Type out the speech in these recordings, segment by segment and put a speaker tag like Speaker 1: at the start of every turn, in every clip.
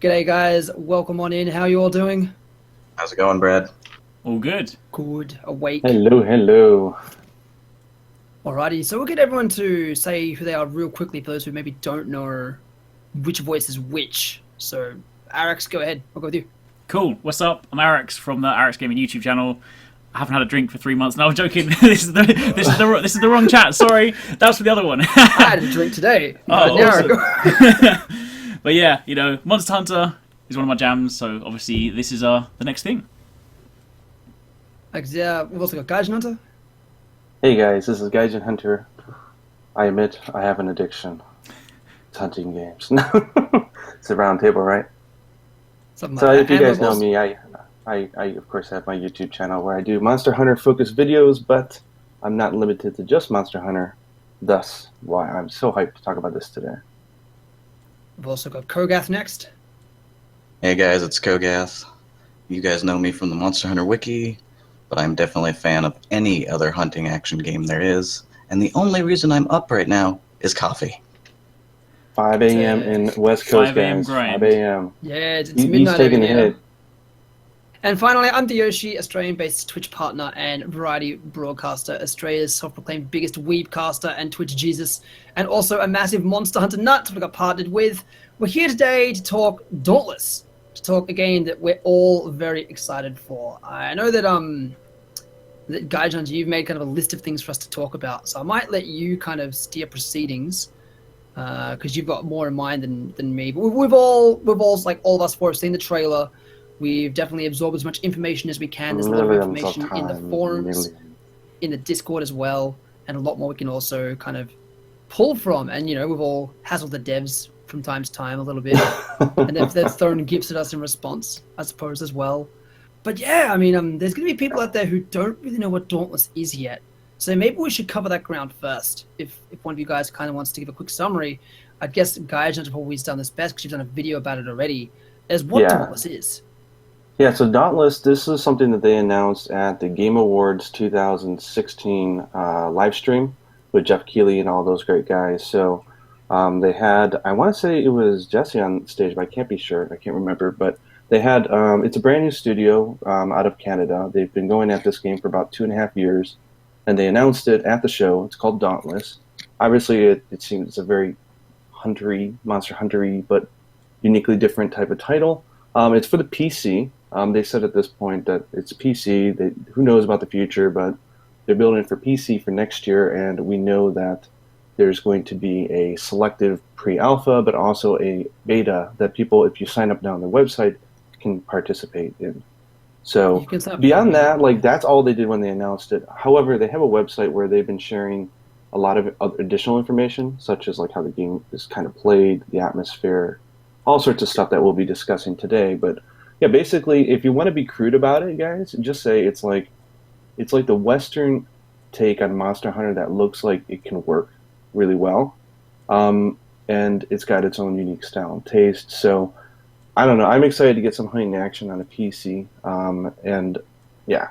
Speaker 1: G'day guys, welcome on in. How are you all doing?
Speaker 2: How's it going, Brad?
Speaker 3: All good.
Speaker 1: Good, awake.
Speaker 4: Hello, hello.
Speaker 1: Alrighty, so we'll get everyone to say who they are real quickly for those who maybe don't know which voice is which. So, Arax, go ahead. I'll go with you.
Speaker 3: Cool. What's up? I'm Arax from the Arax Gaming YouTube channel. I haven't had a drink for 3 months. No, I'm joking. This is the wrong chat. Sorry, that was for the other one.
Speaker 1: I had a drink today.
Speaker 3: Oh,
Speaker 1: an hour ago.
Speaker 3: But yeah, Monster Hunter is one of my jams. So obviously this is the next thing.
Speaker 1: Yeah, we've also got Gaijin Hunter.
Speaker 4: Hey guys, this is Gaijin Hunter. I admit I have an addiction. It's hunting games. It's a round table, right?
Speaker 1: Something
Speaker 4: So
Speaker 1: like
Speaker 4: if
Speaker 1: that.
Speaker 4: you
Speaker 1: And
Speaker 4: guys
Speaker 1: we've
Speaker 4: know
Speaker 1: also-
Speaker 4: me, I of course have my YouTube channel where I do Monster Hunter focused videos, but I'm not limited to just Monster Hunter. Thus, why I'm so hyped to talk about this today.
Speaker 1: we've also got Kogath next.
Speaker 2: Hey guys, it's Kogath. You guys know me from the Monster Hunter Wiki, but I'm definitely a fan of any other hunting action game there is, and the only reason I'm up right now is coffee.
Speaker 4: 5 a.m. in West Coast,
Speaker 3: 5 a.m.
Speaker 4: guys.
Speaker 3: grind.
Speaker 4: 5 a.m.
Speaker 1: Yeah, it's
Speaker 4: He's
Speaker 1: midnight
Speaker 4: taking
Speaker 1: over
Speaker 4: a
Speaker 1: here.
Speaker 4: hit.
Speaker 1: And finally, I'm Yoshi, Australian-based Twitch partner and variety broadcaster, Australia's self-proclaimed biggest weebcaster and Twitch Jesus, and also a massive Monster Hunter nut we got partnered with. We're here today to talk Dauntless, to talk a game that we're all very excited for. I know that that Gaijin, you've made kind of a list of things for us to talk about, so I might let you kind of steer proceedings because you've got more in mind than me. But we've all like all of us four have seen the trailer. We've definitely absorbed as much information as we can. There's a lot of
Speaker 4: Millions
Speaker 1: information in the
Speaker 4: times,
Speaker 1: forums,
Speaker 4: millions.
Speaker 1: in the Discord as well, and a lot more we can also kind of pull from. And we've all hassled the devs from time to time a little bit, and they've thrown gifts at us in response, I suppose, as well. But yeah, I mean, there's going to be people out there who don't really know what Dauntless is yet. So maybe we should cover that ground first. If one of you guys kind of wants to give a quick summary, I guess Gaijin have always done this best because you've done a video about it already. As what
Speaker 4: Yeah.
Speaker 1: Dauntless is.
Speaker 4: Yeah, so Dauntless, this is something that they announced at the Game Awards 2016 live stream with Jeff Keighley and all those great guys. So they had, I want to say it was Jesse on stage, but I can't be sure. I can't remember. But they had, it's a brand new studio out of Canada. They've been going at this game for about 2.5 years, and they announced it at the show. It's called Dauntless. Obviously, it seems it's a very huntery, monster huntery, but uniquely different type of title. It's for the PC. They said at this point that it's PC. Who knows about the future, but they're building it for PC for next year, and we know that there's going to be a selective pre-alpha, but also a beta that people, if you sign up now on their website, can participate in. So
Speaker 1: You can sign up
Speaker 4: beyond
Speaker 1: for-
Speaker 4: that, like that's all they did when they announced it. However, they have a website where they've been sharing a lot of other additional information, such as like how the game is kind of played, the atmosphere, all sorts of stuff that we'll be discussing today. But yeah, basically, if you want to be crude about it, guys, just say it's like the Western take on Monster Hunter that looks like it can work really well, and it's got its own unique style and taste. So I don't know. I'm excited to get some hunting action on a PC, and yeah,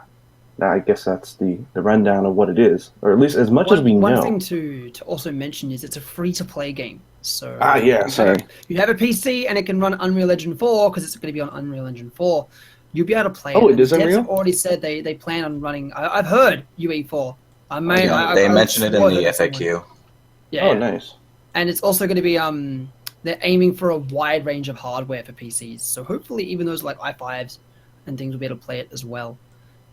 Speaker 4: I guess that's the rundown of what it is, or at least as much as we know.
Speaker 1: One thing to also mention is it's a free-to-play game. So
Speaker 4: Yeah, sorry.
Speaker 1: you have a PC and it can run Unreal Engine 4 because it's going to be on Unreal Engine 4. You'll be able to play it.
Speaker 4: Oh, it
Speaker 1: And
Speaker 4: is
Speaker 1: devs
Speaker 4: Unreal?
Speaker 1: have already said they plan on running. I've heard UE4.
Speaker 2: They mention it in the FAQ.
Speaker 1: Yeah.
Speaker 4: Oh, nice.
Speaker 1: And it's also going to be they're aiming for a wide range of hardware for PCs. So hopefully even those like i5s and things will be able to play it as well.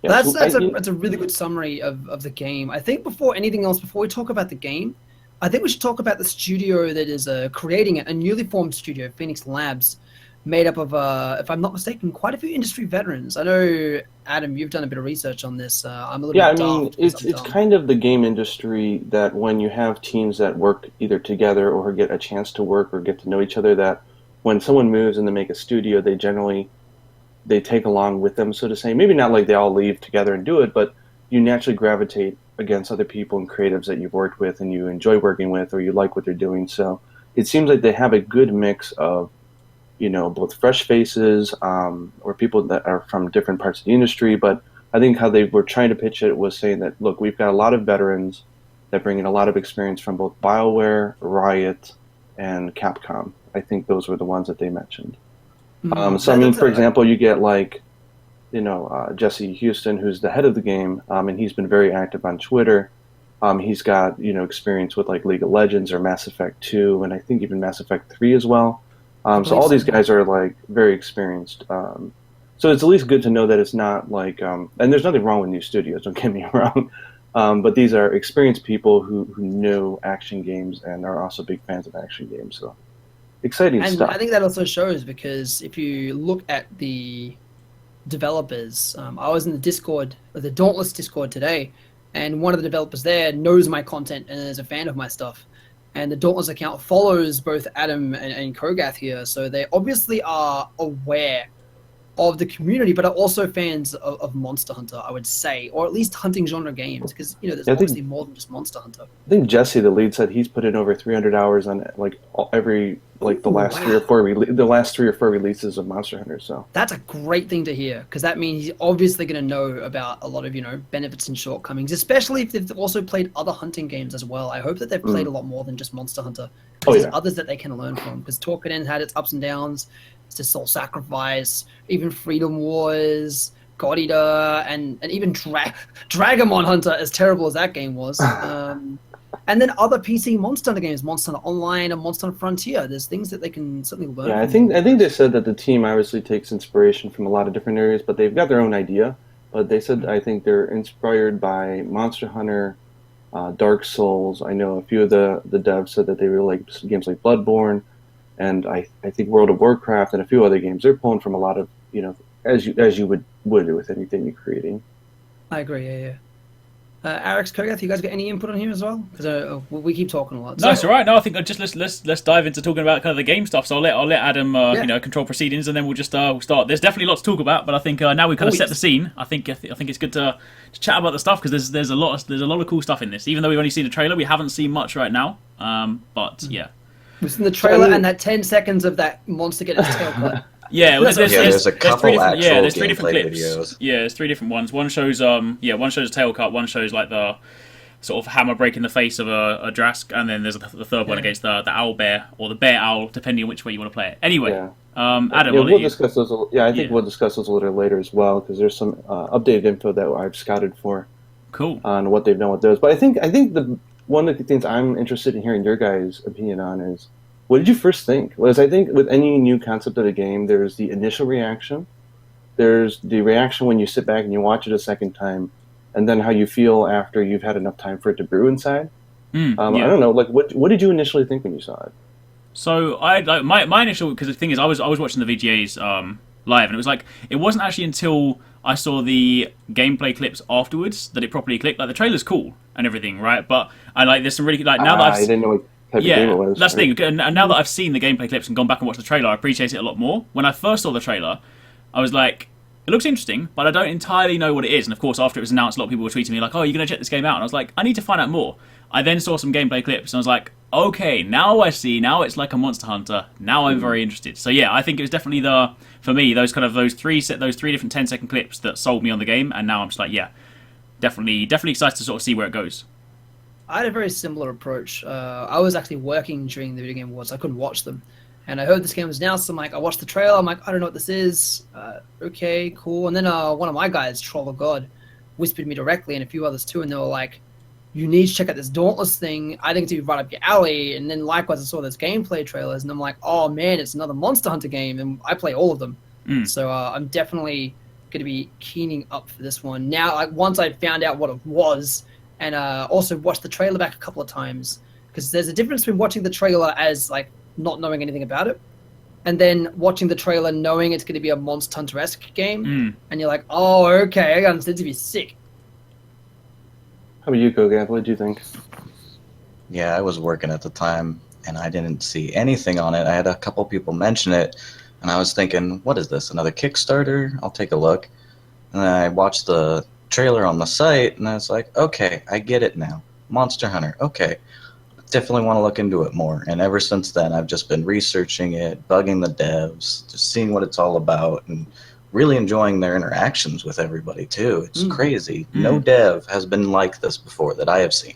Speaker 4: Yeah,
Speaker 1: That's a really good summary of the game. I think before anything else, before we talk about the game, I think we should talk about the studio that is creating it, a newly formed studio, Phoenix Labs, made up of, if I'm not mistaken, quite a few industry veterans. I know, Adam, you've done a bit of research on this. I'm a little
Speaker 4: Yeah,
Speaker 1: bit
Speaker 4: I mean,
Speaker 1: daft because
Speaker 4: it's
Speaker 1: I'm dumb.
Speaker 4: kind of the game industry that when you have teams that work either together or get a chance to work or get to know each other, that when someone moves and they make a studio, they take along with them, so to say. Maybe not like they all leave together and do it, but you naturally gravitate against other people and creatives that you've worked with and you enjoy working with or you like what they're doing. So it seems like they have a good mix of, both fresh faces or people that are from different parts of the industry. But I think how they were trying to pitch it was saying that, look, we've got a lot of veterans that bring in a lot of experience from both BioWare, Riot, and Capcom. I think those were the ones that they mentioned. So I mean, for example, you get like, Jesse Houston, who's the head of the game, and he's been very active on Twitter. He's got experience with like League of Legends or Mass Effect 2, and I think even Mass Effect 3 as well. So all these guys are like very experienced. So it's at least good to know that it's not like, and there's nothing wrong with new studios. Don't get me wrong, but these are experienced people who know action games and are also big fans of action games. So exciting stuff.
Speaker 1: And I think that also shows because if you look at the developers, I was in the Discord, the Dauntless Discord today, and one of the developers there knows my content and is a fan of my stuff. And the Dauntless account follows both Adam and Kogath here, so they obviously are aware of the community, but are also fans of Monster Hunter, I would say, or at least hunting genre games, because there's obviously more than just Monster Hunter.
Speaker 4: I think Jesse, the lead, said he's put in over 300 hours on like the last 3 or 4 releases of Monster Hunter. So
Speaker 1: that's a great thing to hear, because that means he's obviously going to know about a lot of benefits and shortcomings, especially if they've also played other hunting games as well. I hope that they've played a lot more than just Monster Hunter, because there's others that they can learn from. Because Torquedan had its ups and downs. To Soul Sacrifice, even Freedom Wars, God Eater, and even Dragamon Hunter, as terrible as that game was. And then other PC Monster Hunter games, Monster Hunter Online and Monster Hunter Frontier. There's things that they can certainly learn.
Speaker 4: Yeah, I think they said that the team obviously takes inspiration from a lot of different areas, but they've got their own idea. But they said I think they're inspired by Monster Hunter, Dark Souls. I know a few of the devs said that they really like games like Bloodborne. And I think World of Warcraft and a few other games, they're pulling from a lot of, as you would with anything you're creating.
Speaker 1: I agree, yeah. Alex, Kogath, you guys got any input on here as well? Because we keep talking a lot.
Speaker 3: No, it's all right. No, I think let's dive into talking about kind of the game stuff. So I'll let Adam control proceedings, and then we'll just start. There's definitely lots to talk about, but I think now we've kind of set the scene. I think it's good to chat about the stuff, because there's a lot of cool stuff in this. Even though we've only seen a trailer, we haven't seen much right now. But yeah.
Speaker 1: We've seen the trailer and that 10 seconds of that monster getting its tail cut.
Speaker 2: Yeah, there's a couple
Speaker 3: there's 3 different
Speaker 2: gameplay
Speaker 3: clips.
Speaker 2: videos.
Speaker 3: Yeah, there's 3 different ones. One shows tail cut, one shows like the sort of hammer breaking the face of a Drask, and then there's the third one against the owl bear, or the bear owl, depending on which way you want to play it. Anyway, Adam,
Speaker 4: we'll discuss those. I think we'll discuss those a little later as well, because there's some updated info that I've scouted for.
Speaker 3: Cool.
Speaker 4: On what they've done with those. But I think one of the things I'm interested in hearing your guys' opinion on is, what did you first think? Was I think with any new concept of the game, there's the initial reaction, there's the reaction when you sit back and you watch it a second time, and then how you feel after you've had enough time for it to brew inside. I don't know, like what did you initially think when you saw it?
Speaker 3: So my initial, because the thing is, I was watching the VGAs live, and it was like, it wasn't actually until I saw the gameplay clips afterwards that it properly clicked. Like, the trailer's cool and everything, right? But there's some really, like, now that I
Speaker 4: didn't know what type of game it was.
Speaker 3: That's the thing. And now that I've seen the gameplay clips and gone back and watched the trailer, I appreciate it a lot more. When I first saw the trailer, I was like, it looks interesting, but I don't entirely know what it is. And of course, after it was announced, a lot of people were tweeting me like, "Oh, you're going to check this game out?" And I was like, I need to find out more. I then saw some gameplay clips, and I was like, okay, now I see. Now it's like a Monster Hunter. Now I'm very interested. So yeah, I think it was definitely for me, those three different 10-second clips that sold me on the game, and now I'm just like, yeah, definitely excited to sort of see where it goes.
Speaker 1: I had a very similar approach. I was actually working during the Video Game Awards. So I couldn't watch them. And I heard this game was announced. I'm like, I watched the trailer. I'm like, I don't know what this is. Okay, cool. And then one of my guys, Troll of God, whispered me directly, and a few others too. And they were like, you need to check out this Dauntless thing. I think it's right up your alley. And then likewise, I saw those gameplay trailers. And I'm like, oh, man, it's another Monster Hunter game. And I play all of them. So I'm definitely going to be keening up for this one. Now, like, once I found out what it was, and also watched the trailer back a couple of times, because there's a difference between watching the trailer as, like, not knowing anything about it, and then watching the trailer knowing it's going to be a Monster Hunter-esque game, and you're like, oh, okay, I got it to be sick.
Speaker 4: How about you, Kogath? What did you think?
Speaker 2: Yeah, I was working at the time, and I didn't see anything on it. I had a couple people mention it, and I was thinking, what is this, another Kickstarter? I'll take a look. And then I watched the trailer on the site, and I was like, okay, I get it now. Monster Hunter, okay. Definitely want to look into it more. And ever since then, I've just been researching it, bugging the devs, just seeing what it's all about, and really enjoying their interactions with everybody too. It's crazy. No dev has been like this before that I have seen.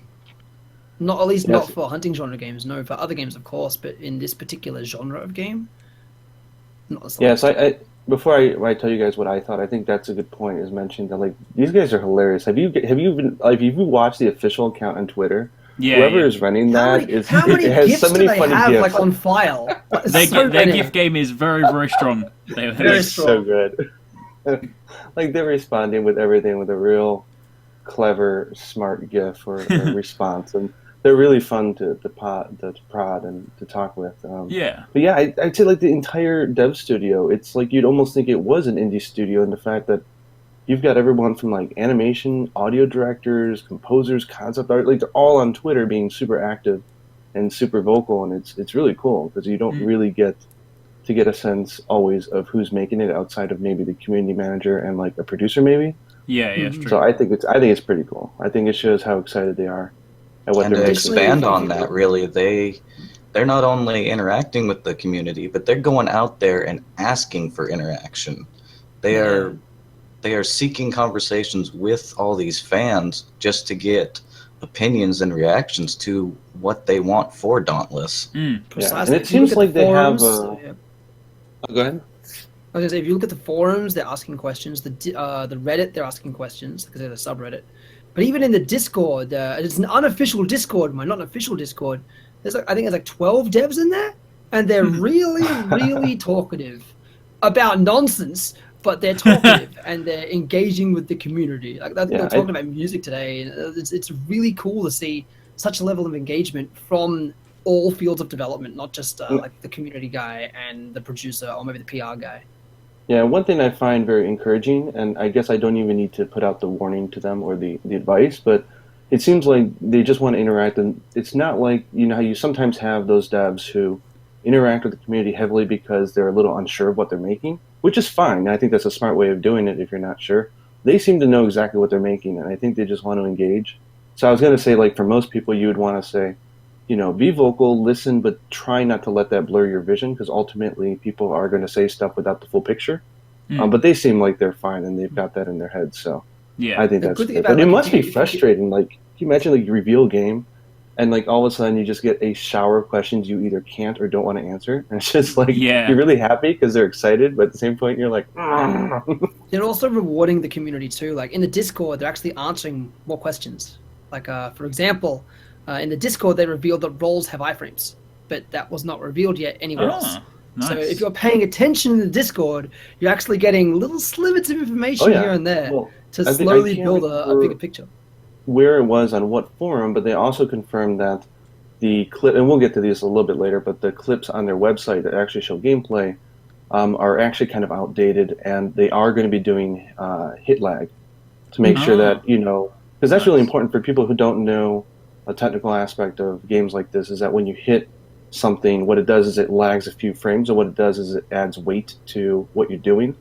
Speaker 1: Not at least not for hunting genre games. No, for other games, of course, but in this particular genre of game. Not the
Speaker 4: Yeah,
Speaker 1: slightest.
Speaker 4: so before I tell you guys what I thought, I think that's a good point. Is mentioned that like these guys are hilarious. Have you watched the official account on Twitter?
Speaker 3: Yeah,
Speaker 4: Whoever
Speaker 3: yeah.
Speaker 4: is running that is
Speaker 1: How
Speaker 4: it
Speaker 1: many
Speaker 4: has so
Speaker 1: gifts do
Speaker 4: many
Speaker 1: they
Speaker 4: funny
Speaker 1: have like
Speaker 4: gifs.
Speaker 1: on file? Like,
Speaker 3: Their
Speaker 1: so
Speaker 3: their
Speaker 1: many.
Speaker 3: gift game is very very strong.
Speaker 1: Very
Speaker 4: It's so
Speaker 1: strong.
Speaker 4: good. Like they're responding with everything with a real clever, smart gif or response, and they're really fun to prod and to talk with.
Speaker 3: Yeah.
Speaker 4: But yeah, I'd say like the entire dev studio, it's like you'd almost think it was an indie studio, in the fact that you've got everyone from like animation, audio directors, composers, concept art, like they're all on Twitter being super active and super vocal, and it's really cool because you don't
Speaker 3: Mm.
Speaker 4: really get to get a sense always of who's making it outside of maybe the community manager and like a producer maybe.
Speaker 3: Yeah, yeah, it's
Speaker 1: Mhm.
Speaker 3: true.
Speaker 4: So I think it's pretty cool. I think it shows how excited they are at what
Speaker 2: And
Speaker 4: they're
Speaker 2: to
Speaker 4: making.
Speaker 1: Additionally,
Speaker 2: expand
Speaker 1: if
Speaker 2: on
Speaker 1: you
Speaker 2: that,
Speaker 1: look,
Speaker 2: really, they're not only interacting with the community, but they're going out there and asking for interaction. They
Speaker 1: yeah,
Speaker 2: are they are seeking conversations with all these fans just to get opinions and reactions to what they want for Dauntless.
Speaker 3: Mm.
Speaker 4: Yeah, and
Speaker 1: precisely.
Speaker 4: it
Speaker 1: If you look
Speaker 4: seems
Speaker 1: at the
Speaker 4: like they have
Speaker 1: forums, so, yeah.
Speaker 4: Go ahead.
Speaker 1: I was gonna say, if you look at the forums, they're asking questions. The Reddit, they're asking questions because they're the subreddit. But even in the Discord, it's an unofficial Discord, not an official Discord. There's like, I think there's like 12 devs in there, and they're really, really talkative about nonsense. But they're talkative and they're engaging with the community. Like I think they
Speaker 4: Yeah,
Speaker 1: were talking about music today, and it's really cool to see such a level of engagement from all fields of development, not just like the community guy and the producer or maybe the PR guy.
Speaker 4: yeah. One thing I find very encouraging, and I guess I don't even need to put out the warning to them or the advice, but it seems like they just want to interact, and it's not like you know how you sometimes have those devs who interact with the community heavily because they're a little unsure of what they're making, which is fine. I think that's a smart way of doing it if you're not sure. They seem to know exactly what they're making, and I think they just want to engage. So I was going to say, like for most people, you would want to say, you know, be vocal, listen, but try not to let that blur your vision because ultimately people are going to say stuff without the full picture.
Speaker 3: Mm.
Speaker 4: But they seem like they're fine and they've got that in their heads. So
Speaker 3: Yeah.
Speaker 4: I think
Speaker 1: The
Speaker 4: that's
Speaker 1: good thing
Speaker 4: good.
Speaker 1: about
Speaker 4: But it
Speaker 1: like
Speaker 4: must be
Speaker 1: if you
Speaker 4: frustrating. Like, can you imagine like you reveal a game and like all of a sudden you just get a shower of questions you either can't or don't want to answer. And it's just like
Speaker 3: Yeah.
Speaker 4: you're really happy because they're excited, but at the same point you're like,
Speaker 1: they're also rewarding the community too. Like in the Discord, they're actually answering more questions. Like for example, in the Discord, they revealed that roles have iframes, but that was not revealed yet anywhere else.
Speaker 3: Ah,
Speaker 1: So if
Speaker 3: nice.
Speaker 1: you're paying attention in the Discord, you're actually getting little slivers of
Speaker 4: oh
Speaker 1: information here
Speaker 4: yeah.
Speaker 1: and there
Speaker 4: Well,
Speaker 1: to
Speaker 4: I
Speaker 1: slowly
Speaker 4: can't
Speaker 1: build a bigger
Speaker 4: remember
Speaker 1: picture.
Speaker 4: where it was on what forum, but they also confirmed that the clip, and we'll get to these a little bit later, but the clips on their website that actually show gameplay are actually kind of outdated, and they are going to be doing hit lag to make sure
Speaker 3: Ah,
Speaker 4: that you know, because that's really
Speaker 3: nice.
Speaker 4: important for people who don't know a technical aspect of games like this. Is that when you hit something, what it does is it lags a few frames, and what it does is it adds weight to what you're doing,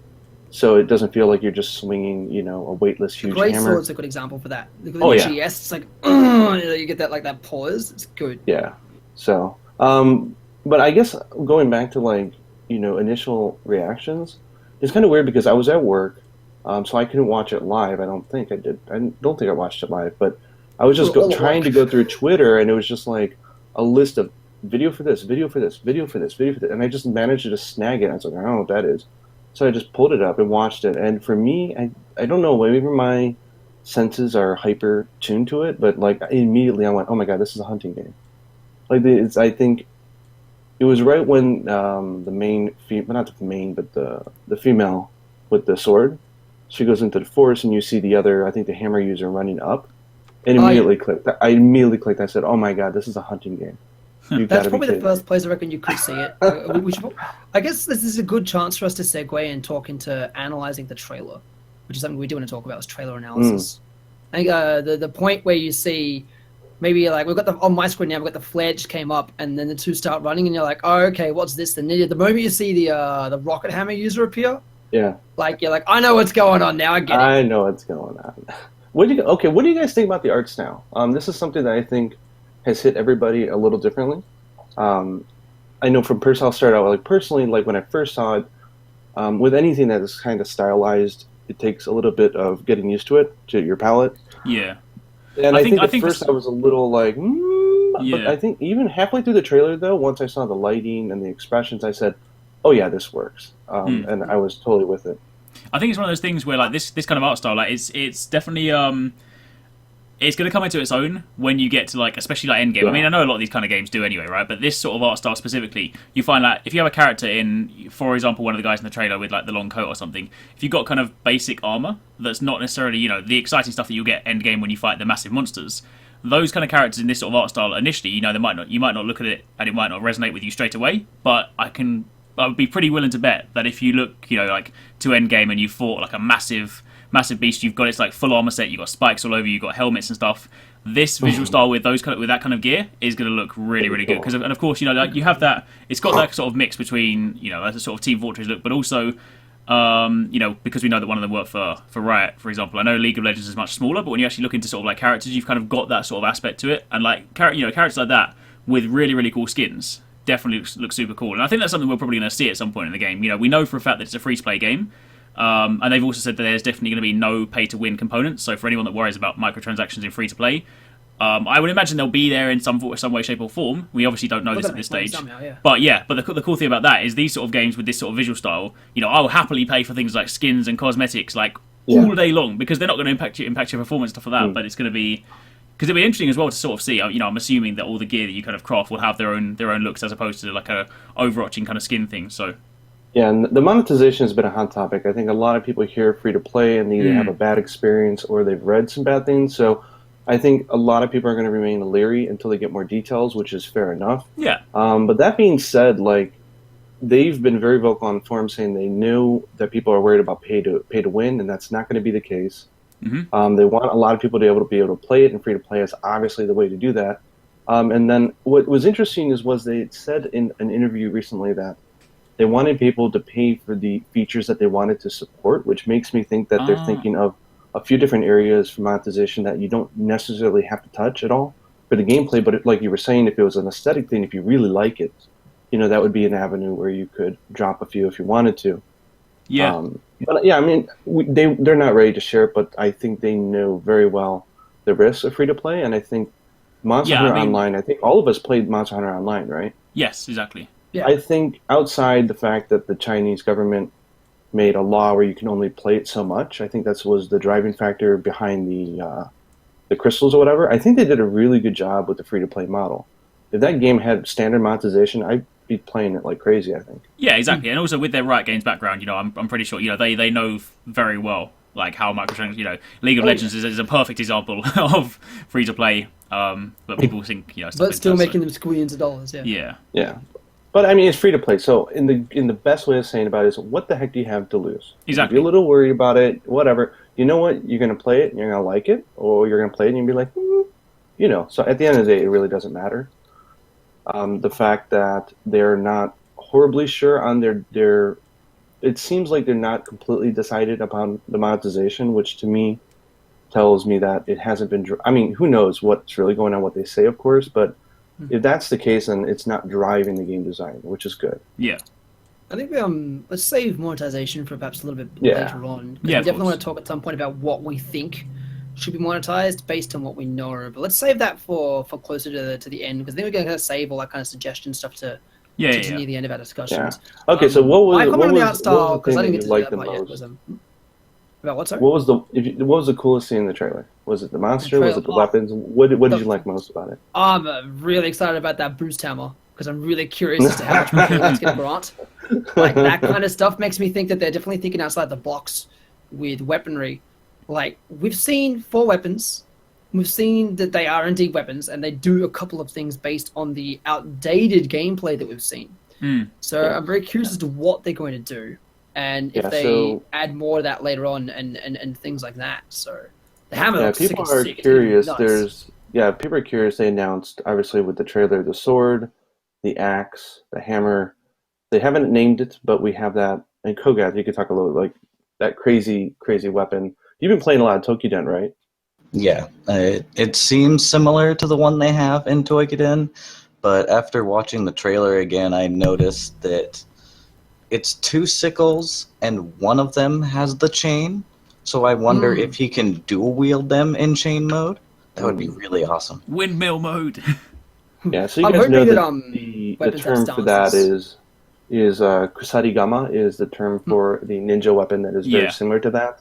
Speaker 4: so it doesn't feel like you're just swinging, you know, a weightless
Speaker 1: The
Speaker 4: huge
Speaker 1: Great
Speaker 4: hammer.
Speaker 1: Sword's a good example for that. Look at
Speaker 4: Oh
Speaker 1: the
Speaker 4: yeah,
Speaker 1: GS, it's like you get that like that pause. It's good.
Speaker 4: yeah. So, but I guess going back to like you know initial reactions, it's kind of weird because I was at work, so I couldn't watch it live. I don't think I did. I don't think I watched it live, but I was
Speaker 1: We
Speaker 4: just
Speaker 1: were all at
Speaker 4: trying
Speaker 1: work.
Speaker 4: to go through Twitter, and it was just like a list of video for this, video for this, video for this, video for this, and I just managed to just snag it. I was like, I don't know what that is, so I just pulled it up and watched it. And for me, I don't know, maybe my senses are hyper tuned to it, but like immediately I went, oh my god, this is a hunting game. Like it's, I think it was right when the main, not the main, but the female with the sword, she goes into the forest, and you see the other, I think the hammer user running up, and
Speaker 1: Oh yeah,
Speaker 4: immediately clicked. I immediately clicked. I said, "Oh my god, this is a hunting game! You've got
Speaker 1: that's
Speaker 4: to be
Speaker 1: probably the
Speaker 4: kidding me!"
Speaker 1: first place I reckon you could see it. We should, I guess this is a good chance for us to segue and talk into analyzing the trailer, which is something we do want to talk about, is trailer
Speaker 4: Mm.
Speaker 1: analysis. I think the point where you see maybe like we've got the on my screen now, we've got the flare just came up, and then the two start running, and you're like, oh okay, what's this? Then the moment you see the rocket hammer user appear,
Speaker 4: Yeah,
Speaker 1: like you're like, I know what's going on now. I get it.
Speaker 4: I know what's going on. What do you okay? What do you guys think about the art style? This is something that I think has hit everybody a little differently. Um, I know from personal, I'll start out like personally, like when I first saw it, with anything that is kind of stylized, it takes a little bit of getting used to it, to your palate.
Speaker 3: Yeah.
Speaker 4: And I think
Speaker 3: I
Speaker 4: at
Speaker 3: think
Speaker 4: first
Speaker 3: this.
Speaker 4: I was a little like, but
Speaker 3: Yeah.
Speaker 4: I think even halfway through the trailer, though, once I saw the lighting and the expressions, I said, oh yeah, this works, and I was totally with it.
Speaker 3: I think it's one of those things where like this kind of art style, like it's definitely it's going to come into its own when you get to like, especially like Endgame.
Speaker 4: Yeah.
Speaker 3: I mean, I know a lot of these kind of games do anyway, right? But this sort of art style specifically, you find that if you have a character in, for example, one of the guys in the trailer with like the long coat or something, if you've got kind of basic armor that's not necessarily, you know, the exciting stuff that you'll get Endgame when you fight the massive monsters, those kind of characters in this sort of art style initially, you know, you might not look at it and it might not resonate with you straight away, but I would be pretty willing to bet that if you look, you know, like to Endgame and you fought like a massive beast, you've got its like full armor set, you've got spikes all over, you've got helmets and stuff. This visual style with that kind of gear is going to look really, really good. And of course, you know, like you have that. It's got that sort of mix between, you know, as a sort of Team Fortress look, but also, you know, because we know that one of them worked for Riot, for example. I know League of Legends is much smaller, but when you actually look into sort of like characters, you've kind of got that sort of aspect to it, and like characters like that with really, really cool skins definitely looks super cool. And I think that's something we're probably going to see at some point in the game. You know, we know for a fact that it's a free-to-play game. And they've also said that there's definitely going to be no pay-to-win components. So for anyone that worries about microtransactions in free-to-play, I would imagine they'll be there in some way, shape, or form. We obviously don't know this at this stage.
Speaker 1: Somehow, yeah.
Speaker 3: But the cool thing about that is these sort of games with this sort of visual style, you know, I will happily pay for things like skins and cosmetics like all day long, because they're not going to impact your performance and stuff like that. But it's going to be, because it'll be interesting as well to sort of see. You know, I'm assuming that all the gear that you kind of craft will have their own looks as opposed to like a overarching kind of skin thing. So.
Speaker 4: Yeah, and the monetization has been a hot topic. I think a lot of people hear free to play and they either have a bad experience or they've read some bad things. So I think a lot of people are going to remain leery until they get more details, which is fair enough.
Speaker 3: Yeah.
Speaker 4: But that being said, like, they've been very vocal on forums saying they knew that people are worried about pay to win, and that's not going to be the case.
Speaker 3: Mm-hmm.
Speaker 4: They want a lot of people to be able to play it, and free to play is obviously the way to do that. And then what was interesting was they said in an interview recently that they wanted people to pay for the features that they wanted to support, which makes me think that they're thinking of a few different areas for monetization that you don't necessarily have to touch at all for the gameplay. But like you were saying, if it was an aesthetic thing, if you really like it, you know, that would be an avenue where you could drop a few if you wanted to.
Speaker 3: Yeah.
Speaker 4: But yeah, I mean, they're not ready to share it, but I think they know very well the risks of free to play, and I think Monster Hunter Online. I think all of us played Monster Hunter Online, right?
Speaker 3: Yes, exactly.
Speaker 1: Yeah.
Speaker 4: I think outside the fact that the Chinese government made a law where you can only play it so much, I think that was the driving factor behind the crystals or whatever. I think they did a really good job with the free-to-play model. If that game had standard monetization, I'd be playing it like crazy, I think.
Speaker 3: Yeah, exactly. And also with their Riot Games background, you know, I'm pretty sure, you know, they know very well like how microtransactions, you know, League of Legends is a perfect example of free-to-play, but people think, you know,
Speaker 1: but still making them squillions of dollars,
Speaker 4: Yeah. But I mean, it's free to play. So in the best way of saying about it is, what the heck do you have to lose?
Speaker 3: Exactly.
Speaker 4: If you're a little worried about it, whatever. You know what? You're going to play it, and you're going to like it, or you're going to play it and you'll be like, you know. So at the end of the day, it really doesn't matter. The fact that they're not horribly sure on their it seems like they're not completely decided upon the monetization, which to me tells me that it hasn't been. I mean, who knows what's really going on? What they say, of course, but. If that's the case, then it's not driving the game design, which is good.
Speaker 3: Yeah.
Speaker 1: I think let's save monetization for perhaps a little bit later on.
Speaker 3: Yeah,
Speaker 1: we definitely want to talk at some point about what we think should be monetized based on what we know. But let's save that for closer to the end, because then we're going to save all that kind of suggestion stuff to near the end of our discussions.
Speaker 4: Yeah. Okay, so what was
Speaker 1: my comment on the art style,
Speaker 4: the
Speaker 1: because I
Speaker 4: thing
Speaker 1: didn't
Speaker 4: that
Speaker 1: get to
Speaker 4: you
Speaker 1: do
Speaker 4: liked
Speaker 1: that
Speaker 4: the
Speaker 1: part yet,
Speaker 4: most?
Speaker 1: was about what, sorry?
Speaker 4: What was the coolest scene in the trailer? Was it the monster? Was it the weapons? What did you like most about it?
Speaker 1: I'm really excited about that boost hammer, because I'm really curious as to how much more that's going to grant. Like, that kind of stuff makes me think that they're definitely thinking outside the box with weaponry. Like, we've seen 4 weapons. We've seen that they are indeed weapons, and they do a couple of things based on the outdated gameplay that we've seen. So I'm very curious as to what they're going to do, and if they add more of that later on, and things like that. So the hammer looks sick.
Speaker 4: People are curious. People are curious. They announced, obviously, with the trailer, the sword, the axe, the hammer. They haven't named it, but we have that. And Kogath, you could talk a little like that crazy weapon. You've been playing a lot of Tokiden, right?
Speaker 2: Yeah, it seems similar to the one they have in Toykiden, but after watching the trailer again, I noticed that it's 2 sickles and one of them has the chain. So I wonder if he can dual wield them in chain mode. That would be really awesome.
Speaker 3: Windmill mode.
Speaker 4: Yeah, so you guys know that the term for that is is kusarigama is the term for the ninja weapon that is very
Speaker 3: Yeah.
Speaker 4: similar to that,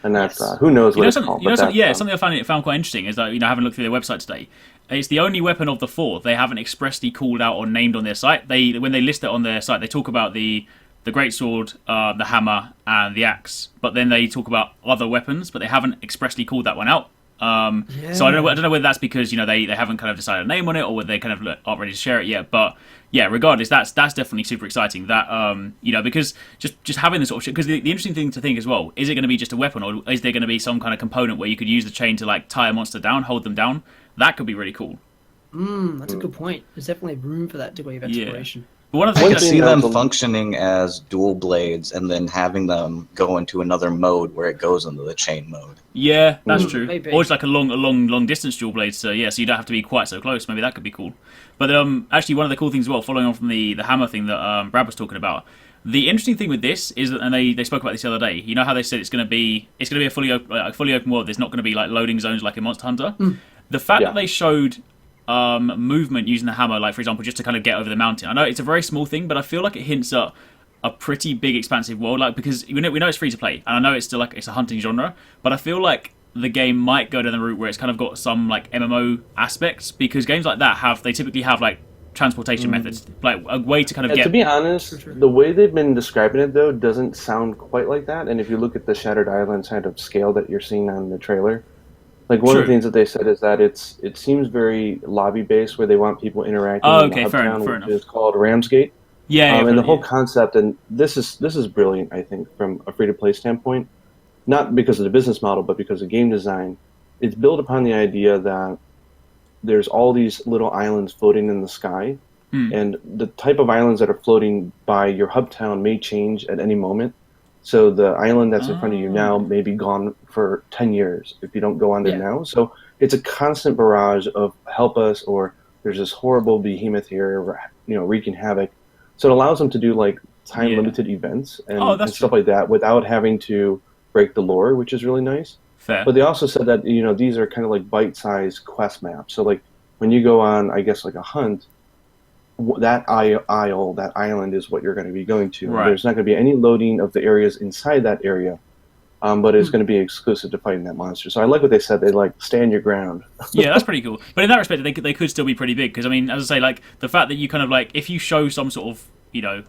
Speaker 4: and that's
Speaker 1: Yes.
Speaker 4: who knows what it's
Speaker 3: Something,
Speaker 4: called.
Speaker 3: you know
Speaker 4: But
Speaker 3: something,
Speaker 4: that's,
Speaker 3: something I found quite interesting is that having looked through their website today, it's the only weapon of the 4 they haven't expressly called out or named on their site. When they list it on their site, they talk about the greatsword, the hammer, and the axe, but then they talk about other weapons, but they haven't expressly called that one out. So I don't know whether that's because they haven't kind of decided a name on it, or whether they kind of aren't ready to share it yet. But yeah, regardless, that's definitely super exciting. That because just having this sort of shit. Because the interesting thing to think as well, is it going to be just a weapon, or is there going to be some kind of component where you could use the chain to like tie a monster down, hold them down? That could be really cool.
Speaker 1: That's a good point. There's definitely room for that degree of exploration.
Speaker 3: But one of the
Speaker 2: I
Speaker 3: things
Speaker 2: could see them functioning as dual blades and then having them go into another mode where it goes into the chain mode.
Speaker 3: Yeah, that's true.
Speaker 1: Maybe.
Speaker 3: Or it's like a long distance dual blade. So yeah, so you don't have to be quite so close. Maybe that could be cool. But actually, one of the cool things as well, following on from the hammer thing that Brad was talking about. The interesting thing with this is that, and they spoke about this the other day. You know how they said it's going to be a fully open world. There's not going to be like loading zones like in Monster Hunter. The fact that they showed movement using the hammer, like for example, just to kind of get over the mountain. I know it's a very small thing, but I feel like it hints at a pretty big, expansive world. Like because we know it's free to play, and I know it's still like it's a hunting genre, but I feel like the game might go down the route where it's kind of got some like MMO aspects, because games like that typically have like transportation methods, like a way to kind of get.
Speaker 4: To be honest, the way they've been describing it though doesn't sound quite like that. And if you look at the Shattered Islands kind of scale that you're seeing on the trailer, like one of the things that they said is that it seems very lobby based, where they want people interacting.
Speaker 3: Oh,
Speaker 4: in
Speaker 3: okay,
Speaker 4: the
Speaker 3: fair
Speaker 4: Hubtown,
Speaker 3: enough.
Speaker 4: which is called Ramsgate.
Speaker 3: Yeah,
Speaker 4: and the whole concept, and this is brilliant, I think, from a free to play standpoint. Not because of the business model, but because of game design. It's built upon the idea that there's all these little islands floating in the sky, and the type of islands that are floating by your hub town may change at any moment. So the island that's in front of you now may be gone for 10 years if you don't go on there now. So it's a constant barrage of help us, or there's this horrible behemoth here, wreaking havoc. So it allows them to do like time limited events and stuff like that without having to break the lore, which is really nice.
Speaker 3: Fair.
Speaker 4: But they also said that these are kind of like bite-sized quest maps. So like when you go on, I guess like a hunt, that island is what you're going to be going to.
Speaker 3: Right.
Speaker 4: There's not going to be any loading of the areas inside that area, but it's going to be exclusive to fighting that monster. So I like what they said. They like stand your ground.
Speaker 3: Yeah, that's pretty cool. But in that respect, they could still be pretty big, because I mean, as I say, like the fact that you kind of like if you show some sort of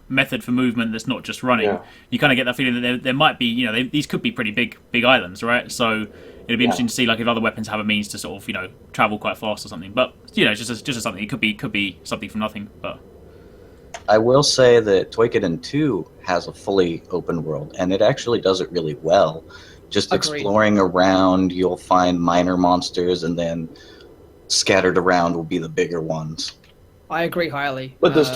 Speaker 3: method for movement that's not just running, you kind of get that feeling that there might be these could be pretty big islands, right? So it'd be interesting to see like if other weapons have a means to sort of travel quite fast or something. But just as something, it could be something from nothing. But
Speaker 2: I will say that Toykoden 2 has a fully open world, and it actually does it really well. Just exploring around, you'll find minor monsters, and then scattered around will be the bigger ones.
Speaker 1: I agree highly.
Speaker 4: But does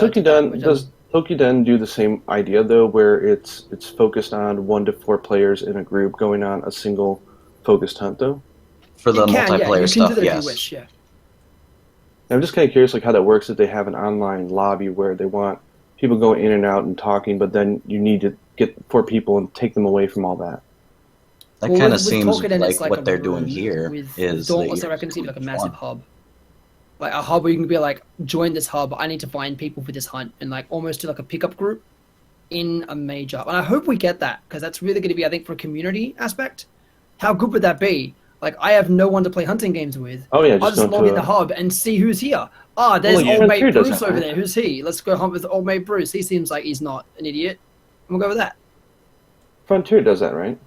Speaker 4: Tokyuden do the same idea though, where it's focused on 1 to 4 players in a group going on a single focused hunt though?
Speaker 2: For the multiplayer stuff, yes.
Speaker 1: If you wish,
Speaker 4: I'm just kind of curious like how that works, if they have an online lobby where they want people going in and out and talking, but then you need to get 4 people and take them away from all that.
Speaker 2: That kind of seems like what they're doing here. Is
Speaker 1: Dauntless, I reckon, it's like a massive hub. Like a hub where you can be like, join this hub, I need to find people for this hunt, and like almost do like a pickup group in a major hub. And I hope we get that, because that's really going to be, I think, for a community aspect. How good would that be? Like, I have no one to play hunting games with.
Speaker 4: Oh yeah,
Speaker 1: I'll just log in the hub and see who's here. There's old mate Bruce over there. Who's he? Let's go hunt with old mate Bruce. He seems like he's not an idiot. And we'll go with that.
Speaker 4: Frontier does that, right?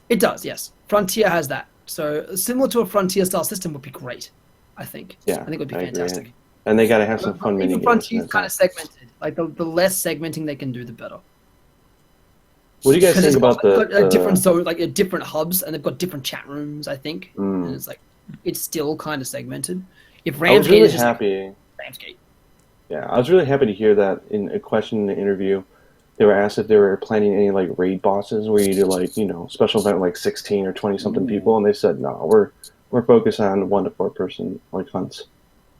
Speaker 1: It does, yes. Frontier has that. So similar to a Frontier style system would be great, I think.
Speaker 4: Yeah,
Speaker 1: I think it would be fantastic.
Speaker 4: And they got to have some fun mini games.
Speaker 1: Frontier's kind of segmented. Like the less segmenting they can do, the better.
Speaker 4: What do you guys think about
Speaker 1: the different zone, like different hubs, and they've got different chat rooms, I think. And it's like it's still kind of segmented. If Ramsgate is just happy, Ramsgate.
Speaker 4: Yeah, I was really happy to hear that in a question in the interview. They were asked if they were planning any like raid bosses where you do like special event like 16 or 20 something people, and they said no, we're focused on 1 to 4 person like hunts.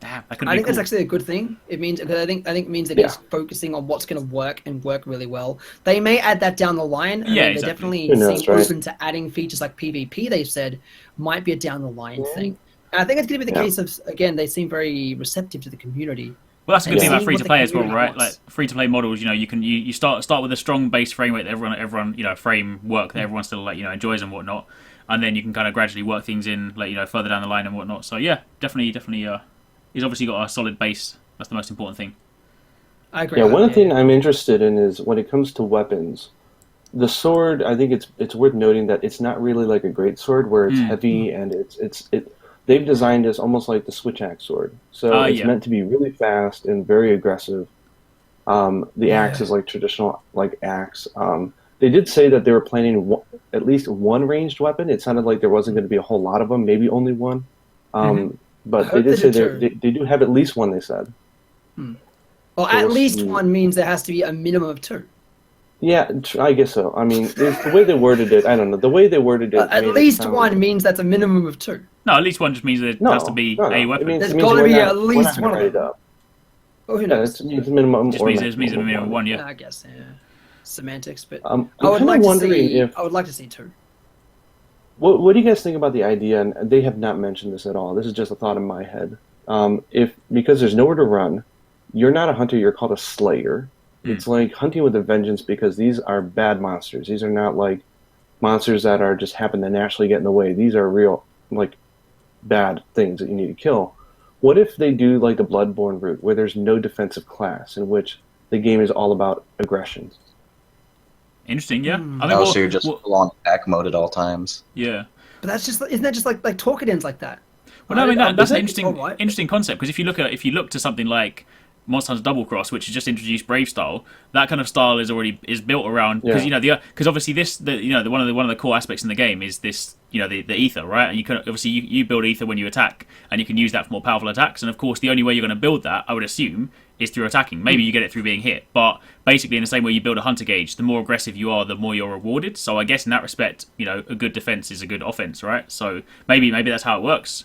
Speaker 3: Damn,
Speaker 1: I think that's actually a good thing. It means I think it means that he's focusing on what's going to work and work really well. They may add that down the line. And they definitely seem open to adding features like PvP. They've said might be a down the line thing. And I think it's going to be the case of, again, they seem very receptive to the community.
Speaker 3: Well, that's a good
Speaker 1: and
Speaker 3: thing about
Speaker 1: seeing
Speaker 3: free
Speaker 1: what
Speaker 3: to
Speaker 1: the
Speaker 3: play as well,
Speaker 1: community
Speaker 3: right?
Speaker 1: wants.
Speaker 3: Like free to play models, you start with a strong base frame rate that everyone framework that everyone still enjoys and whatnot, and then you can kind of gradually work things in further down the line and whatnot. So yeah, definitely, he's obviously got a solid base. That's the most important thing.
Speaker 1: I agree.
Speaker 4: Yeah, one
Speaker 1: Yeah,
Speaker 4: thing I'm interested in is when it comes to weapons. The sword, I think it's worth noting that it's not really like a great sword where it's
Speaker 3: Mm.
Speaker 4: heavy and they've designed this almost like the switch axe sword. So it's
Speaker 3: Yeah.
Speaker 4: meant to be really fast and very aggressive. The axe
Speaker 1: Yeah.
Speaker 4: is like traditional like axe. They did say that they were planning at least one ranged weapon. It sounded like there wasn't going to be a whole lot of them, maybe only one.
Speaker 3: Mm-hmm.
Speaker 1: I
Speaker 4: But they
Speaker 1: hope
Speaker 4: did
Speaker 1: they
Speaker 4: say
Speaker 1: do too.
Speaker 4: they do have at least one. They said.
Speaker 1: Well,
Speaker 4: So
Speaker 1: at
Speaker 4: we'll
Speaker 1: least
Speaker 4: see.
Speaker 1: one means there has to be a minimum of two.
Speaker 4: Yeah, I guess so. I mean, the way they worded it, I don't know. The way they worded it
Speaker 1: At
Speaker 4: made it
Speaker 1: least
Speaker 4: sound.
Speaker 1: one means that's a minimum of two.
Speaker 3: No, at least one just means there has to
Speaker 4: No,
Speaker 3: be
Speaker 4: no,
Speaker 3: a
Speaker 4: no.
Speaker 3: weapon.
Speaker 1: There's
Speaker 4: It means
Speaker 1: got to
Speaker 4: we're
Speaker 1: be
Speaker 4: not
Speaker 1: at
Speaker 4: we're
Speaker 1: least
Speaker 4: not
Speaker 1: one
Speaker 4: going
Speaker 1: of
Speaker 4: to write it
Speaker 1: them.
Speaker 4: up.
Speaker 1: Oh, who
Speaker 4: Yeah,
Speaker 1: knows?
Speaker 4: it means minimum
Speaker 3: Just
Speaker 4: or
Speaker 3: means it
Speaker 4: maximum
Speaker 3: a
Speaker 4: of
Speaker 3: minimum of one. Yeah.
Speaker 1: Yeah, I guess. Yeah. Semantics, but
Speaker 4: I'm
Speaker 1: I would
Speaker 4: kind of
Speaker 1: like to
Speaker 4: wondering
Speaker 1: see.
Speaker 4: if
Speaker 1: I would like to see two.
Speaker 4: what do you guys think about the idea? And they have not mentioned this at all. This is just a thought in my head. If because there's nowhere to run, you're not a hunter. You're called a slayer.
Speaker 3: Mm.
Speaker 4: It's like hunting with a vengeance because these are bad monsters. These are not like monsters that are just happen to naturally get in the way. These are real like bad things that you need to kill. What if they do like the Bloodborne route, where there's no defensive class, in which the game is all about aggression?
Speaker 3: Interesting. Yeah. I think
Speaker 2: Oh, so you're just full on attack mode at all times.
Speaker 3: yeah.
Speaker 1: But that's just isn't that just like Torkadins like that?
Speaker 3: Well, no, I mean that's an
Speaker 1: it's all right.
Speaker 3: interesting concept because if you look to something like Monster Hunter Double Cross, which has just introduced Brave style, that kind of style is built around because
Speaker 4: Yeah.
Speaker 3: because obviously one of the core aspects in the game is this the ether, right? And you can obviously you build ether when you attack, and you can use that for more powerful attacks. And of course, the only way you're going to build that, I would assume, is through attacking. Maybe you get it through being hit, but basically in the same way you build a hunter gauge, the more aggressive you are, the more you're rewarded. So I guess in that respect, a good defense is a good offense, right? So maybe that's how it works.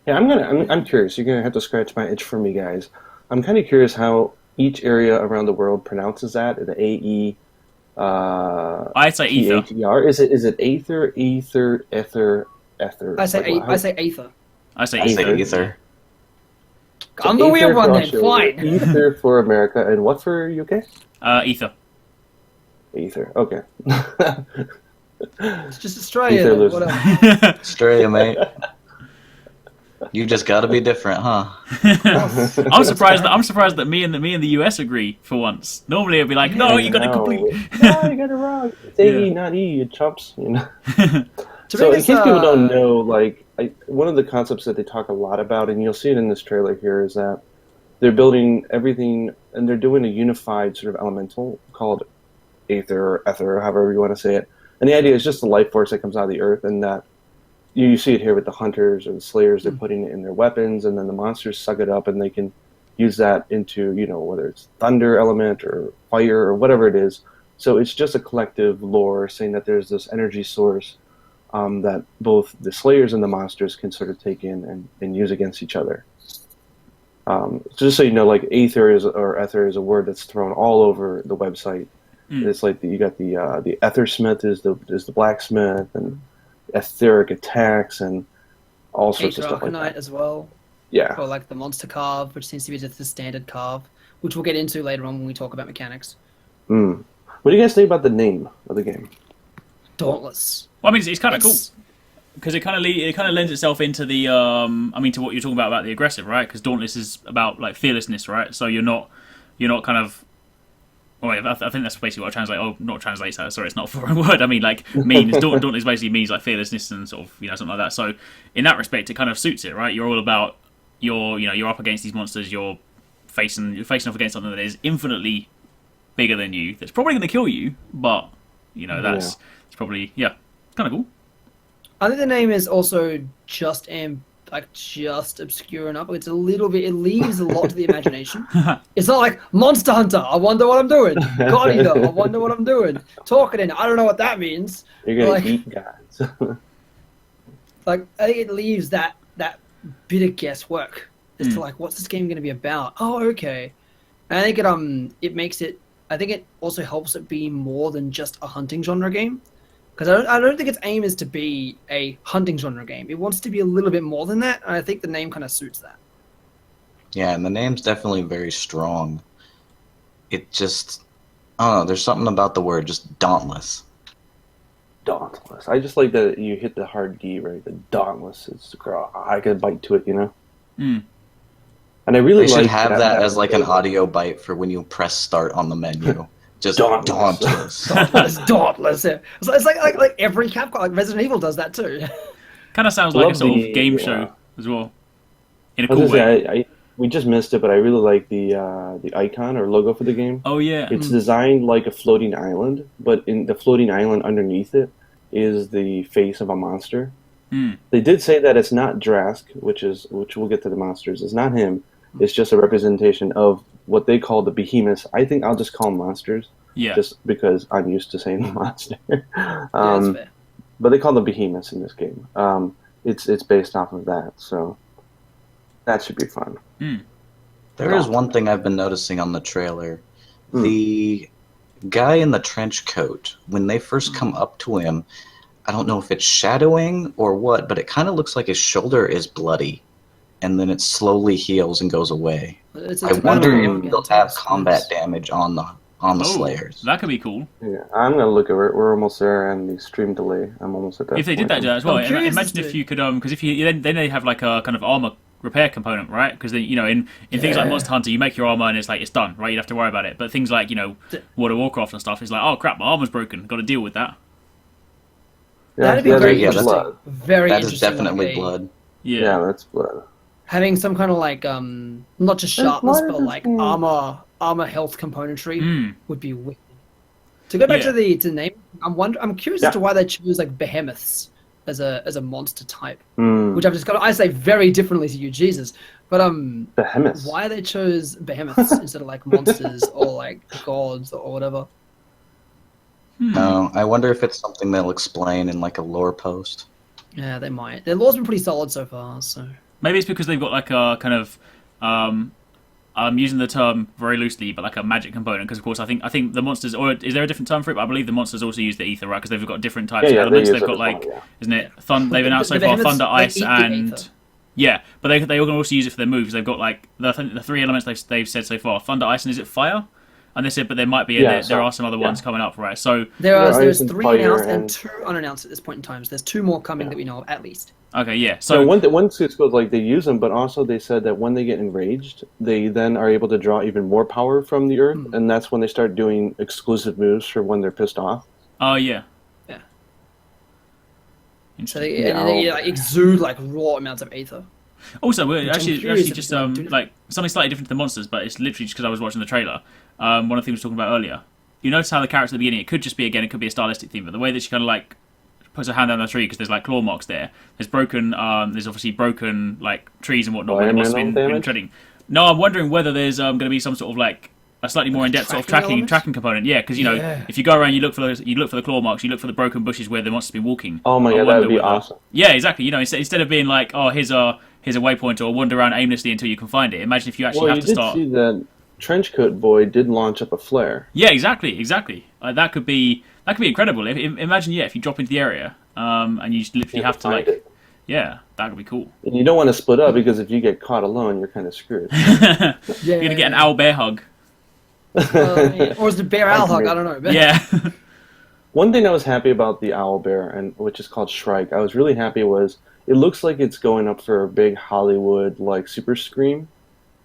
Speaker 4: Yeah, I'm curious. You're gonna have to scratch my itch for me, guys. I'm kind of curious how each area around the world pronounces that. The AE,
Speaker 3: I'd say ether.
Speaker 4: THER. Is it Aether, Ether, Ether, Ether?
Speaker 1: I say
Speaker 4: Like,
Speaker 1: I say Aether.
Speaker 3: I say
Speaker 2: I say
Speaker 3: ether.
Speaker 2: ether.
Speaker 1: I'm the
Speaker 4: Aether
Speaker 1: weird one
Speaker 4: for
Speaker 1: then.
Speaker 4: Australia,
Speaker 1: Fine.
Speaker 4: Ether for America, and what for UK?
Speaker 3: Ether.
Speaker 4: Ether. Okay.
Speaker 1: It's just Australia.
Speaker 4: Ether
Speaker 1: Then.
Speaker 4: lives-
Speaker 1: Whatever.
Speaker 2: Australia, mate. You just got to be different, huh?
Speaker 3: I'm surprised that me and the US agree for once. Normally it'd be like, no, you got it completely.
Speaker 4: No, you got it wrong. It's AE,
Speaker 3: Yeah.
Speaker 4: not E, you chumps. You know.
Speaker 1: To
Speaker 4: So,
Speaker 1: me,
Speaker 4: in case
Speaker 1: this,
Speaker 4: people don't know, like one of the concepts that they talk a lot about, and you'll see it in this trailer here, is that they're building everything, and they're doing a unified sort of elemental called Aether or Ether, or however you want to say it. And the idea is just the life force that comes out of the earth, and that you see it here with the hunters or the slayers. They're putting it in their weapons, and then the monsters suck it up, and they can use that into whether it's thunder element or fire or whatever it is. So it's just a collective lore saying that there's this energy source that both the slayers and the monsters can sort of take in and use against each other. Just so you know, like ether is a word that's thrown all over the website. It's like you got the Ethersmith is the blacksmith, and etheric attacks and all sorts of
Speaker 1: Aether
Speaker 4: stuff like
Speaker 1: Arcanite
Speaker 4: that.
Speaker 1: as well.
Speaker 4: Yeah.
Speaker 1: Or like the monster carve, which seems to be just the standard carve, which we'll get into later on when we talk about mechanics.
Speaker 4: What do you guys think about the name of the game?
Speaker 1: Dauntless.
Speaker 3: Well, I mean, it's kind of cool
Speaker 1: It's-
Speaker 3: because it kind of lends itself into the to what you're talking about the aggressive, right? Because Dauntless is about like fearlessness, right? So you're not kind of. Oh, I think that's basically what I translate. Oh, not translate that. Sorry, it's not a foreign word. I mean, like means Dauntless basically means like fearlessness and sort of something like that. So in that respect, it kind of suits it, right? You're all about you're up against these monsters. You're facing off against something that is infinitely bigger than you. That's probably going to kill you, but it's probably it's kind of cool.
Speaker 1: I think the name is also just obscure enough. It's a little bit. It leaves a lot to the imagination. It's not like Monster Hunter. I wonder what I'm doing. God Eater. I wonder what I'm doing. Talking. I don't know what that means.
Speaker 4: You're gonna
Speaker 1: Like-
Speaker 4: eat guys.
Speaker 1: Like I think it leaves that bit of guesswork as to like what's this game going to be about. Oh, okay. And I think it makes it. I think it also helps it be more than just a hunting genre game. Because I don't think its aim is to be a hunting genre game. It wants to be a little bit more than that, and I think the name kind of suits that.
Speaker 2: Yeah, and the name's definitely very strong. It just, I don't know, there's something about the word, just dauntless.
Speaker 4: Dauntless. I just like that you hit the hard D, right? The Dauntless. It's I could bite to it, you know.
Speaker 3: Mm.
Speaker 4: And I really
Speaker 2: They should
Speaker 4: like
Speaker 2: have that
Speaker 4: that
Speaker 2: as like an audio bite for when you press start on the menu. Just
Speaker 4: Dauntless.
Speaker 2: dauntless.
Speaker 1: Dauntless, dauntless. Yeah. It's like every Capcom, like Resident Evil does that too.
Speaker 3: Kind of sounds
Speaker 4: I
Speaker 3: like a
Speaker 4: love
Speaker 3: sort of
Speaker 4: the.
Speaker 3: game show as well, in a
Speaker 4: I was
Speaker 3: cool
Speaker 4: gonna
Speaker 3: way.
Speaker 4: say we just missed it, but I really like the icon or logo for the game.
Speaker 3: Oh yeah.
Speaker 4: It's designed like a floating island, but in the floating island underneath it is the face of a monster.
Speaker 3: Mm.
Speaker 4: They did say that it's not Drask, which we'll get to the monsters. It's not him. It's just a representation of what they call the behemoths. I think I'll just call them monsters,
Speaker 3: Yeah.
Speaker 4: just because I'm used to saying monster.
Speaker 1: Yeah, that's fair.
Speaker 4: But they call them behemoths in this game. It's based off of that, so that should be fun.
Speaker 3: Mm.
Speaker 2: There is one thing I've been noticing on the trailer.
Speaker 4: Hmm.
Speaker 2: The guy in the trench coat, when they first come up to him, I don't know if it's shadowing or what, but it kind of looks like his shoulder is bloody, and then it slowly heals and goes away.
Speaker 1: It's
Speaker 2: I wonder
Speaker 1: battle
Speaker 2: if
Speaker 1: royale
Speaker 2: they'll
Speaker 1: again, too,
Speaker 2: have
Speaker 1: I
Speaker 2: combat
Speaker 1: suppose.
Speaker 2: damage on the
Speaker 3: Oh,
Speaker 2: Slayers.
Speaker 3: that could be cool.
Speaker 4: Yeah, I'm gonna look at it. We're almost there, and the stream delay. I'm almost at that.
Speaker 3: If they did
Speaker 4: point.
Speaker 3: that as well,
Speaker 1: I'm curious
Speaker 3: imagine
Speaker 1: as
Speaker 3: if
Speaker 1: to-
Speaker 3: you could, because if you then they have like a kind of armor repair component, right? Because you know, in things like
Speaker 1: Yeah.
Speaker 3: Monster Hunter, you make your armor and it's like it's done, right? You don't have to worry about it. But things like World of Warcraft and stuff, it's like, oh crap, my armor's broken, got to deal with that.
Speaker 1: That'd be
Speaker 4: yeah,
Speaker 1: very
Speaker 4: there's
Speaker 2: yeah,
Speaker 1: interesting.
Speaker 4: blood.
Speaker 1: Very
Speaker 2: That is
Speaker 1: interesting.
Speaker 2: definitely
Speaker 1: like,
Speaker 2: blood.
Speaker 3: Yeah.
Speaker 4: Yeah, that's blood.
Speaker 1: having some kind of like not just
Speaker 4: There's
Speaker 1: sharpness,
Speaker 4: blood in
Speaker 1: but
Speaker 4: this
Speaker 1: like
Speaker 4: game.
Speaker 1: armor health componentry
Speaker 3: Mm.
Speaker 1: would be wicked. To go back
Speaker 3: Yeah.
Speaker 1: to the name, I'm curious
Speaker 4: Yeah.
Speaker 1: as to why they choose like behemoths as a monster type,
Speaker 4: Mm,
Speaker 1: which I've just got. I say very differently to you, Jesus. But
Speaker 4: behemoths.
Speaker 1: why they chose behemoths instead of like monsters or like gods or whatever?
Speaker 2: No, I wonder if it's something they'll explain in like a lore post.
Speaker 1: Yeah, they might. Their lore's been pretty solid so far, so.
Speaker 3: Maybe it's because they've got like a kind of, I'm using the term very loosely, but like a magic component. Because of course, I think the monsters, or is there a different term for it? But I believe the monsters also use the ether, right? Because they've got different types of
Speaker 4: Yeah,
Speaker 3: elements.
Speaker 4: they use
Speaker 3: They've
Speaker 4: it
Speaker 3: got
Speaker 4: as
Speaker 3: like,
Speaker 4: well, yeah.
Speaker 3: isn't it? They've announced
Speaker 1: The
Speaker 3: so far
Speaker 1: behemoths,
Speaker 3: thunder,
Speaker 1: they
Speaker 3: ice,
Speaker 1: eat the
Speaker 3: and
Speaker 1: ether.
Speaker 3: yeah. But they can also use it for their moves. They've got like the three elements they've said so far: thunder, ice, and is it fire? And they said, but there might be there are some other ones coming up, right? So
Speaker 1: There's
Speaker 4: ice and
Speaker 1: 3
Speaker 4: fire
Speaker 1: announced and
Speaker 4: and-
Speaker 1: 2 unannounced at this point in time. So there's 2 more coming that we know of at least.
Speaker 3: okay, yeah.
Speaker 4: So
Speaker 3: So
Speaker 4: one suit goes like they use them, but also they said that when they get enraged, they then are able to draw even more power from the earth, and that's when they start doing exclusive moves for when they're pissed off.
Speaker 3: oh yeah.
Speaker 1: Yeah. So
Speaker 3: Interesting.
Speaker 1: they, and they like, exude like raw amounts of ether.
Speaker 3: Also, we're
Speaker 1: I'm
Speaker 3: actually
Speaker 1: curious if
Speaker 3: just
Speaker 1: they're gonna do that.
Speaker 3: like something slightly different to the monsters, but it's literally just because I was watching the trailer. One of the things we were talking about earlier. You notice how the character at the beginning, it could just be again, it could be a stylistic theme, but the way that she kind of like puts her hand down the tree because there's like claw marks there. There's broken. There's obviously broken like trees and whatnot. Where they must have been
Speaker 4: Environmental
Speaker 3: treading. No, I'm wondering whether there's going to be some sort of like a slightly more in-depth sort of
Speaker 1: tracking
Speaker 3: tracking
Speaker 1: element?
Speaker 3: component. Yeah, because you know
Speaker 1: Yeah.
Speaker 3: if you go around, you look for the claw marks, you look for the broken bushes where the monster's been walking.
Speaker 4: Oh my
Speaker 3: I
Speaker 4: god, that
Speaker 3: wonder
Speaker 4: would be
Speaker 3: whether-
Speaker 4: awesome.
Speaker 3: Yeah, exactly. You know, instead of being like, oh, here's a waypoint or wander around aimlessly until you can find it. Imagine if you actually
Speaker 4: Well,
Speaker 3: have
Speaker 4: you
Speaker 3: to
Speaker 4: did
Speaker 3: start.
Speaker 4: see that Trenchcoat Boy did launch up a flare.
Speaker 3: Yeah, exactly. That could be incredible. Imagine, if you drop into the area, and you just literally have to
Speaker 4: find
Speaker 3: like,
Speaker 4: it.
Speaker 3: yeah, that could be cool.
Speaker 4: And you don't want to split up because if you get caught alone, you're kind of screwed.
Speaker 1: Yeah.
Speaker 3: You're gonna get an owl bear hug.
Speaker 1: Or is it bear owl hug? I don't know. But
Speaker 3: Yeah,
Speaker 4: One thing I was happy about the owl bear, and which is called Shrike, I was really happy was it looks like it's going up for a big Hollywood like super scream,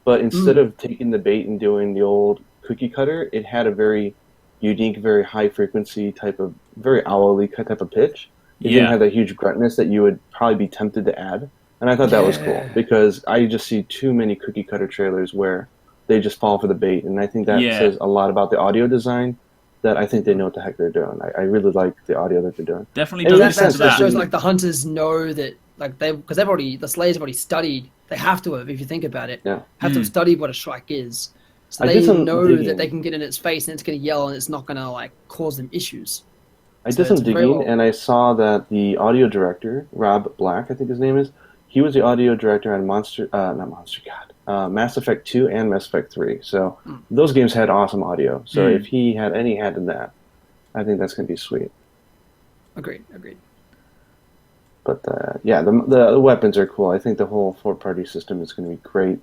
Speaker 4: but instead of taking the bait and doing the old cookie cutter, it had a very unique, very high frequency type of very owly type of pitch. It didn't
Speaker 3: Yeah.
Speaker 4: have that huge gruntness that you would probably be tempted to add, and I thought that was cool
Speaker 1: Yeah.
Speaker 4: because I just see too many cookie cutter trailers where they just fall for the bait, and I think that
Speaker 3: Yeah.
Speaker 4: says a lot about the audio design. That I think they know what the heck they're doing. I really like the audio that they're doing.
Speaker 3: definitely
Speaker 4: And
Speaker 3: does
Speaker 4: that's-
Speaker 3: listen
Speaker 1: that,
Speaker 3: to
Speaker 1: that
Speaker 3: that.
Speaker 1: shows like the hunters know that like because the Slayers have already studied. They have to have, if you think about it,
Speaker 4: Yeah.
Speaker 1: have to have studied what a Shrike is. So
Speaker 4: I
Speaker 1: they
Speaker 4: did some
Speaker 1: know
Speaker 4: digging.
Speaker 1: that they can get in its face and it's going to yell and it's not going to like cause them issues.
Speaker 4: I
Speaker 1: So
Speaker 4: did some
Speaker 1: it's very
Speaker 4: digging,
Speaker 1: well-
Speaker 4: and I saw that the audio director, Rob Black, I think his name is, he was the audio director on Mass Effect 2 and Mass Effect 3. So those games had awesome audio. So
Speaker 3: Mm.
Speaker 4: if he had any hand in that, I think that's going to be sweet.
Speaker 1: Agreed.
Speaker 4: But yeah, the weapons are cool. I think the whole four-party system is going to be great.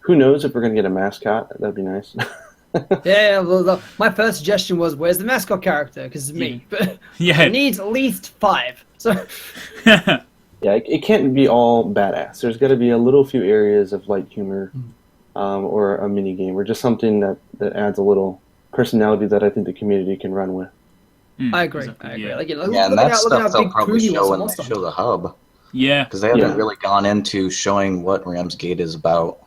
Speaker 4: Who knows if we're going to get a mascot? That'd be nice.
Speaker 1: Yeah, well, my first suggestion was, where's the mascot character? Because it's me. But
Speaker 3: Yeah.
Speaker 1: it needs at least 5. So
Speaker 4: Yeah, it can't be all badass. There's got to be a little few areas of light humor, or a mini game, or just something that adds a little personality that I think the community can run with.
Speaker 1: I agree.
Speaker 3: Exactly,
Speaker 1: I agree.
Speaker 3: yeah.
Speaker 1: Like, you know,
Speaker 2: Yeah, and
Speaker 1: look at
Speaker 2: that
Speaker 1: how, look at
Speaker 2: stuff
Speaker 1: how
Speaker 2: they'll
Speaker 1: big
Speaker 2: probably
Speaker 1: Prudy was
Speaker 2: show
Speaker 1: in
Speaker 2: when they
Speaker 1: Monster
Speaker 2: show
Speaker 1: Hunter.
Speaker 2: the hub.
Speaker 3: Yeah,
Speaker 2: Because they haven't
Speaker 4: Yeah.
Speaker 2: really gone into showing what Ramsgate is about.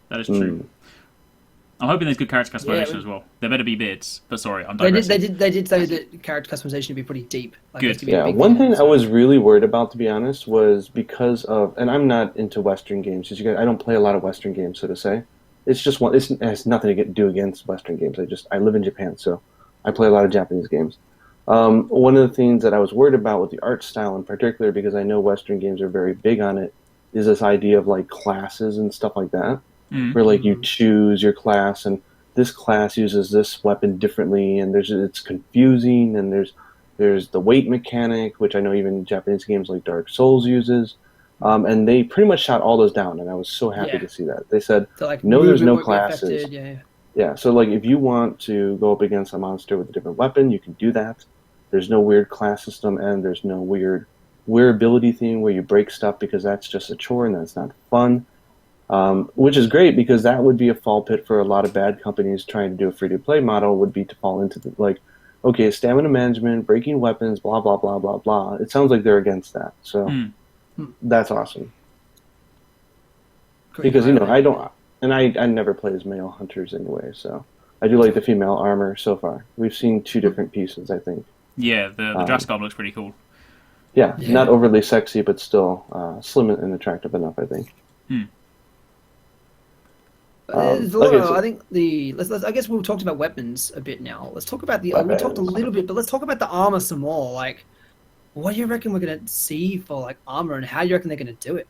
Speaker 3: that is true. I'm hoping there's good character customization
Speaker 1: Yeah,
Speaker 3: as well. There better be bits, but sorry, I'm
Speaker 1: They
Speaker 3: digressing.
Speaker 1: did say that character customization would be pretty deep. Like,
Speaker 3: Good.
Speaker 1: it's gonna be a
Speaker 4: Yeah,
Speaker 1: big
Speaker 4: one thing I
Speaker 1: so-
Speaker 4: was really worried about, to be honest, was because of, and I'm not into Western games. As you guys, I don't play a lot of Western games, so to say. It's just one. It has nothing to do against Western games. I live in Japan, so I play a lot of Japanese games. One of the things that I was worried about with the art style in particular, because I know Western games are very big on it, is this idea of like classes and stuff like that, where like you choose your class and this class uses this weapon differently, and it's confusing, and there's the weight mechanic, which I know even Japanese games like Dark Souls uses, and they pretty much shot all those down, and I was so happy
Speaker 1: Yeah.
Speaker 4: to see that. They said,
Speaker 1: So, like,
Speaker 4: no, there's
Speaker 1: movement
Speaker 4: no
Speaker 1: won't be
Speaker 4: classes.
Speaker 1: affected, yeah.
Speaker 4: Yeah, so like if you want to go up against a monster with a different weapon, you can do that. There's no weird class system, and there's no weird ability thing where you break stuff because that's just a chore and that's not fun. Which is great because that would be a fall pit for a lot of bad companies trying to do a free-to-play model, would be to fall into the, like, okay, stamina management, breaking weapons, blah, blah, blah, blah, blah. It sounds like they're against that. So that's awesome.
Speaker 1: Great.
Speaker 4: Because, I don't, and I never play as male hunters anyway, so I do like the female armor so far. We've seen 2 different pieces, I think.
Speaker 3: Yeah, the dress garb looks pretty cool.
Speaker 4: Yeah,
Speaker 1: Yeah.
Speaker 4: not overly sexy, but still slim and attractive enough, I think.
Speaker 1: There's a
Speaker 4: like
Speaker 1: lot
Speaker 4: I
Speaker 1: of,
Speaker 4: said-
Speaker 1: I think let's I guess we've talked about weapons a bit now. Let's talk about we
Speaker 4: Weapons.
Speaker 1: talked a little bit, but let's talk about the armor some more. Like, what do you reckon we're gonna see for like armor, and how do you reckon they're gonna do it?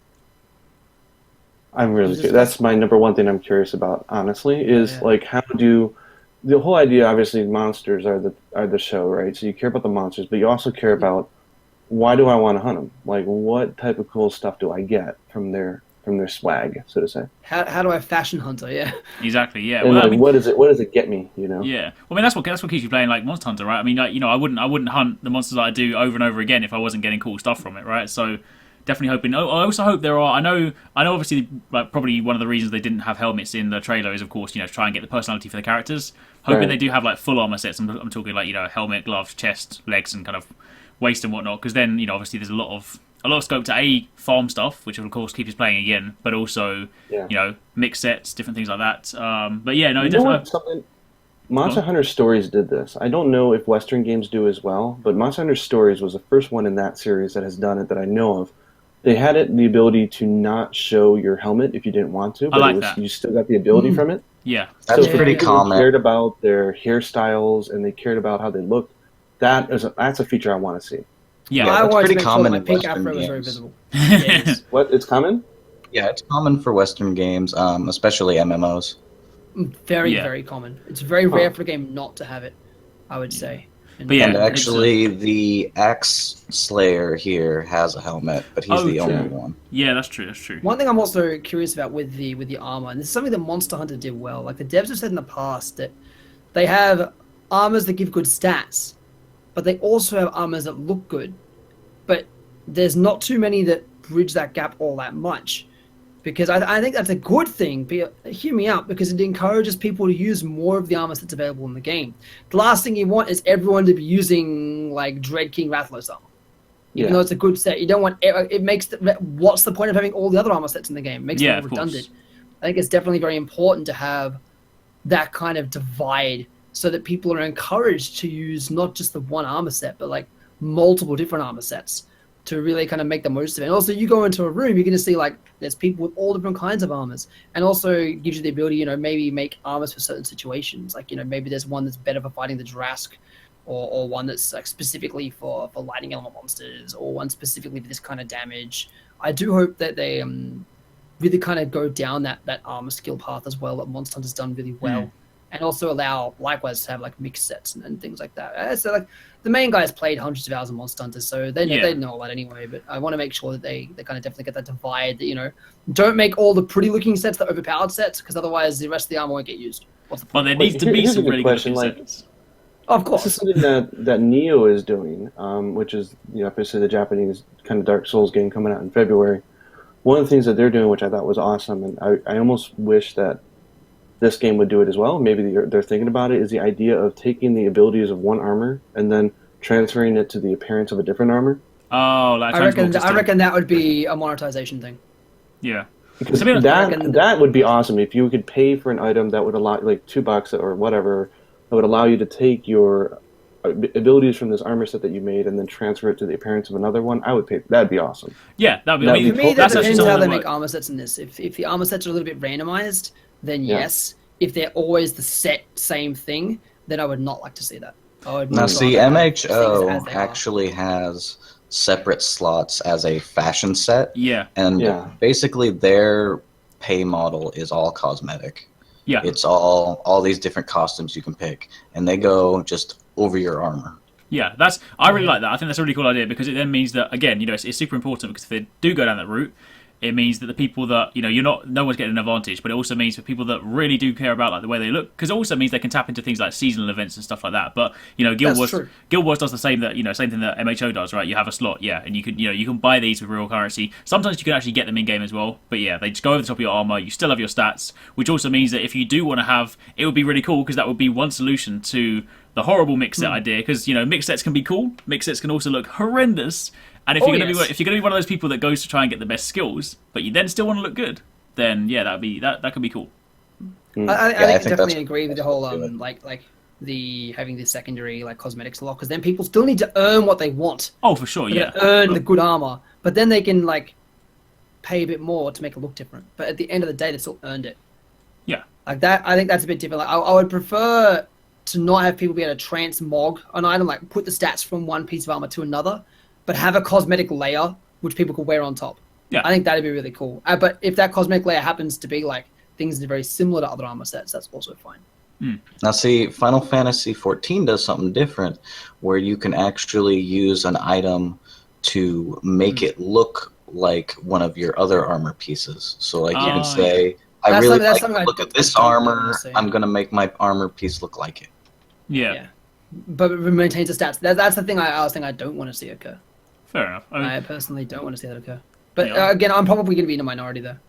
Speaker 4: I'm really
Speaker 1: Just-
Speaker 4: curious. That's my number one thing I'm curious about, honestly, is
Speaker 1: Yeah.
Speaker 4: like how do the whole idea, obviously monsters are the show, right? So you care about the monsters, but you also care about why do I want to hunt them? Like what type of cool stuff do I get from their swag, so to say?
Speaker 1: How do I fashion hunter? Yeah.
Speaker 3: Exactly. Yeah.
Speaker 4: And
Speaker 3: Well,
Speaker 4: like
Speaker 3: I mean,
Speaker 4: what does it get me, you know?
Speaker 3: yeah. Well, I mean, that's what keeps you playing like Monster Hunter, right? I mean, like, I wouldn't hunt the monsters that I do over and over again if I wasn't getting cool stuff from it, right? So definitely hoping. I also hope there are. I know. Obviously, like, probably one of the reasons they didn't have helmets in the trailer is, of course, to try and get the personality for the characters. Hoping
Speaker 4: Right.
Speaker 3: they do have like full armor sets. I'm talking like helmet, gloves, chest, legs, and kind of waist and whatnot. Because then obviously there's a lot of scope to farm stuff, which will of course keep us playing again, but also
Speaker 4: Yeah.
Speaker 3: mix sets, different things like that. But yeah, no,
Speaker 4: You know
Speaker 3: definitely.
Speaker 4: what? Monster Hunter Stories did this. I don't know if Western games do as well, but Monster Hunter Stories was the first one in that series that has done it that I know of. They had the ability to not show your helmet if you didn't want to, but
Speaker 3: like that.
Speaker 4: you still got the ability from it.
Speaker 3: Yeah,
Speaker 2: That's
Speaker 4: So for
Speaker 2: pretty
Speaker 4: people who
Speaker 2: common.
Speaker 4: cared about their hairstyles and they cared about how they looked, that's a feature I want to see.
Speaker 3: yeah.
Speaker 2: Yeah,
Speaker 1: I
Speaker 2: that's
Speaker 1: wanted
Speaker 2: pretty
Speaker 1: to make sure
Speaker 2: common
Speaker 1: my
Speaker 2: in
Speaker 1: pink
Speaker 2: Western
Speaker 1: afro was very
Speaker 2: games.
Speaker 1: visible. Yeah, it is.
Speaker 4: What? It's common?
Speaker 2: Yeah, it's common for Western games, especially MMOs.
Speaker 1: Very,
Speaker 3: Yeah.
Speaker 1: very common. It's very rare for a game not to have it, I would say.
Speaker 3: But yeah,
Speaker 2: And
Speaker 3: it's,
Speaker 2: actually, the Axe Slayer here has a helmet, but he's
Speaker 3: Oh,
Speaker 2: the
Speaker 3: true.
Speaker 2: only one.
Speaker 3: yeah, that's true. That's true.
Speaker 1: One thing I'm also curious about with the armor, and this is something that Monster Hunter did well. Like the devs have said in the past that they have armors that give good stats, but they also have armors that look good. But there's not too many that bridge that gap all that much, because I think that's a good thing. But hear me out, because it encourages people to use more of the armors that's available in the game. The last thing you want is everyone to be using like Dread King Rathalos armor. Even though it's a good set, you don't want it. Makes what's the point of having all the other armor sets in the game? It makes it
Speaker 3: of
Speaker 1: more
Speaker 3: course.
Speaker 1: redundant. I think it's definitely very important to have that kind of divide so that people are encouraged to use not just the one armor set, but like multiple different armor sets to really kind of make the most of it. And also, you go into a room, you're going to see like there's people with all different kinds of armors, and also gives you the ability, maybe make armors for certain situations. Like, maybe there's one that's better for fighting the Drask, or one that's like specifically for lightning element monsters, or one specifically for this kind of damage. I do hope that they really kind of go down that armor skill path as well, that Monster Hunter's done really well. and also allow likewise to have like mixed sets and things like that. So like the main guys played hundreds of hours of Monster Hunter, so they know all that anyway. But I want to make sure that they kind of definitely get that divide. That don't make all the pretty looking sets the overpowered sets, because otherwise the rest of the armor won't get used. What's the point?
Speaker 3: Well, there needs to be some really good looking sets.
Speaker 1: Of course,
Speaker 4: this is something that Neo is doing, which is obviously the Japanese kind of Dark Souls game coming out in February. One of the things that they're doing, which I thought was awesome, and I almost wish that this game would do it as well. Maybe they're thinking about it. Is the idea of taking the abilities of one armor and then transferring it to the appearance of a different armor.
Speaker 3: Oh, like
Speaker 1: I reckon that would be a monetization thing.
Speaker 3: Yeah.
Speaker 4: Because that would be awesome if you could pay for an item that would allow, like $2 or whatever, that would allow you to take your abilities from this armor set that you made and then transfer it to the appearance of another one. I would pay. That'd be awesome.
Speaker 3: Yeah, that'd be.
Speaker 1: For me, that depends how they make armor sets in this. If the armor sets are a little bit randomized, then yes. If they're always the same thing, then I would not like to see that.
Speaker 2: Now, see, MHO actually has separate slots as a fashion set.
Speaker 3: Yeah.
Speaker 2: And basically their pay model is all cosmetic.
Speaker 3: Yeah.
Speaker 2: It's all these different costumes you can pick, and they go just over your armor.
Speaker 3: Yeah, I really like that. I think that's a really cool idea, because it then means that, again, it's super important, because if they do go down that route, it means that the people that, no one's getting an advantage, but it also means for people that really do care about like the way they look, because it also means they can tap into things like seasonal events and stuff like that. But, Guild Wars does the same same thing that MHO does, right? You have a slot, and you can buy these with real currency. Sometimes you can actually get them in game as well, but they just go over the top of your armor. You still have your stats, which also means that if you do want to have, it would be really cool, because that would be one solution to the horrible mix set idea, because mix sets can be cool, mix sets can also look horrendous. And if you're going to be one of those people that goes to try and get the best skills, but you then still want to look good, then that could be cool.
Speaker 1: I definitely agree with the whole like having the secondary like cosmetics lot, because then people still need to earn what they want.
Speaker 3: Oh, for sure,
Speaker 1: earn the good armor, but then they can like pay a bit more to make it look different. But at the end of the day, they still earned it.
Speaker 3: Yeah,
Speaker 1: like that. I think that's a bit different. Like I would prefer to not have people be able to transmog an item, like put the stats from one piece of armor to another, but have a cosmetic layer which people could wear on top.
Speaker 3: Yeah,
Speaker 1: I think that'd be really cool. But if that cosmetic layer happens to be like things that are very similar to other armor sets, that's also fine.
Speaker 2: Now, see, Final Fantasy XIV does something different, where you can actually use an item to make it look like one of your other armor pieces. So, like, you can say, I really like to look at this armor. I'm going to make my armor piece look like it.
Speaker 3: Yeah.
Speaker 1: But it maintains the stats. That's the thing I don't want to see occur.
Speaker 3: Fair enough.
Speaker 1: I personally don't want to see that occur. But again, I'm probably going to be in a minority there.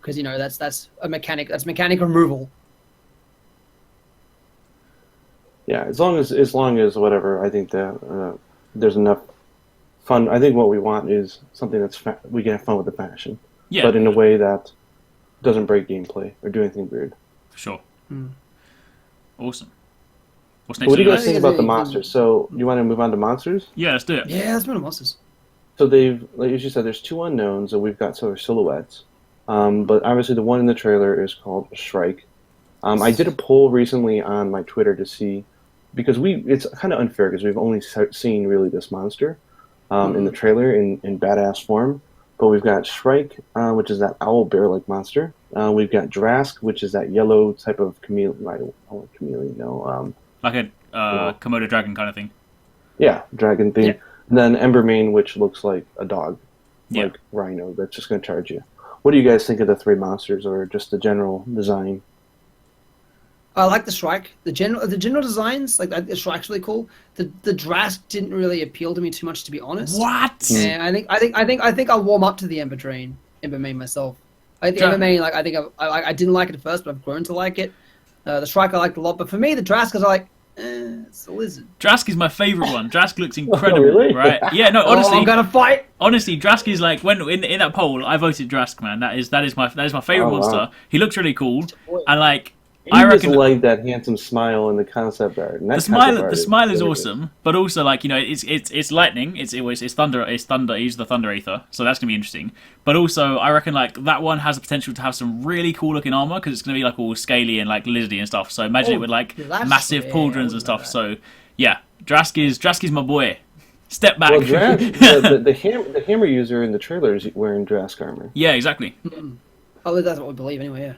Speaker 1: Because, that's a mechanic. That's mechanic removal.
Speaker 4: Yeah, as long as whatever, I think that there's enough fun. I think what we want is something that's we can have fun with the fashion, but in a way that doesn't break gameplay or do anything weird.
Speaker 3: For sure. Awesome.
Speaker 4: What's next? What do you guys think about the monsters? So, you want to move on to monsters?
Speaker 3: Yeah, let's do it.
Speaker 1: Yeah, let's move on to monsters.
Speaker 4: So they've, like you said, there's two unknowns, and we've got sort of silhouettes. But obviously, the one in the trailer is called Shrike. I did a poll recently on my Twitter to see, because it's kind of unfair because we've only seen really this monster in the trailer in badass form. But we've got Shrike, which is that owl bear-like monster. We've got Drask, which is that yellow type of chameleon.
Speaker 3: Like a Komodo dragon kind of thing.
Speaker 4: Yeah, dragon thing. Yeah. And then Embermane, which looks like a dog, like Rhino, that's just going to charge you. What do you guys think of the three monsters, or just the general design?
Speaker 1: I like the Shrike. The general designs, like the Shrike's really cool. The Drask didn't really appeal to me too much, to be honest.
Speaker 3: What?
Speaker 1: Yeah, I think I'll warm up to the Embermane myself. I think Embermane, like I didn't like it at first, but I've grown to like it. The Shrike I liked a lot, but for me, the Drask is like, it's a lizard.
Speaker 3: Drask is my favorite one. Drask looks incredible,
Speaker 4: really?
Speaker 3: Right? Yeah, no, honestly.
Speaker 1: I'm gonna fight.
Speaker 3: Honestly, Drask is like, when in that poll, I voted Drask, man. That is my favorite monster. Wow. He looks really cool, and like.
Speaker 4: I reckon like that handsome smile in the concept art. And
Speaker 3: the smile is awesome, but also like it's lightning. It's thunder. He's the Thunder Aether, so that's gonna be interesting. But also, I reckon like that one has the potential to have some really cool looking armor because it's gonna be like all scaly and like lizardy and stuff. So imagine it with like massive pauldrons and stuff. So yeah, Drask is my boy. Step back.
Speaker 4: Well, the hammer user in the trailer is wearing Drask armor.
Speaker 3: Yeah, exactly.
Speaker 1: Oh, that's what we believe anyway. Yeah.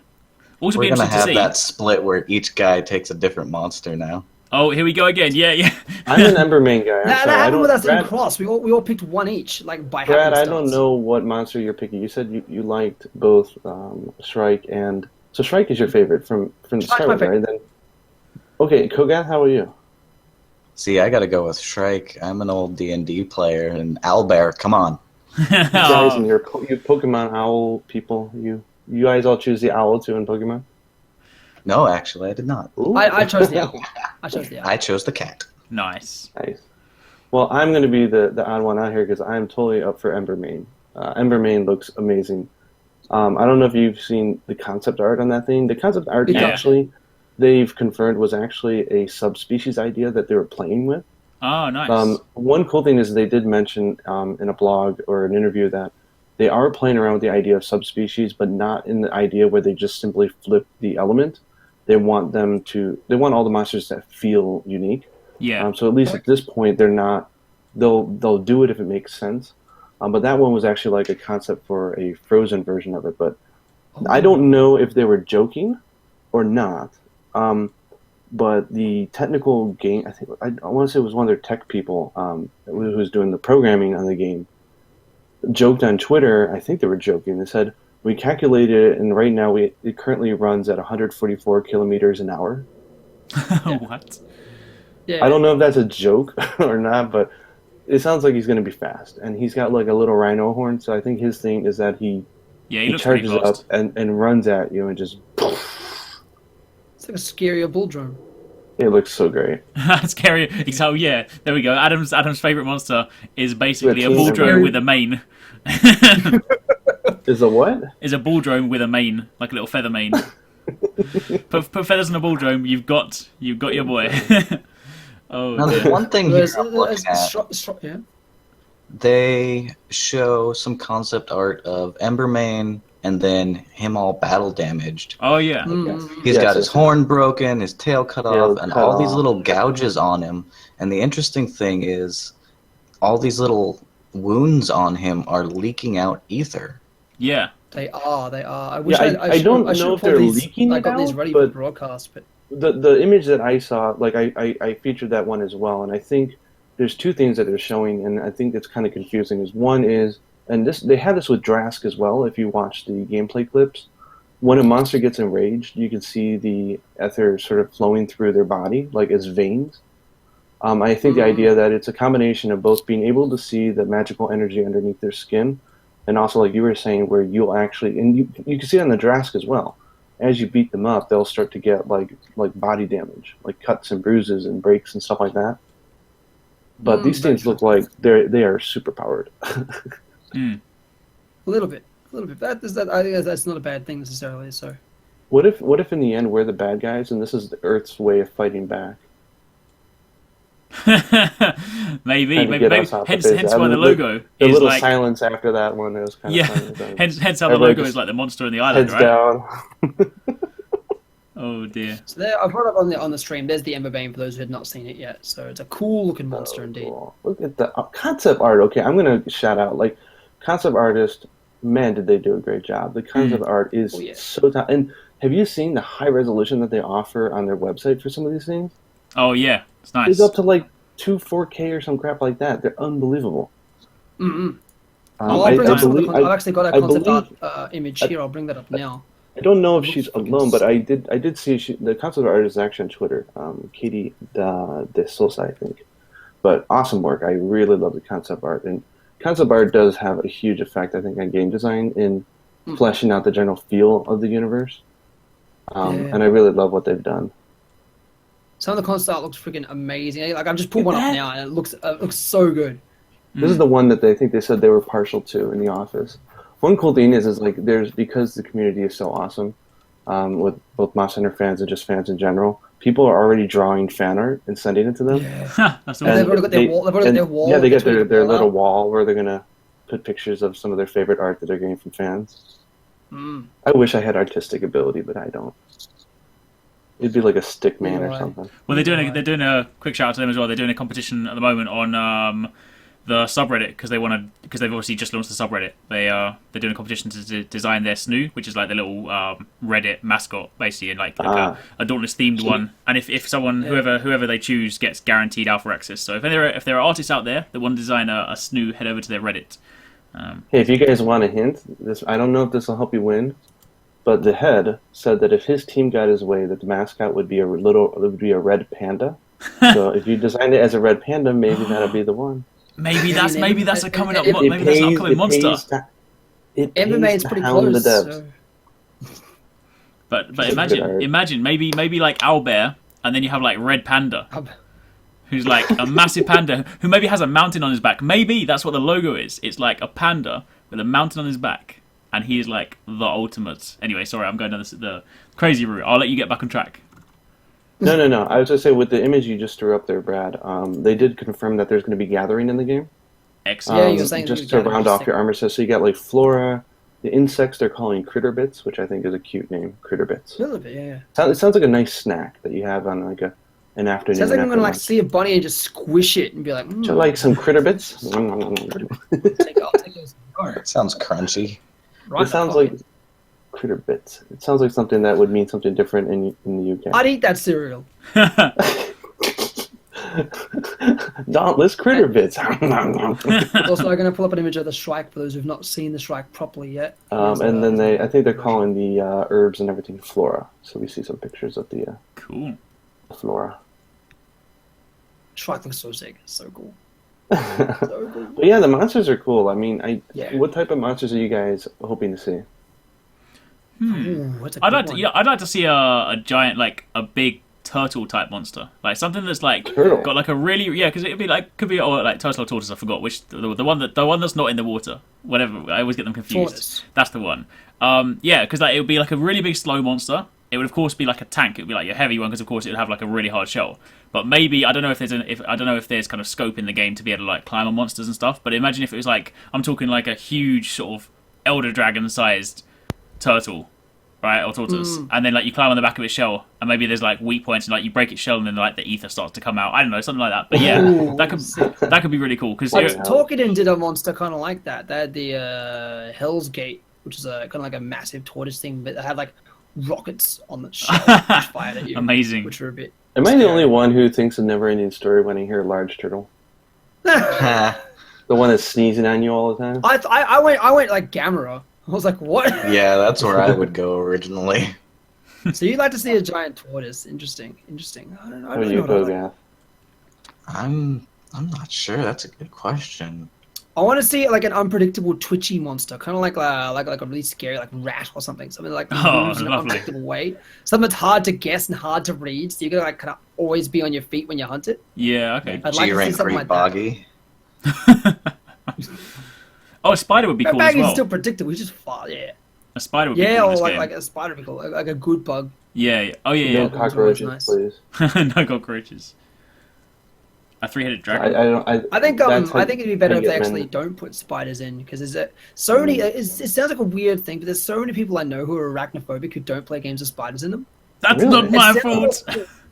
Speaker 3: Also,
Speaker 2: We're
Speaker 3: be
Speaker 2: gonna
Speaker 3: interested to
Speaker 2: have
Speaker 3: see.
Speaker 2: that split where each guy takes a different monster now.
Speaker 3: Oh, here we go again. Yeah, yeah.
Speaker 4: I'm an Ember main guy. I'm
Speaker 1: That
Speaker 4: sorry. I
Speaker 1: happened with
Speaker 4: don't,
Speaker 1: us in
Speaker 4: Brad.
Speaker 1: Cross. We all picked one each, like by
Speaker 4: Brad, I
Speaker 1: happenstance.
Speaker 4: don't know what monster you're picking. You said you liked both Shrike and so Shrike is your favorite from the
Speaker 1: Shrike's
Speaker 4: start,
Speaker 1: my
Speaker 4: with, right? Then okay, Kogath, how are you?
Speaker 2: See, I gotta go with Shrike. I'm an old D&D player, and Owlbear, come on.
Speaker 4: You guys and
Speaker 3: Oh,
Speaker 4: you Pokemon owl people, you guys all choose the owl too in Pokemon.
Speaker 2: No, actually, I did not.
Speaker 4: Ooh.
Speaker 1: I chose the owl. I chose the owl.
Speaker 2: I chose the cat.
Speaker 3: nice.
Speaker 4: Nice. Well, I'm going to be the odd one out here because I'm totally up for Ember main. Ember main looks amazing. I don't know if you've seen the concept art on that thing. The concept art
Speaker 1: Yeah.
Speaker 4: actually, they've confirmed was actually a subspecies idea that they were playing with.
Speaker 3: Oh, nice.
Speaker 4: One cool thing is they did mention in a blog or an interview that they are playing around with the idea of subspecies, but not in the idea where they just simply flip the element. They want all the monsters to feel unique.
Speaker 3: Yeah.
Speaker 4: So at least at this point, they're not. They'll do it if it makes sense. But that one was actually like a concept for a frozen version of it. But I don't know if they were joking or not. But the technical game, I want to say it was one of their tech people who was doing the programming on the game, joked on Twitter. I think they were joking. They said we calculated it, and right now it currently runs at 144 kilometers an hour.
Speaker 3: What?
Speaker 1: Yeah.
Speaker 4: I don't know if that's a joke or not, but it sounds like he's going to be fast. And he's got like a little rhino horn, so I think his thing is that he
Speaker 3: Looks pretty
Speaker 4: charges
Speaker 3: fast.
Speaker 4: up and runs at you and just.
Speaker 1: It's like a scarier bull drone.
Speaker 4: It looks so great.
Speaker 3: Scary. So yeah, there we go. Adam's favorite monster is basically a
Speaker 4: Team
Speaker 3: bull
Speaker 4: Ember.
Speaker 3: drone with a mane.
Speaker 4: Is a what?
Speaker 3: Is a bull drone with a mane, like a little feather mane. put feathers in a bull drone. You've got your boy. Oh,
Speaker 2: Now, there's
Speaker 3: dear.
Speaker 2: one thing here I'm looking at.
Speaker 1: Yeah.
Speaker 2: They show some concept art of Embermane and then him all battle damaged.
Speaker 3: Oh yeah.
Speaker 2: He's
Speaker 4: Yes,
Speaker 2: got his
Speaker 4: yes.
Speaker 2: horn broken, his tail cut off, and
Speaker 4: cut
Speaker 2: all these
Speaker 4: off.
Speaker 2: little gouges on him. And the interesting thing is, all these little wounds on him are leaking out ether.
Speaker 3: Yeah.
Speaker 1: They are. I wish
Speaker 4: Yeah, I don't know if they're leaking
Speaker 1: I
Speaker 4: it
Speaker 1: got these
Speaker 4: out,
Speaker 1: ready for
Speaker 4: but-
Speaker 1: broadcast, but
Speaker 4: The image that I saw, like I featured that one as well, and I think there's two things that they're showing, and I think it's kind of confusing. Is one is, and this they had this with Drask as well. If you watch the gameplay clips, when a monster gets enraged, you can see the ether sort of flowing through their body, like as veins. I think the idea that it's a combination of both being able to see the magical energy underneath their skin, and also like you were saying, where you'll actually, and you can see it on the Drask as well. As you beat them up, they'll start to get like body damage, like cuts and bruises and breaks and stuff like that. But these things look like they are super powered.
Speaker 3: Mm.
Speaker 1: a little bit. I think that's not a bad thing necessarily. So
Speaker 4: What if in the end we're the bad guys and this is the Earth's way of fighting back?
Speaker 3: maybe.
Speaker 4: Trying to get us off the
Speaker 3: Hence
Speaker 4: base.
Speaker 3: why the logo
Speaker 4: The
Speaker 3: is
Speaker 4: little
Speaker 3: like
Speaker 4: silence after that one is kind of funny.
Speaker 3: hence how the
Speaker 4: Everybody
Speaker 3: logo
Speaker 4: just
Speaker 3: is like the monster in the island,
Speaker 4: heads
Speaker 3: right?
Speaker 4: down.
Speaker 3: Oh dear.
Speaker 1: So there, I brought up on the stream. There's the Emberbane for those who had not seen it yet. So it's a cool looking monster indeed.
Speaker 4: Cool. Look at the concept art. Okay, I'm gonna shout out like concept artist. Man, did they do a great job. The concept art is
Speaker 1: Oh, yeah.
Speaker 4: so top. And have you seen the high resolution that they offer on their website for some of these things?
Speaker 3: Oh yeah, it's nice.
Speaker 4: It's up to like 4K or some crap like that. They're unbelievable.
Speaker 1: Mm-mm.
Speaker 3: Oh,
Speaker 1: I'll bring up some of the
Speaker 4: believe-
Speaker 1: I've actually got a
Speaker 4: I
Speaker 1: concept
Speaker 4: believe-
Speaker 1: art image here. I'll bring that up now.
Speaker 4: I don't know if
Speaker 1: It
Speaker 4: she's
Speaker 1: looks fucking
Speaker 4: alone, but I
Speaker 1: sick.
Speaker 4: did see the concept art is actually on Twitter. Katie de Sosa, I think. But awesome work. I really love the concept art, and concept art does have a huge effect, I think, on game design in fleshing out the general feel of the universe.
Speaker 1: Yeah.
Speaker 4: And I really love what they've done.
Speaker 1: Some of the concept art looks freaking amazing. Like I've just pulled one up now, and it looks so good.
Speaker 4: This is the one that they think they said they were partial to in the office. One cool thing is like there's because the community is so awesome, with both Monster Hunter fans and just fans in general. People are already drawing fan art and sending it to them.
Speaker 1: Yeah.
Speaker 3: That's
Speaker 1: And
Speaker 3: awesome.
Speaker 1: they've already got their wall. They've already got their wall.
Speaker 4: Yeah, they
Speaker 1: with
Speaker 4: got
Speaker 1: the
Speaker 4: their
Speaker 1: wall
Speaker 4: little
Speaker 1: out.
Speaker 4: wall where they're gonna put pictures of some of their favorite art that they're getting from fans.
Speaker 1: Mm.
Speaker 4: I wish I had artistic ability, but I don't. It'd be like a stick man or
Speaker 1: Right.
Speaker 4: something.
Speaker 3: Well, they're doing a quick shout out to them as well. They're doing a competition at the moment on subreddit because they've obviously just launched the subreddit. They're doing a competition to design their snoo, which is like the little Reddit mascot, basically, and like a Dauntless themed one. And if someone whoever they choose gets guaranteed alpha access. So if there are artists out there that want to design a snoo, head over to their Reddit.
Speaker 4: Hey, if you guys want a hint, I don't know if this will help you win, but the head said that if his team got his way, that the mascot would be a red panda. So if you designed it as a red panda, maybe that'll be the one.
Speaker 3: Maybe that's a coming up. Maybe that's an upcoming monster.
Speaker 1: It remains pretty close. So.
Speaker 3: But imagine maybe like owlbear, and then you have like red panda. Who's like a massive panda who maybe has a mountain on his back. Maybe that's what the logo is. It's like a panda with a mountain on his back, and he is like the ultimate. Anyway, sorry, I'm going down the crazy route. I'll let you get back on track.
Speaker 4: No. I was going to say, with the image you just threw up there, Brad, they did confirm that there's going to be gathering in the game.
Speaker 3: Excellent.
Speaker 1: Yeah, you were saying
Speaker 4: just to round off your armor set. So you got like flora, the insects they're calling critter bits, which I think is a cute name, critter bits.
Speaker 1: A little bit, yeah.
Speaker 4: It sounds like a nice snack that you have on like an afternoon.
Speaker 1: Sounds like I'm gonna like see a bunny and just squish it and be like,
Speaker 4: Do you like some critter bits?
Speaker 1: I'll take those.
Speaker 2: It sounds crunchy.
Speaker 1: Right,
Speaker 4: it sounds like critter bits. It sounds like something that would mean something different in the UK.
Speaker 1: I'd eat that cereal.
Speaker 4: Dauntless critter bits.
Speaker 1: Also, I'm gonna pull up an image of the Shrike for those who've not seen the Shrike properly yet.
Speaker 4: And then I think they're calling the herbs and everything flora. So we see some pictures of the
Speaker 3: cool
Speaker 4: flora.
Speaker 1: Shrike looks so sick. So cool.
Speaker 4: So cool. But yeah, the monsters are cool. I mean, what type of monsters are you guys hoping to see?
Speaker 1: Ooh,
Speaker 3: I'd like to see a giant, like a big turtle type monster, like something that's like got like a really because it'd be like like turtle or tortoise. I forgot which the one that's not in the water. Whatever, I always get them confused.
Speaker 1: Tortoise.
Speaker 3: That's the one. Because like it would be like a really big slow monster. It would of course be like a tank. It would be like a heavy one because of course it would have like a really hard shell. But maybe I don't know if there's kind of scope in the game to be able to like climb on monsters and stuff. But imagine if it was like I'm talking like a huge sort of elder dragon sized turtle, right, or tortoise, and then like you climb on the back of its shell, and maybe there's like weak points, and like you break its shell, and then like the ether starts to come out. I don't know, something like that. But yeah, that could be really cool because
Speaker 1: Tolkien did a monster kind of like that. They had the Hell's Gate, which is a kind of like a massive tortoise thing, but they had like rockets on the shell which fired at you.
Speaker 3: Amazing.
Speaker 1: Which were a bit.
Speaker 4: Am I the only one who thinks a never-ending story when I hear large turtle? The one that's sneezing on you all the time.
Speaker 1: I went like Gamera. I was like, what?
Speaker 2: Yeah, that's where I would go originally.
Speaker 1: So you'd like to see a giant tortoise? Interesting. I don't
Speaker 4: How do you go, Gath?
Speaker 2: I'm not sure. That's a good question.
Speaker 1: I want to see like an unpredictable twitchy monster, kind of like a really scary like rat or something like moves in an unpredictable way. Something that's hard to guess and hard to read, so you gotta like kind of always be on your feet when you hunt it.
Speaker 3: Yeah, okay.
Speaker 1: I'd like to see something like
Speaker 2: Boggy.
Speaker 3: Oh, a spider would be cool as well.
Speaker 1: Baggy's still predictable. He's just far, yeah.
Speaker 3: A spider would be cool.
Speaker 1: Yeah, or
Speaker 3: in this
Speaker 1: like
Speaker 3: game.
Speaker 1: a spider would be cool, like a good bug.
Speaker 3: Yeah. Oh yeah.
Speaker 4: No cockroaches,
Speaker 1: nice.
Speaker 4: please.
Speaker 3: No cockroaches. A three-headed dragon.
Speaker 1: I think it'd be better if they actually don't put spiders in because there's so many. It sounds like a weird thing, but there's so many people I know who are arachnophobic who don't play games with spiders in them.
Speaker 3: That's not my fault.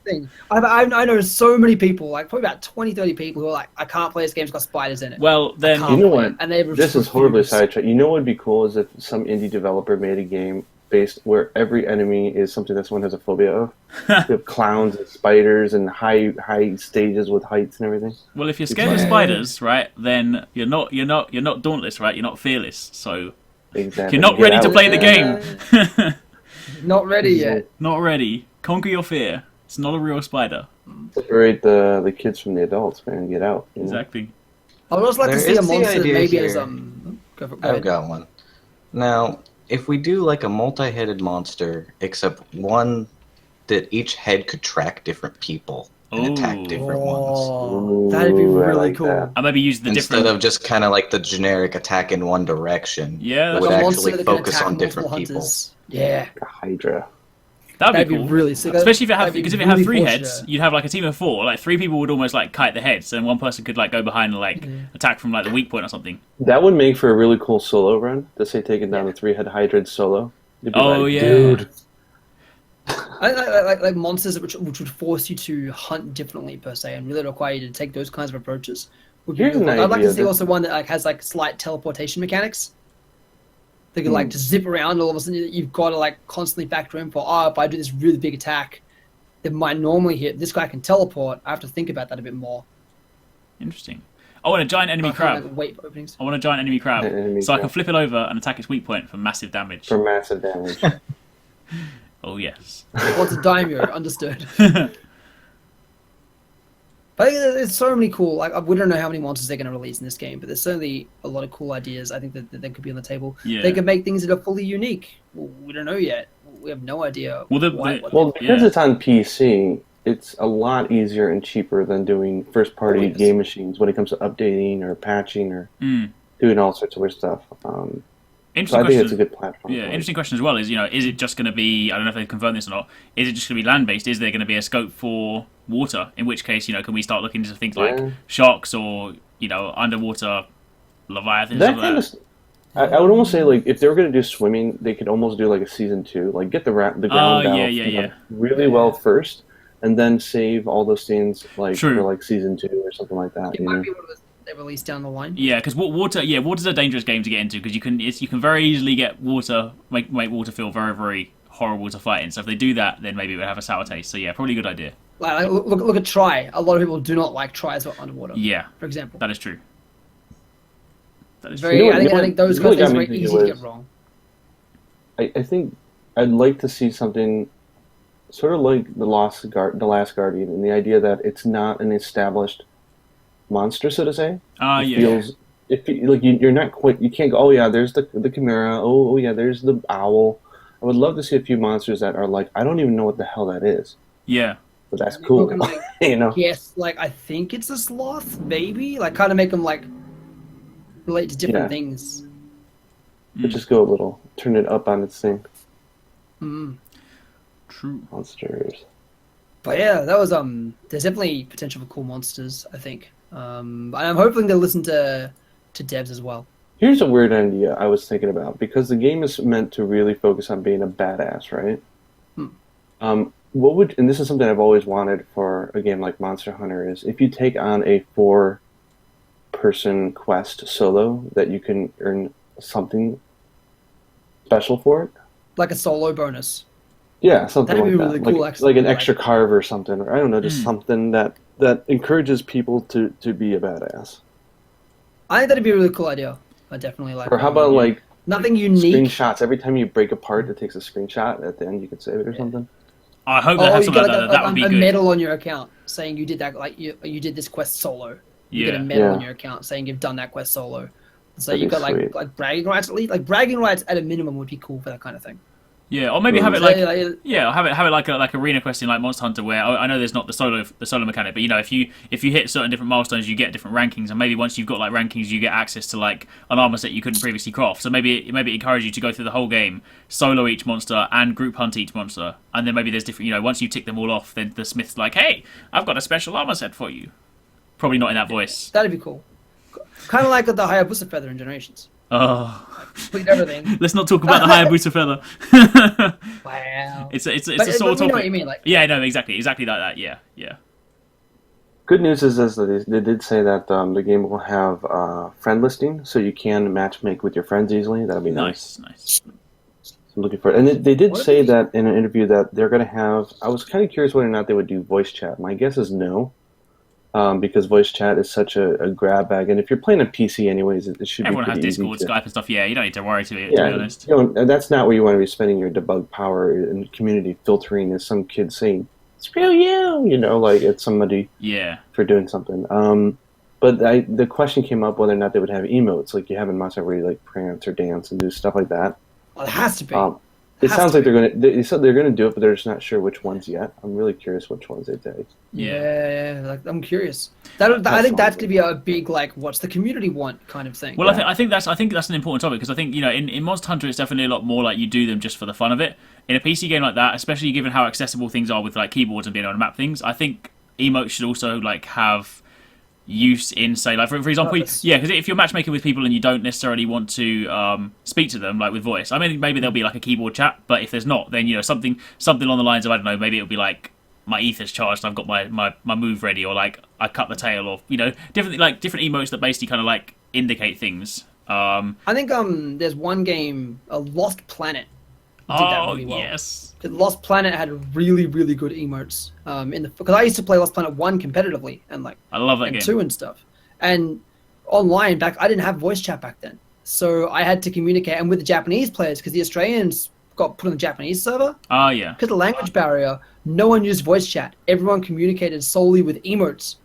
Speaker 1: Thing. I know so many people, like probably about 20-30 people who are like, I can't play this game, it's got spiders in it.
Speaker 3: Well, then
Speaker 4: you know what?
Speaker 1: And
Speaker 4: this is horribly sidetracked. You know what would be cool is if some indie developer made a game based where every enemy is something that someone has a phobia of. You have clowns and spiders and high stages with heights and everything.
Speaker 3: Well, if you're scared of spiders, right, then you're not dauntless, right? You're not fearless. So
Speaker 4: exactly.
Speaker 3: You're not ready to play the game.
Speaker 1: Not ready yet.
Speaker 3: Not ready. Conquer your fear. It's not a real spider.
Speaker 4: Separate the kids from the adults, man. Get out. You know?
Speaker 3: Exactly.
Speaker 1: I would also like to see a monster that maybe
Speaker 2: here.
Speaker 1: is
Speaker 2: I've got one. Now, if we do like a multi-headed monster, except one that each head could track different people and attack different ones.
Speaker 1: That'd be really
Speaker 4: like
Speaker 1: cool.
Speaker 4: that.
Speaker 3: I maybe use the
Speaker 2: Instead of just kind of like the generic attack in one direction.
Speaker 3: Yeah,
Speaker 2: it would
Speaker 1: a
Speaker 2: actually
Speaker 1: monster that can
Speaker 2: focus
Speaker 1: attack
Speaker 2: on different
Speaker 1: multiple
Speaker 2: people.
Speaker 1: hunters. Yeah.
Speaker 4: A Hydra.
Speaker 3: That'd be cool.
Speaker 1: really sick.
Speaker 3: Especially if it had,
Speaker 1: That'd be
Speaker 3: because if it
Speaker 1: really
Speaker 3: had three
Speaker 1: fortunate.
Speaker 3: heads, you'd have like a team of four. Like 3 people would almost like kite the heads, and one person could like go behind and like attack from like the weak point or something.
Speaker 4: That would make for a really cool solo run. To say taking down the 3-head Hydra solo. You'd be
Speaker 3: Oh,
Speaker 4: like,
Speaker 3: yeah.
Speaker 4: dude.
Speaker 1: I like monsters which would force you to hunt differently per se, and really require you to take those kinds of approaches would be
Speaker 4: Here's
Speaker 1: really
Speaker 4: an
Speaker 1: cool. I'd like
Speaker 4: idea
Speaker 1: to see
Speaker 4: that-
Speaker 1: also one that like has like slight teleportation mechanics. They could like just zip around, and all of a sudden you've got to like constantly factor in for, if I do this really big attack that might normally hit, this guy can teleport. I have to think about that a bit more.
Speaker 3: Interesting. I want a giant enemy
Speaker 1: I can't,
Speaker 3: crab.
Speaker 1: like, wait for openings.
Speaker 3: I want a giant enemy crab,
Speaker 4: An enemy
Speaker 3: so I can
Speaker 4: crab.
Speaker 3: flip it over and attack its weak point for massive damage.
Speaker 4: For massive damage.
Speaker 3: Oh yes.
Speaker 1: What's a daimyo? Understood. But I think there's so many cool. Like we don't know how many monsters they're going to release in this game, but there's certainly a lot of cool ideas. I think that could be on the table.
Speaker 3: Yeah.
Speaker 1: They could make things that are fully unique. Well, we don't know yet. We have no idea.
Speaker 3: Well,
Speaker 4: Well, because
Speaker 3: Yeah.
Speaker 4: it's on PC, it's a lot easier and cheaper than doing first-party
Speaker 1: Oh, yes.
Speaker 4: game machines when it comes to updating or patching or
Speaker 3: Mm.
Speaker 4: doing all sorts of weird stuff. So
Speaker 3: Interesting
Speaker 4: I think it's
Speaker 3: question.
Speaker 4: a good platform.
Speaker 3: Yeah,
Speaker 4: for it.
Speaker 3: interesting question as well is, is it just going to be, I don't know if they've confirmed this or not, is it just going to be land-based? Is there going to be a scope for water? In which case, can we start looking into things like
Speaker 4: Yeah.
Speaker 3: sharks or, underwater leviathans?
Speaker 4: That
Speaker 3: or
Speaker 4: kind of, I would almost say like if they were going to do swimming, they could almost do like a season 2, like get the ground down
Speaker 3: yeah.
Speaker 4: really well first, and then save all those scenes like
Speaker 3: True.
Speaker 4: for like season 2 or something like that.
Speaker 1: It
Speaker 4: You
Speaker 1: might
Speaker 4: know?
Speaker 1: be one of those they release down the line.
Speaker 3: Yeah, because water's a dangerous game to get into because you can very easily get make water feel very, very horrible to fight in. So if they do that, then maybe it would have a sour taste. So yeah, probably a good idea.
Speaker 1: Like look at Try. A lot of people do not like Tries underwater.
Speaker 3: Yeah,
Speaker 1: For example,
Speaker 3: that is true. That is
Speaker 1: very.
Speaker 4: You know what-
Speaker 1: I think those
Speaker 4: you know
Speaker 1: kind of
Speaker 4: what
Speaker 1: things are
Speaker 4: got me
Speaker 1: very easy
Speaker 4: thinking
Speaker 1: to get
Speaker 4: was-
Speaker 1: wrong.
Speaker 4: I think I'd like to see something sort of like the Last Guardian, and the idea that it's not an established monster, so to say. It
Speaker 3: Yeah.
Speaker 4: feels like you're not quite. You can't go. Oh yeah, there's the chimera. Oh yeah, there's the owl. I would love to see a few monsters that are like I don't even know what the hell that is,
Speaker 3: Yeah.
Speaker 4: but that's
Speaker 1: People
Speaker 4: cool.
Speaker 1: can, like,
Speaker 4: You know.
Speaker 1: Yes, like I think it's a sloth, maybe. Like kind of make them like relate to different
Speaker 4: Yeah.
Speaker 1: things.
Speaker 4: But just go a little, turn it up on its thing.
Speaker 1: Mm.
Speaker 3: True.
Speaker 4: Monsters.
Speaker 1: But yeah, that was there's definitely potential for cool monsters, I think. And I'm hoping they'll listen to devs as well.
Speaker 4: Here's a weird idea I was thinking about because the game is meant to really focus on being a badass, right? What would, and this is something I've always wanted for a game like Monster Hunter, is if you take on a 4-person quest solo that you can earn something special for it.
Speaker 1: Like a solo bonus.
Speaker 4: Yeah, something
Speaker 1: That'd
Speaker 4: like
Speaker 1: be really
Speaker 4: that.
Speaker 1: cool,
Speaker 4: like,
Speaker 1: actually.
Speaker 4: like an extra carve or something, or I don't know, just
Speaker 3: Mm.
Speaker 4: something that encourages people to be a badass.
Speaker 1: I think that'd be a really cool idea. I definitely like
Speaker 4: Or how
Speaker 1: that.
Speaker 4: about like
Speaker 1: Nothing unique.
Speaker 4: screenshots? Every time you break a part, it takes a screenshot. At the end, you could save it or something.
Speaker 3: I hope they
Speaker 1: Oh,
Speaker 3: have
Speaker 1: you
Speaker 3: something
Speaker 1: get
Speaker 3: like
Speaker 1: like
Speaker 3: that. That would be
Speaker 1: a
Speaker 3: good.
Speaker 1: medal on your account saying you did that, like you did this quest solo. You get a
Speaker 3: Yeah.
Speaker 1: medal
Speaker 4: Yeah.
Speaker 1: on your account saying you've done that quest solo. So
Speaker 4: That'd
Speaker 1: you've
Speaker 4: be
Speaker 1: got like
Speaker 4: sweet.
Speaker 1: bragging rights at least. Like bragging rights at a minimum would be cool for that kind of thing.
Speaker 3: Yeah, or maybe have it
Speaker 1: So,
Speaker 3: like
Speaker 1: like,
Speaker 3: have it like arena quest in like Monster Hunter where I know there's not the solo mechanic, but if you hit certain different milestones, you get different rankings, and maybe once you've got like rankings, you get access to like an armor set you couldn't previously craft. So maybe it encourage you to go through the whole game, solo each monster and group hunt each monster, and then maybe there's different. Once you tick them all off, then the smith's like, hey, I've got a special armor set for you. Probably not in that voice.
Speaker 1: that'd be cool. Kind of like the Hayabusa feather in Generations.
Speaker 3: Oh,
Speaker 1: Complete everything.
Speaker 3: let's not talk about the Hayabusa feather.
Speaker 1: Wow.
Speaker 3: It's a
Speaker 1: But
Speaker 3: sore
Speaker 1: we know
Speaker 3: topic.
Speaker 1: what you mean. Like
Speaker 3: Yeah, no, exactly like that. Yeah.
Speaker 4: Good news is that they did say that the game will have friend listing, so you can matchmake with your friends easily. That'll be nice.
Speaker 3: Nice.
Speaker 4: I'm looking for it. And they did
Speaker 1: What if
Speaker 4: say
Speaker 1: they-
Speaker 4: that in an interview that they're going to have. I was kind of curious whether or not they would do voice chat. My guess is no, because voice chat is such a grab bag. And if you're playing on PC, anyways, it should
Speaker 3: Everyone
Speaker 4: be
Speaker 3: has
Speaker 4: pretty
Speaker 3: Discord,
Speaker 4: easy to,
Speaker 3: Skype, and stuff. Yeah, you don't need to worry to be
Speaker 4: yeah,
Speaker 3: honest.
Speaker 4: and that's not where you want to be spending your debug power and community filtering. As some kid saying, "Screw you," like it's somebody
Speaker 3: Yeah.
Speaker 4: for doing something. But the question came up whether or not they would have emotes, like you have in Monster Hunter, where you like prance or dance and do stuff like that.
Speaker 1: well, it has to be.
Speaker 4: It
Speaker 1: Has
Speaker 4: sounds
Speaker 1: to
Speaker 4: like they said they're gonna do it, but they're just not sure which ones yet. I'm really curious which ones they take.
Speaker 1: Yeah. Like, I'm curious. I think
Speaker 4: fun.
Speaker 1: that's gonna be a big like, what's the community want kind of thing.
Speaker 3: Well, I think that's an important topic because I think in Monster Hunter it's definitely a lot more like you do them just for the fun of it. In a PC game like that, especially given how accessible things are with like keyboards and being able to map things, I think emotes should also like have use in say like for example
Speaker 1: Purpose.
Speaker 3: because if you're matchmaking with people and you don't necessarily want to speak to them like with voice, I mean maybe there'll be like a keyboard chat, but if there's not, then something along the lines of I don't know, maybe it'll be like my ether's charged and I've got my move ready, or like I cut the tail, or different emotes that basically kind of like indicate things.
Speaker 1: I think there's one game, Lost Planet, did that really well.
Speaker 3: Yes.
Speaker 1: Lost Planet had really, really good emotes. Because I used to play Lost Planet 1 competitively, and like
Speaker 3: I love that game.
Speaker 1: 2 and stuff. And online I didn't have voice chat back then, so I had to communicate and with the Japanese players, because the Australians got put on the Japanese server.
Speaker 3: Oh yeah.
Speaker 1: Because of the language barrier, no one used voice chat. Everyone communicated solely with emotes.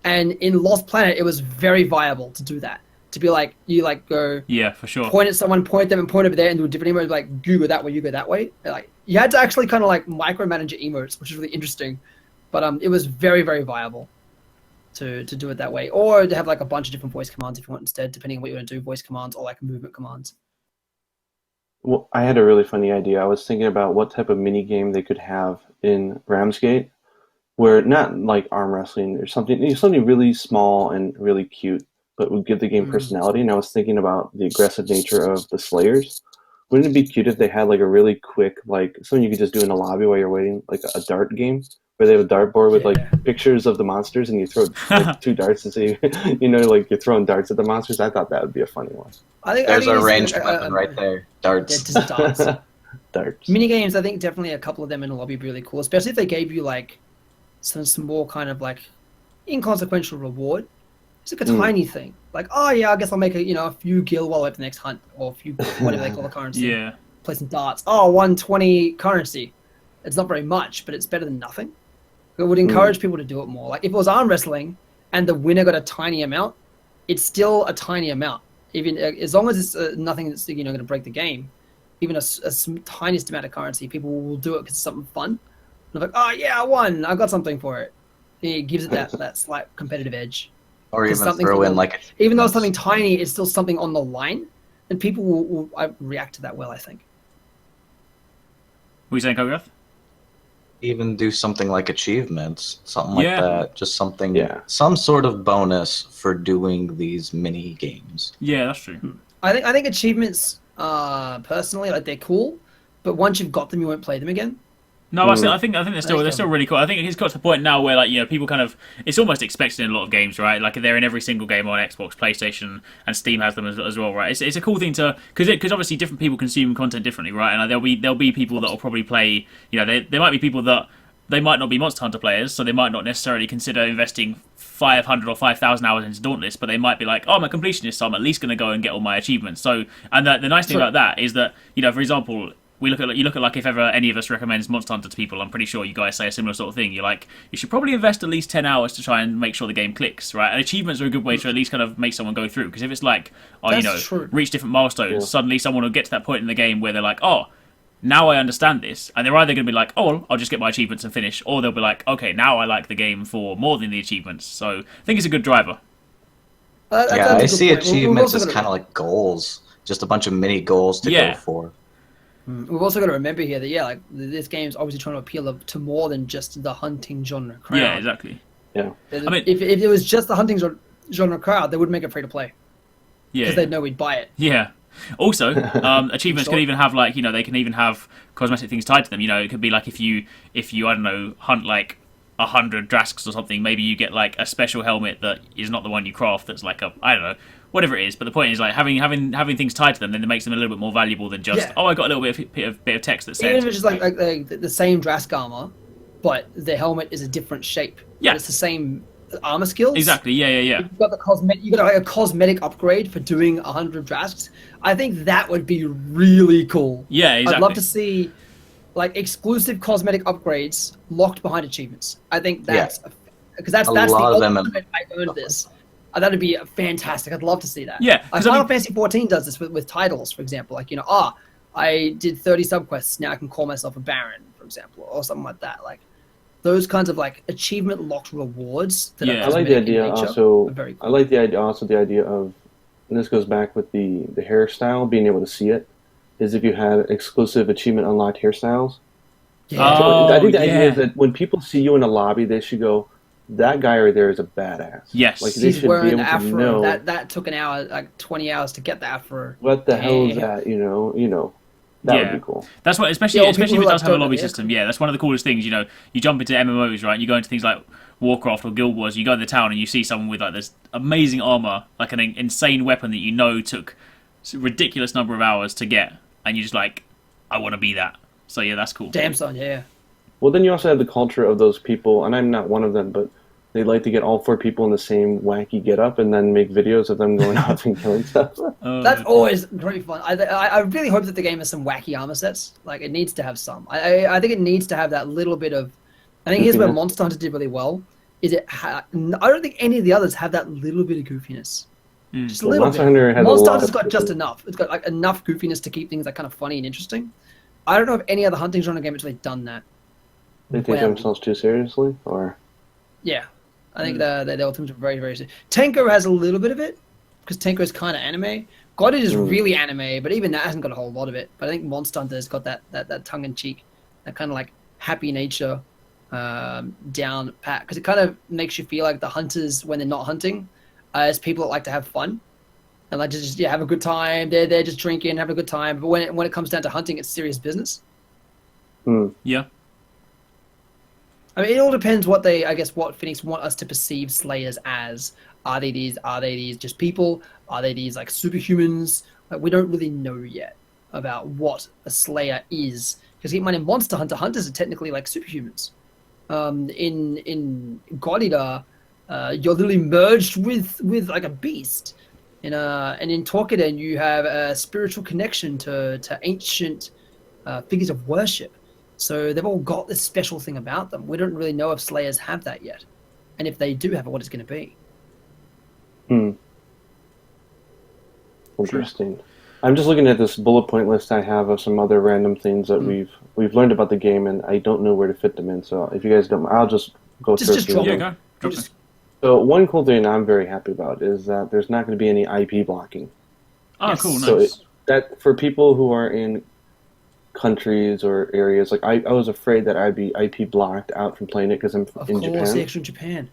Speaker 1: And in Lost Planet, it was very viable to do that. To be like, you like go,
Speaker 3: yeah, for sure,
Speaker 1: point at someone, point them, and point over there, and do a different emote, like you go that way, you go that way. Like you had to actually kind of like micromanage your emotes, which is really interesting. But it was very, very viable to do it that way, or to have like a bunch of different voice commands if you want instead, depending on what you want to do, voice commands or like movement commands.
Speaker 4: Well, I had a really funny idea. I was thinking about what type of mini game they could have in Ramsgate, where not like arm wrestling or something, something really small and really cute, but would give the game personality. And I was thinking about the aggressive nature of the Slayers. Wouldn't it be cute if they had like a really quick, like something you could just do in a lobby while you're waiting, like a dart game where they have a dartboard with like pictures of the monsters and you throw like 2 darts and say, like you're throwing darts at the monsters? I thought that would be a funny one.
Speaker 2: There's our ranged weapon right there. Darts.
Speaker 1: Yeah, just darts.
Speaker 4: Darts.
Speaker 1: Mini games, I think definitely a couple of them in a lobby would be really cool, especially if they gave you like some more kind of like inconsequential reward. It's like a tiny thing, like, oh yeah, I guess I'll make a few gil while I wait for the next hunt, or a few whatever they call the currency.
Speaker 3: Yeah.
Speaker 1: Play some darts. Oh, 120 currency. It's not very much, but it's better than nothing. It would encourage people to do it more. Like if it was arm wrestling and the winner got a tiny amount, it's still a tiny amount. Even as long as it's nothing that's going to break the game, even a tiniest amount of currency, people will do it because it's something fun. And they're like, oh yeah, I won. I got something for it. It gives it that slight competitive edge.
Speaker 2: Or even throw in like
Speaker 1: even though it's something tiny, it's still something on the line, and people will react to that well, I think.
Speaker 3: What are you saying, Kogath?
Speaker 2: Even do something like achievements, something like that. Just something, some sort of bonus for doing these mini games.
Speaker 3: Yeah, that's true.
Speaker 1: I think achievements, personally, like they're cool, but once you've got them, you won't play them again.
Speaker 3: No, I think they're still really cool. I think it's got to the point now where people kind of, it's almost expected in a lot of games, right? Like they're in every single game on Xbox, PlayStation, and Steam has them as well, right? It's a cool thing to, because obviously different people consume content differently, right? And there'll be people that will probably play, there might be people that they might not be Monster Hunter players, so they might not necessarily consider investing 500 or 5,000 hours into Dauntless, but they might be like, oh, I'm a completionist, so I'm at least going to go and get all my achievements. So, and the nice thing about that is that, for example, you look at like if ever any of us recommends Monster Hunter to people, I'm pretty sure you guys say a similar sort of thing. You're like, you should probably invest at least 10 hours to try and make sure the game clicks, right? And achievements are a good way to at least kind of make someone go through, because if it's like, reach different milestones, suddenly someone will get to that point in the game where they're like, oh, now I understand this, and they're either going to be like, oh, I'll just get my achievements and finish, or they'll be like, okay, now I like the game for more than the achievements. So I think it's a good driver.
Speaker 2: I see achievements as kind of like goals, just a bunch of mini goals to go for.
Speaker 1: We've also got to remember here that this game's obviously trying to appeal to more than just the hunting genre crowd.
Speaker 3: Yeah, exactly.
Speaker 4: Yeah,
Speaker 3: I mean,
Speaker 1: if it was just the hunting genre crowd, they would make it free to play.
Speaker 3: Yeah,
Speaker 1: because they'd know we'd buy it.
Speaker 3: Yeah. Also, achievements can even have they can even have cosmetic things tied to them. It could be like if you I don't know, hunt like 100 Drasks or something, maybe you get like a special helmet that is not the one you craft. That's like I don't know, whatever it is. But the point is like having things tied to them, then it makes them a little bit more valuable than just I got a little bit of text that says.
Speaker 1: Even if it's just like the same Drask armor, but the helmet is a different shape.
Speaker 3: Yeah,
Speaker 1: it's the same armor skills.
Speaker 3: Exactly. Yeah.
Speaker 1: You've got you got like a cosmetic upgrade for doing 100 Drasks. I think that would be really cool.
Speaker 3: Yeah, exactly.
Speaker 1: I'd love to see like exclusive cosmetic upgrades locked behind achievements. I think that's because that's the ultimate I earned this. That'd be fantastic. I'd love to see that.
Speaker 3: Yeah,
Speaker 1: like Final Fantasy 14 does this with titles, for example. Like I did 30 subquests. Now I can call myself a Baron, for example, or something like that. Like those kinds of like achievement locked rewards. That
Speaker 4: I like the idea also.
Speaker 1: Cool.
Speaker 4: I like the idea of, and this goes back with the hairstyle, being able to see it, is if you had exclusive achievement unlocked hairstyles.
Speaker 1: Yeah.
Speaker 4: So I think the idea is that when people see you in a lobby, they should go, that guy right there is a badass.
Speaker 3: Yes.
Speaker 1: Like they should wearing be able the afro. To know that took an hour, like 20 hours to get the afro.
Speaker 4: What the hell is that? That would be cool.
Speaker 3: That's what, especially
Speaker 1: Yeah, or
Speaker 3: if it
Speaker 1: people who
Speaker 3: does have a
Speaker 1: like
Speaker 3: lobby
Speaker 1: Dota,
Speaker 3: system. Yeah, that's one of the coolest things. You jump into MMOs, right? You go into things like Warcraft or Guild Wars. You go to the town and you see someone with like this amazing armor, like an insane weapon that you know took a ridiculous number of hours to get, and you're just like, I want to be that. So yeah, that's cool.
Speaker 1: Damn son, yeah.
Speaker 4: Well, then you also have the culture of those people, and I'm not one of them, but they like to get all 4 people in the same wacky get-up and then make videos of them going out and killing stuff.
Speaker 1: That's always great fun. I really hope that the game has some wacky armor sets. Like, it needs to have some. I think it needs to have that little bit of... I think here's where Monster Hunter did really well. I don't think any of the others have that little bit of goofiness. Just a little
Speaker 4: Monster
Speaker 1: bit.
Speaker 4: Hunter has
Speaker 1: Monster
Speaker 4: a lot
Speaker 1: Hunter's
Speaker 4: of
Speaker 1: got just enough. It's got like enough goofiness to keep things like kind of funny and interesting. I don't know if any other hunting genre game has really done that.
Speaker 4: They take themselves too seriously, or...
Speaker 1: Yeah. I think they all are very, very... Tenko has a little bit of it, because Tenko is kind of anime. God is really anime, but even that hasn't got a whole lot of it. But I think Monster Hunter has got that tongue-in-cheek, that kind of like happy nature down pat. Because it kind of makes you feel like the hunters, when they're not hunting, as people that like to have fun. And like just have a good time. They're just drinking, having a good time. But when it comes down to hunting, it's serious business.
Speaker 3: Yeah.
Speaker 1: I mean, it all depends what Phoenix want us to perceive Slayers as. Are they these just people? Are they these like superhumans? Like, we don't really know yet about what a Slayer is. Because keep in mind, in Monster Hunter, hunters are technically like superhumans. In God Eater, you're literally merged with like a beast. And in Torquedan, you have a spiritual connection to ancient figures of worship. So they've all got this special thing about them. We don't really know if Slayers have that yet. And if they do have it, what it's going to be.
Speaker 4: Interesting. I'm just looking at this bullet point list I have of some other random things that we've learned about the game, and I don't know where to fit them in. So if you guys don't, I'll just go through.
Speaker 1: Just drop them.
Speaker 3: Yeah, go. Drop them.
Speaker 4: So one cool thing I'm very happy about is that there's not going to be any IP blocking.
Speaker 3: Oh, yes. Cool,
Speaker 4: So
Speaker 3: nice.
Speaker 4: that for people who are in countries or areas, like I was afraid that I'd be IP blocked out from playing it because I'm in Japan.
Speaker 1: Of course, extra Japan.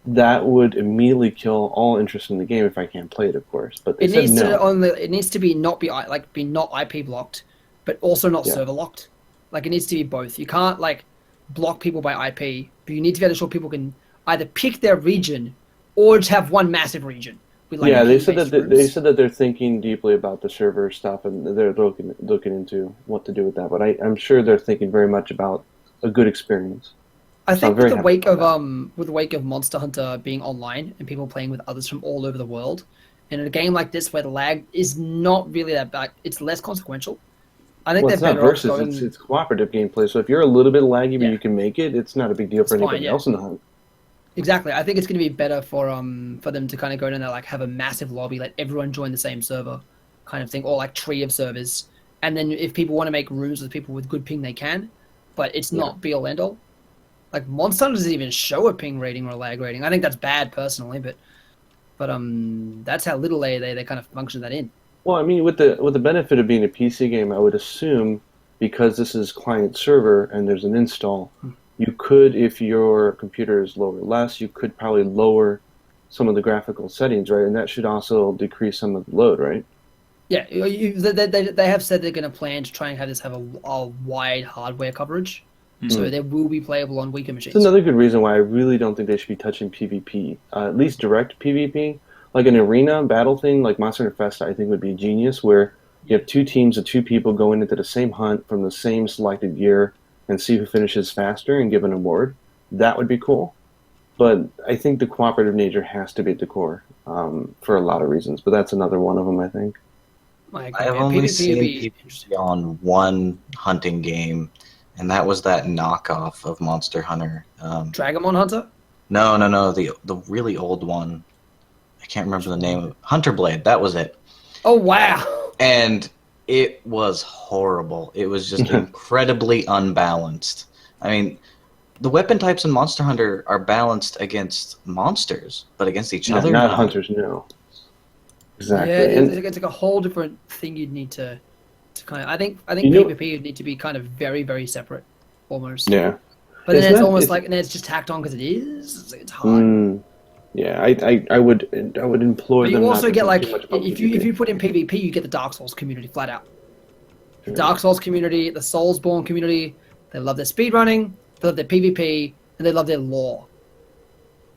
Speaker 4: That would immediately kill all interest in the game if I can't play it, of course. But they said no.
Speaker 1: It needs to be not IP blocked, but also not server locked. Like, it needs to be both. You can't like block people by IP, but you need to be able to show people can either pick their region or just have one massive region. With, like,
Speaker 4: they said that they're thinking deeply about the server stuff, and they're looking into what to do with that. But I'm sure they're thinking very much about a good experience.
Speaker 1: I think with the wake of Monster Hunter being online and people playing with others from all over the world, and in a game like this where the lag is not really that bad, it's less consequential. I think
Speaker 4: it's not versus, it's cooperative gameplay. So if you're a little bit laggy but you can make it, it's not a big deal for anybody else in the hunt.
Speaker 1: Exactly. I think it's going to be better for them to kind of go in there, like have a massive lobby, let everyone join the same server, kind of thing, or like tree of servers. And then if people want to make rooms with people with good ping, they can, but it's not be all end all. Like, Monster Hunter doesn't even show a ping rating or a lag rating. I think that's bad personally, but that's how little they kind of function that in.
Speaker 4: Well, I mean, with the benefit of being a PC game, I would assume because this is client server and there's an install, you could, if your computer is lower less, you could probably lower some of the graphical settings, right? And that should also decrease some of the load, right?
Speaker 1: Yeah, they have said they're going to plan to try and have this have a wide hardware coverage. So they will be playable on weaker machines.
Speaker 4: It's another good reason why I really don't think they should be touching PvP. At least direct PvP. Like an arena battle thing, like Monster Hunter Fest, I think would be genius, where you have 2 teams of 2 people going into the same hunt from the same selected gear and see who finishes faster and give an award. That would be cool. But I think the cooperative nature has to be at the core for a lot of reasons. But that's another one of them, I think.
Speaker 2: I've only seen PvP on one hunting game, and that was that knockoff of Monster Hunter.
Speaker 1: Dragamon Hunter?
Speaker 2: No, the really old one. I can't remember the name of it. Hunter Blade, that was it.
Speaker 1: Oh, wow.
Speaker 2: And it was horrible. It was just incredibly unbalanced. I mean, the weapon types in Monster Hunter are balanced against monsters, but against each other?
Speaker 4: Not hunters, no. Exactly.
Speaker 1: Yeah, it's like a whole different thing you'd need to kind of... I think PvP would need to be kind of very, very separate, almost.
Speaker 4: Yeah.
Speaker 1: But then it's just tacked on because it is. It's hard.
Speaker 4: Yeah, I would implore them.
Speaker 1: But you also
Speaker 4: not to
Speaker 1: get, like,
Speaker 4: too much about
Speaker 1: if
Speaker 4: PvP.
Speaker 1: you put in PvP, you get the Dark Souls community flat out. The Dark Souls community, the Soulsborne community, they love their speedrunning, they love their PvP, and they love their lore.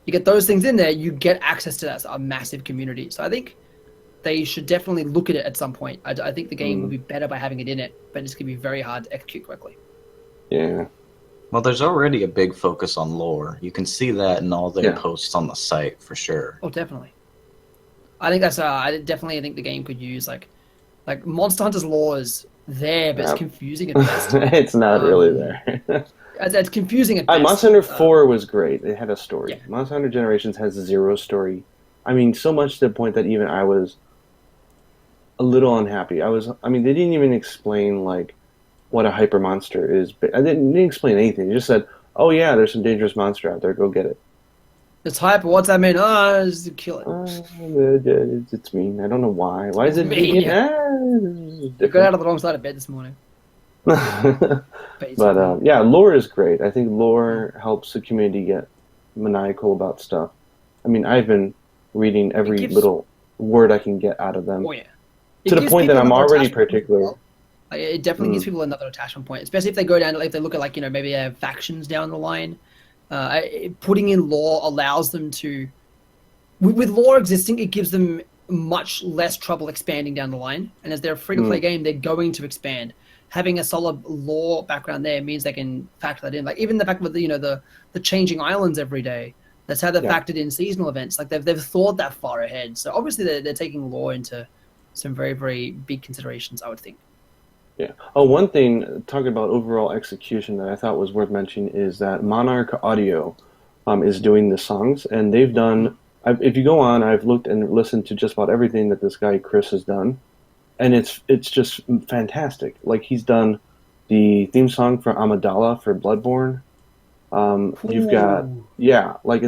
Speaker 1: You get those things in there, you get access to that a massive community. So I think they should definitely look at it at some point. I think the game will be better by having it in it, but it's going to be very hard to execute correctly.
Speaker 4: Yeah.
Speaker 2: Well, there's already a big focus on lore. You can see that in all their posts on the site for sure.
Speaker 1: Oh, definitely. I think that's. I definitely think the game could use like Monster Hunter's lore is there, but it's confusing at best.
Speaker 4: It's not really there.
Speaker 1: It's confusing at best.
Speaker 4: Monster Hunter 4 was great. It had a story.
Speaker 1: Yeah.
Speaker 4: Monster Hunter Generations has zero story. I mean, so much to the point that even I was a little unhappy. I mean, they didn't even explain like what a hyper monster is. I didn't explain anything. They just said, "Oh yeah, there's some dangerous monster out there. Go get it."
Speaker 1: It's hyper. What's that mean? Oh, just kill it.
Speaker 4: It's mean. I don't know why. Why is it
Speaker 1: mean?
Speaker 4: mean?
Speaker 1: You got out of the wrong side of bed this morning.
Speaker 4: But yeah, lore is great. I think lore helps the community get maniacal about stuff. I mean, I've been reading every little word I can get out of them.
Speaker 1: Oh yeah.
Speaker 4: To the point that I'm already particular.
Speaker 1: It definitely gives people another attachment point, especially if they go down to, if they look at maybe they have factions down the line. Putting in lore allows them to, with lore existing, it gives them much less trouble expanding down the line. And as they're a free-to-play game, they're going to expand. Having a solid lore background there means they can factor that in. Like even the fact with the changing islands every day. That's how they've factored in seasonal events. Like they've thought that far ahead. So obviously they're taking lore into some very, very big considerations, I would think.
Speaker 4: Yeah. Oh, one thing, talking about overall execution that I thought was worth mentioning is that Monarch Audio is doing the songs, and they've done, if you go on, I've looked and listened to just about everything that this guy Chris has done, and it's just fantastic. Like he's done the theme song for Amidala for Bloodborne. You've got, and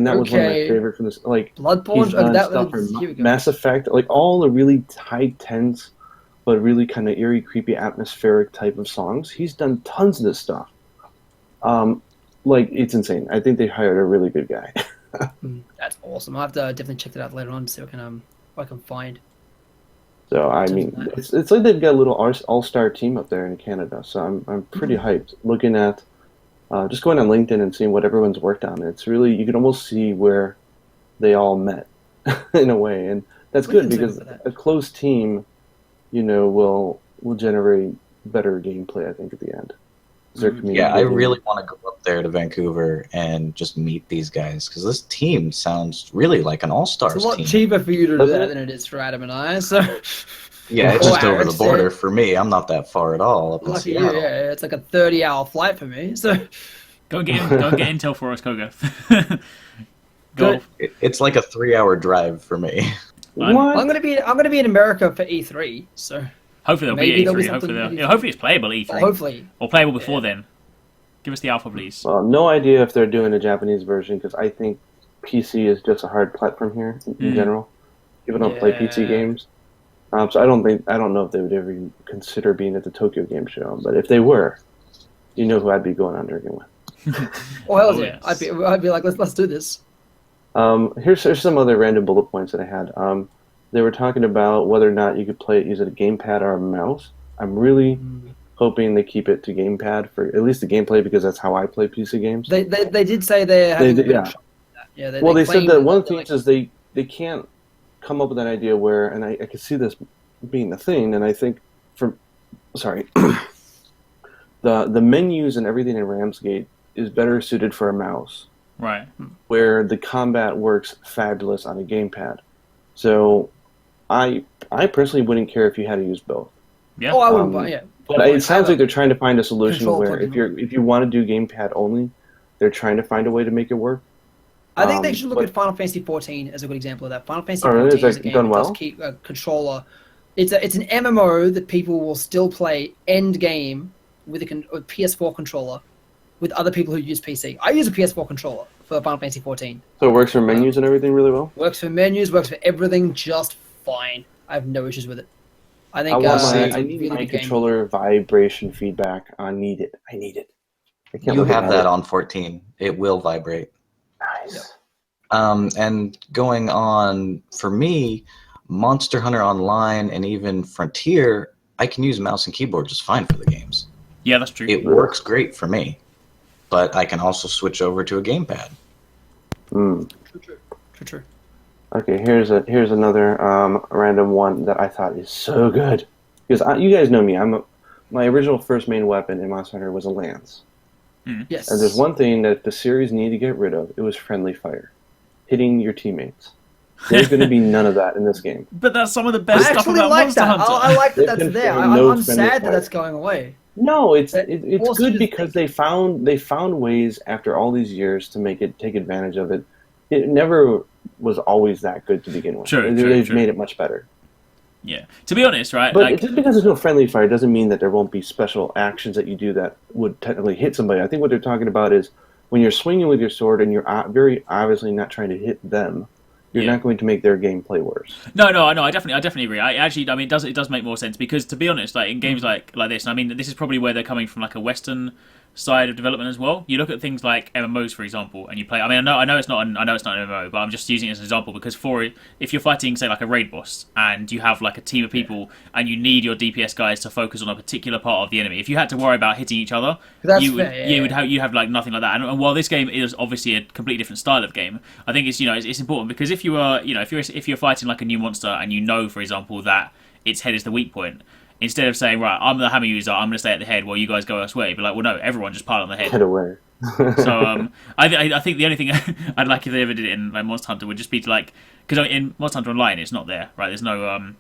Speaker 4: that was one of my favorite from this. Like
Speaker 1: Bloodborne,
Speaker 4: he's done stuff for Mass Effect, like all the really high tense but really kind of eerie, creepy, atmospheric type of songs. He's done tons of this stuff. It's insane. I think they hired a really good guy.
Speaker 1: That's awesome. I'll have to definitely check that out later on to see what I can find.
Speaker 4: So I mean, it's like they've got a little all-star team up there in Canada. So I'm pretty hyped. Looking at just going on LinkedIn and seeing what everyone's worked on. It's really, you can almost see where they all met in a way, and that's good because a close team, will generate better gameplay, I think, at the end.
Speaker 2: Yeah, I really want to go up there to Vancouver and just meet these guys, because this team sounds really like an all-stars team.
Speaker 1: It's a lot cheaper for you to do that than it is for Adam and I, so...
Speaker 2: Yeah, it's just over the border for me. I'm not that far at all up in Seattle.
Speaker 1: Yeah, it's like a 30-hour flight for me, so...
Speaker 3: Go get intel for us, Koga. Go.
Speaker 2: It's like a 3-hour drive for me.
Speaker 1: What? I'm gonna be in America for E3, so
Speaker 3: hopefully there'll be E3. Hopefully it's playable E3.
Speaker 1: Hopefully,
Speaker 3: or playable before then. Give us the alpha, please.
Speaker 4: Well, no idea if they're doing a Japanese version because I think PC is just a hard platform here in general. People don't play PC games, so I don't know if they would ever consider being at the Tokyo Game Show. But if they were, who I'd be going on drinking with.
Speaker 1: Well, hell yeah, I'd be like, let's do this.
Speaker 4: Here's some other random bullet points that I had. They were talking about whether or not you could play it using a gamepad or a mouse. I'm really hoping they keep it to gamepad for at least the gameplay because that's how I play PC games.
Speaker 1: They did say they
Speaker 4: said that one of the things is they can't come up with an idea where, and I could see this being the thing, and I think the menus and everything in Ramsgate is better suited for a mouse.
Speaker 3: Right.
Speaker 4: Where the combat works fabulous on a gamepad. So I personally wouldn't care if you had to use both.
Speaker 3: Yeah.
Speaker 1: Oh, I wouldn't. Yeah.
Speaker 4: But it sounds like they're trying to find a solution where if you want to do gamepad only, they're trying to find a way to make it work.
Speaker 1: I think they should look at Final Fantasy XIV as a good example of that. Final Fantasy XIV is a game that does keep a controller. It's an MMO that people will still play end game with a PS4 controller with other people who use PC. I use a PS4 controller for Final Fantasy XIV.
Speaker 4: So it works for menus and everything really well?
Speaker 1: Works for menus, works for everything just fine. I have no issues with it. I think
Speaker 4: I need my controller vibration feedback. I need it.
Speaker 2: You have that on 14. It will vibrate.
Speaker 4: Nice.
Speaker 2: And going on, for me, Monster Hunter Online and even Frontier, I can use mouse and keyboard just fine for the games.
Speaker 3: Yeah, that's true.
Speaker 2: It works great for me, but I can also switch over to a gamepad.
Speaker 1: True.
Speaker 4: Okay, here's another random one that I thought is so good. Because you guys know me, my original first main weapon in Monster Hunter was a lance.
Speaker 1: Yes.
Speaker 4: And there's one thing that the series needed to get rid of. It was friendly fire, hitting your teammates. There's going to be none of that in this game.
Speaker 3: But that's some of the best
Speaker 1: I
Speaker 3: stuff
Speaker 1: actually
Speaker 3: about
Speaker 1: like
Speaker 3: Monster
Speaker 1: that.
Speaker 3: Hunter.
Speaker 1: I like that
Speaker 4: They've
Speaker 1: that's there.
Speaker 4: confirmed no
Speaker 1: I'm
Speaker 4: friendly
Speaker 1: sad that
Speaker 4: fire.
Speaker 1: that's going away.
Speaker 4: No, it's
Speaker 1: forced
Speaker 4: good
Speaker 1: you to
Speaker 4: because they found ways after all these years to make it take advantage of it. It never was always that good to begin with. They've made it much better.
Speaker 3: Yeah. To be honest, right?
Speaker 4: But just because there's no friendly fire doesn't mean that there won't be special actions that you do that would technically hit somebody. I think what they're talking about is when you're swinging with your sword and you're very obviously not trying to hit them, you're not going to make their gameplay worse.
Speaker 3: No, I definitely agree. I mean, it does make more sense because, to be honest, like in games like this, I mean, this is probably where they're coming from, like a Western side of development as well. You look at things like MMOs, for example, and you play. I mean, I know it's not an MMO, but I'm just using it as an example because if you're fighting, say, like a raid boss, and you have like a team of people, and you need your DPS guys to focus on a particular part of the enemy. If you had to worry about hitting each other, you have like nothing like that. And while this game is obviously a completely different style of game, I think it's important because if you are if you're fighting like a new monster and you know, for example, that its head is the weak point. Instead of saying, right, I'm the hammer user, I'm going to stay at the head while you guys go elsewhere, you'd be like, well, no, everyone just pile on the head.
Speaker 4: Get away.
Speaker 3: So I think the only thing I'd like if they ever did it in like Monster Hunter would just be to like, because in Monster Hunter Online it's not there, right? There's no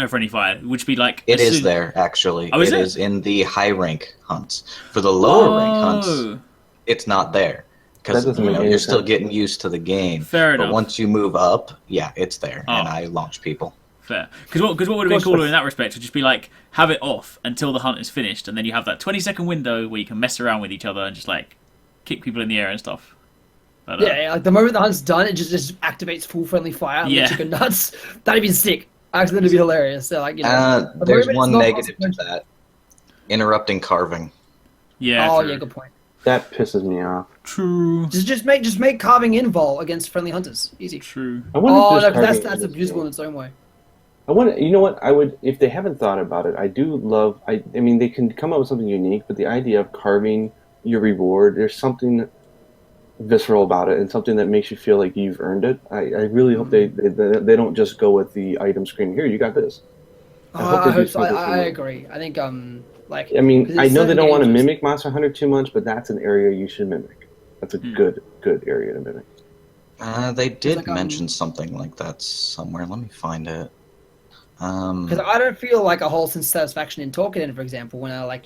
Speaker 3: friendly fire. It would just be like
Speaker 2: it is there actually.
Speaker 3: Oh,
Speaker 2: it is in the high rank hunts. For the lower rank hunts, it's not there because you're still getting used to the game.
Speaker 3: Fair enough.
Speaker 2: But once you move up, yeah, it's there, and I launch people.
Speaker 3: Fair. Because what would have been cooler in that respect would just be like have it off until the hunt is finished, and then you have that 20-second window where you can mess around with each other and just like kick people in the air and stuff. But,
Speaker 1: like the moment the hunt's done, it just activates full friendly fire and makes you go nuts. That'd be sick. Actually, that'd be hilarious. So, like,
Speaker 2: there's one negative to that: interrupting carving.
Speaker 3: Yeah.
Speaker 1: Oh,
Speaker 3: true.
Speaker 1: yeah, good point.
Speaker 4: That pisses me off.
Speaker 3: True.
Speaker 1: Just make carving invul against friendly hunters. Easy.
Speaker 3: True.
Speaker 1: That's abusable in its own way.
Speaker 4: You know what? I would, if they haven't thought about it, I do love. I mean, they can come up with something unique, but the idea of carving your reward, there's something visceral about it, and something that makes you feel like you've earned it. I really hope they don't just go with the item screen. Here, you got this.
Speaker 1: I hope so. I agree. I think I
Speaker 4: mean, I know they don't want to mimic Monster Hunter too much, but that's an area you should mimic. That's a good area to mimic.
Speaker 2: They did mention something like that somewhere. Let me find it.
Speaker 1: Because I don't feel like a wholesome satisfaction in Torquedan, for example, when I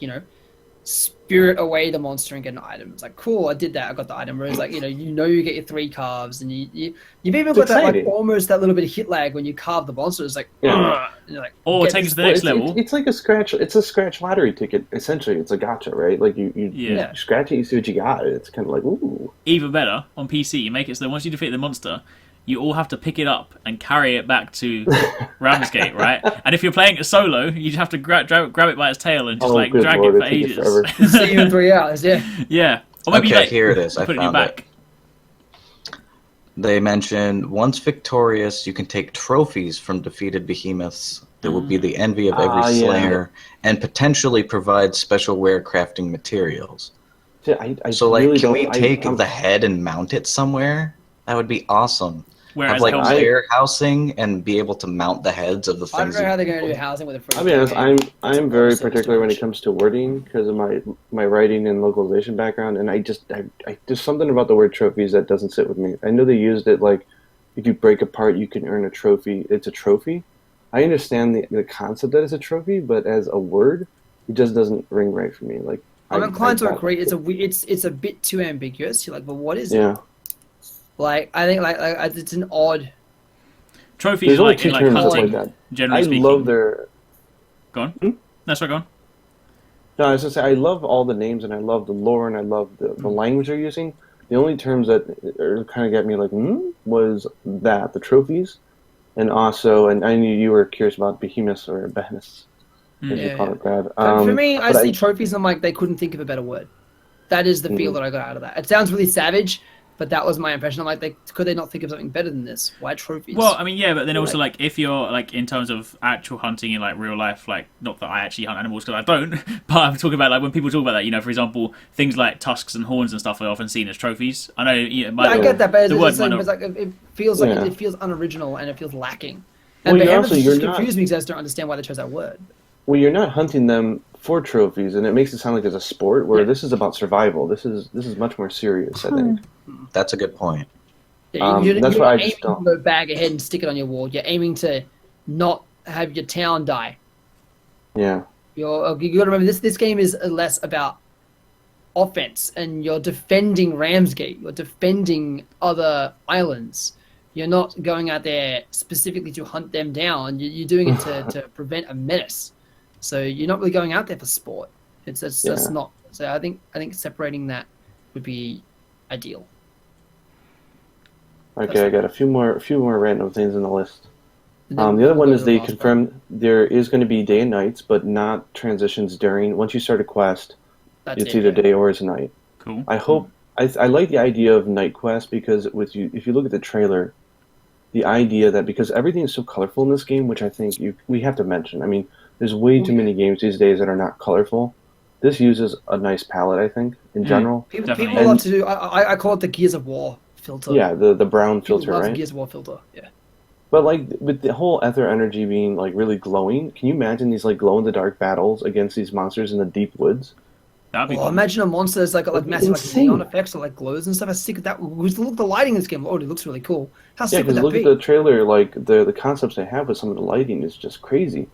Speaker 1: spirit away the monster and get an item. It's like, cool, I did that, I got the item. Whereas you get your 3 carves, and you've even got that almost that little bit of hit lag when you carve the monster. It's like,
Speaker 3: or take it to the next level.
Speaker 4: It's like a scratch. It's a scratch lottery ticket. Essentially, it's a gacha, right? Like you scratch it, you see what you got. It's kind of like ooh.
Speaker 3: Even better on PC, you make it so that once you defeat the monster, you all have to pick it up and carry it back to Ramsgate, right? And if you're playing it solo, you just have to grab it by its tail and just drag it for ages.
Speaker 1: See you in 3 hours, yeah.
Speaker 3: Yeah. Or maybe
Speaker 2: here it is. I
Speaker 3: put it in your
Speaker 2: found
Speaker 3: back.
Speaker 2: They mentioned once victorious, you can take trophies from defeated behemoths that will be the envy of every slayer and potentially provide special rare crafting materials.
Speaker 4: Yeah,
Speaker 2: can we take the head and mount it somewhere? That would be awesome.
Speaker 3: Whereas
Speaker 2: have player housing and be able to mount the heads of the things.
Speaker 1: I don't know how they're going to do housing with a free.
Speaker 4: I'll be honest, I'm very particular when it comes to wording because of my writing and localization background, and I there's something about the word trophies that doesn't sit with me. I know they used it like if you break apart, you can earn a trophy. It's a trophy. I understand the concept that it's a trophy, but as a word, it just doesn't ring right for me. Like
Speaker 1: I'm inclined to agree. It's a bit too ambiguous. You're like, but what is it?
Speaker 4: Yeah.
Speaker 1: Like I think it's an odd
Speaker 3: trophies like hunting.
Speaker 4: Like
Speaker 3: generally
Speaker 4: I
Speaker 3: speaking.
Speaker 4: love their.
Speaker 3: Go on. That's right. Go on.
Speaker 4: No, I was gonna say I love all the names and I love the lore and I love the language they're using. The only terms that kind of got me like was the trophies, and also and I knew you were curious about behemoths or behemoths.
Speaker 1: For me, I see trophies. I'm like they couldn't think of a better word. That is the feel that I got out of that. It sounds really savage. But that was my impression. I'm like, could they not think of something better than this? Why trophies?
Speaker 3: Well, I mean, yeah, but then also like if you're like in terms of actual hunting in like real life, like not that I actually hunt animals because I don't, but I'm talking about like when people talk about that, for example, things like tusks and horns and stuff are often seen as trophies. I know,
Speaker 1: I get that, but
Speaker 3: the
Speaker 1: it's
Speaker 3: word
Speaker 1: the same,
Speaker 3: might
Speaker 1: it's
Speaker 3: not-
Speaker 1: like it feels like
Speaker 4: Yeah.
Speaker 1: it feels unoriginal and it feels lacking.
Speaker 4: Well,
Speaker 1: And
Speaker 4: you're
Speaker 1: behemoths
Speaker 4: also-
Speaker 1: just
Speaker 4: you're not-
Speaker 1: confuse me because I just don't understand why they chose that word.
Speaker 4: Well, you're not hunting them for trophies, and it makes it sound like it's a sport. Where
Speaker 1: Yeah.
Speaker 4: this is about survival. This is much more serious, I think.
Speaker 2: That's a good point.
Speaker 1: Yeah, you're
Speaker 4: That's
Speaker 1: you're
Speaker 4: why I
Speaker 1: not
Speaker 4: just
Speaker 1: aiming
Speaker 4: don't.
Speaker 1: to go bag ahead and stick it on your wall. You're aiming to not have your town die.
Speaker 4: Yeah.
Speaker 1: You got to remember this game is less about offense, and you're defending Ramsgate. You're defending other islands. You're not going out there specifically to hunt them down. You're doing it to prevent a menace. So you're not really going out there for sport. That's
Speaker 4: Yeah.
Speaker 1: not. So I think separating that would be ideal.
Speaker 4: Okay, I got a few more random things in the list.
Speaker 1: And then
Speaker 4: The other
Speaker 1: we'll
Speaker 4: one
Speaker 1: go
Speaker 4: is
Speaker 1: to the
Speaker 4: they
Speaker 1: last
Speaker 4: confirmed there is going to be day and nights, but not transitions during. Once you start a quest,
Speaker 1: That's
Speaker 4: it's
Speaker 1: it,
Speaker 4: either
Speaker 1: yeah.
Speaker 4: day or it's night.
Speaker 3: Cool.
Speaker 4: I hope I like the idea of night quest because if you look at the trailer, the idea that because everything is so colorful in this game, which I think we have to mention. I mean, there's way too many games these days that are not colorful. This uses a nice palette, I think, in general.
Speaker 1: People
Speaker 3: Definitely.
Speaker 1: love to do. I call it the Gears of War filter.
Speaker 4: Yeah, the brown
Speaker 1: People
Speaker 4: filter,
Speaker 1: love the
Speaker 4: right?
Speaker 1: Gears of War filter. Yeah.
Speaker 4: But like with the whole ether energy being like really glowing, can you imagine these like glow in the dark battles against these monsters in the deep woods?
Speaker 3: That'd be
Speaker 1: Well,
Speaker 3: cool.
Speaker 1: imagine a monster that's like got like
Speaker 4: That'd be
Speaker 1: massive like
Speaker 4: insane.
Speaker 1: neon effects or like glows and stuff. How sick that? Look, the lighting in this game already looks really cool. How
Speaker 4: Yeah,
Speaker 1: sick would
Speaker 4: because
Speaker 1: that
Speaker 4: look
Speaker 1: be?
Speaker 4: at the trailer, like the concepts they have with some of the lighting is just crazy.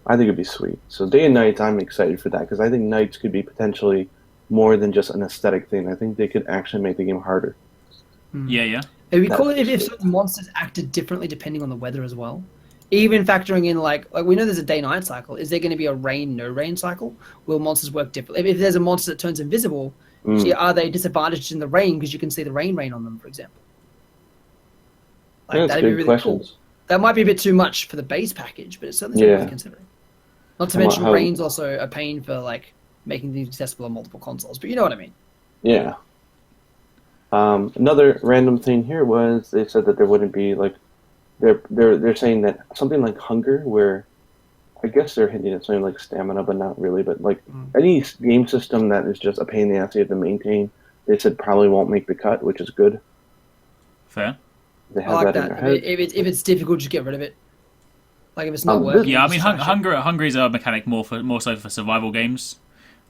Speaker 4: I think it'd be sweet. So day and night, I'm excited for that because I think nights could be potentially more than just an aesthetic thing. I think they could actually make the game harder.
Speaker 3: Yeah.
Speaker 1: It'd be
Speaker 4: That'd
Speaker 1: cool
Speaker 4: be
Speaker 1: if
Speaker 4: sweet.
Speaker 1: certain monsters acted differently depending on the weather as well. Even factoring in like we know there's a day-night cycle. Is there going to be a rain-no-rain cycle? Will monsters work differently? If there's a monster that turns invisible, are they disadvantaged in the rain because you can see the rain on them, for example?
Speaker 4: Yeah, that's
Speaker 1: that'd be
Speaker 4: good
Speaker 1: really
Speaker 4: questions.
Speaker 1: cool. That might be a bit too much for the base package, but it's certainly something worth considering. Not to
Speaker 4: How-
Speaker 1: mention
Speaker 4: how-
Speaker 1: rain's also a pain for like making things accessible on multiple consoles, but you know what I mean.
Speaker 4: Yeah. Another random thing here was they said that there wouldn't be like they're saying that something like hunger, where I guess they're hinting at something like stamina, but not really. But like any game system that is just a pain in the ass you have to maintain, they said probably won't make the cut, which is good.
Speaker 3: Fair.
Speaker 4: They
Speaker 1: I
Speaker 4: have
Speaker 1: like
Speaker 4: that in
Speaker 1: that.
Speaker 4: their head.
Speaker 1: If it's difficult, just get rid of it. Like if it's not
Speaker 4: This-
Speaker 1: working.
Speaker 3: Yeah, I mean,
Speaker 1: just trash it.
Speaker 3: hunger is a mechanic more so for survival games.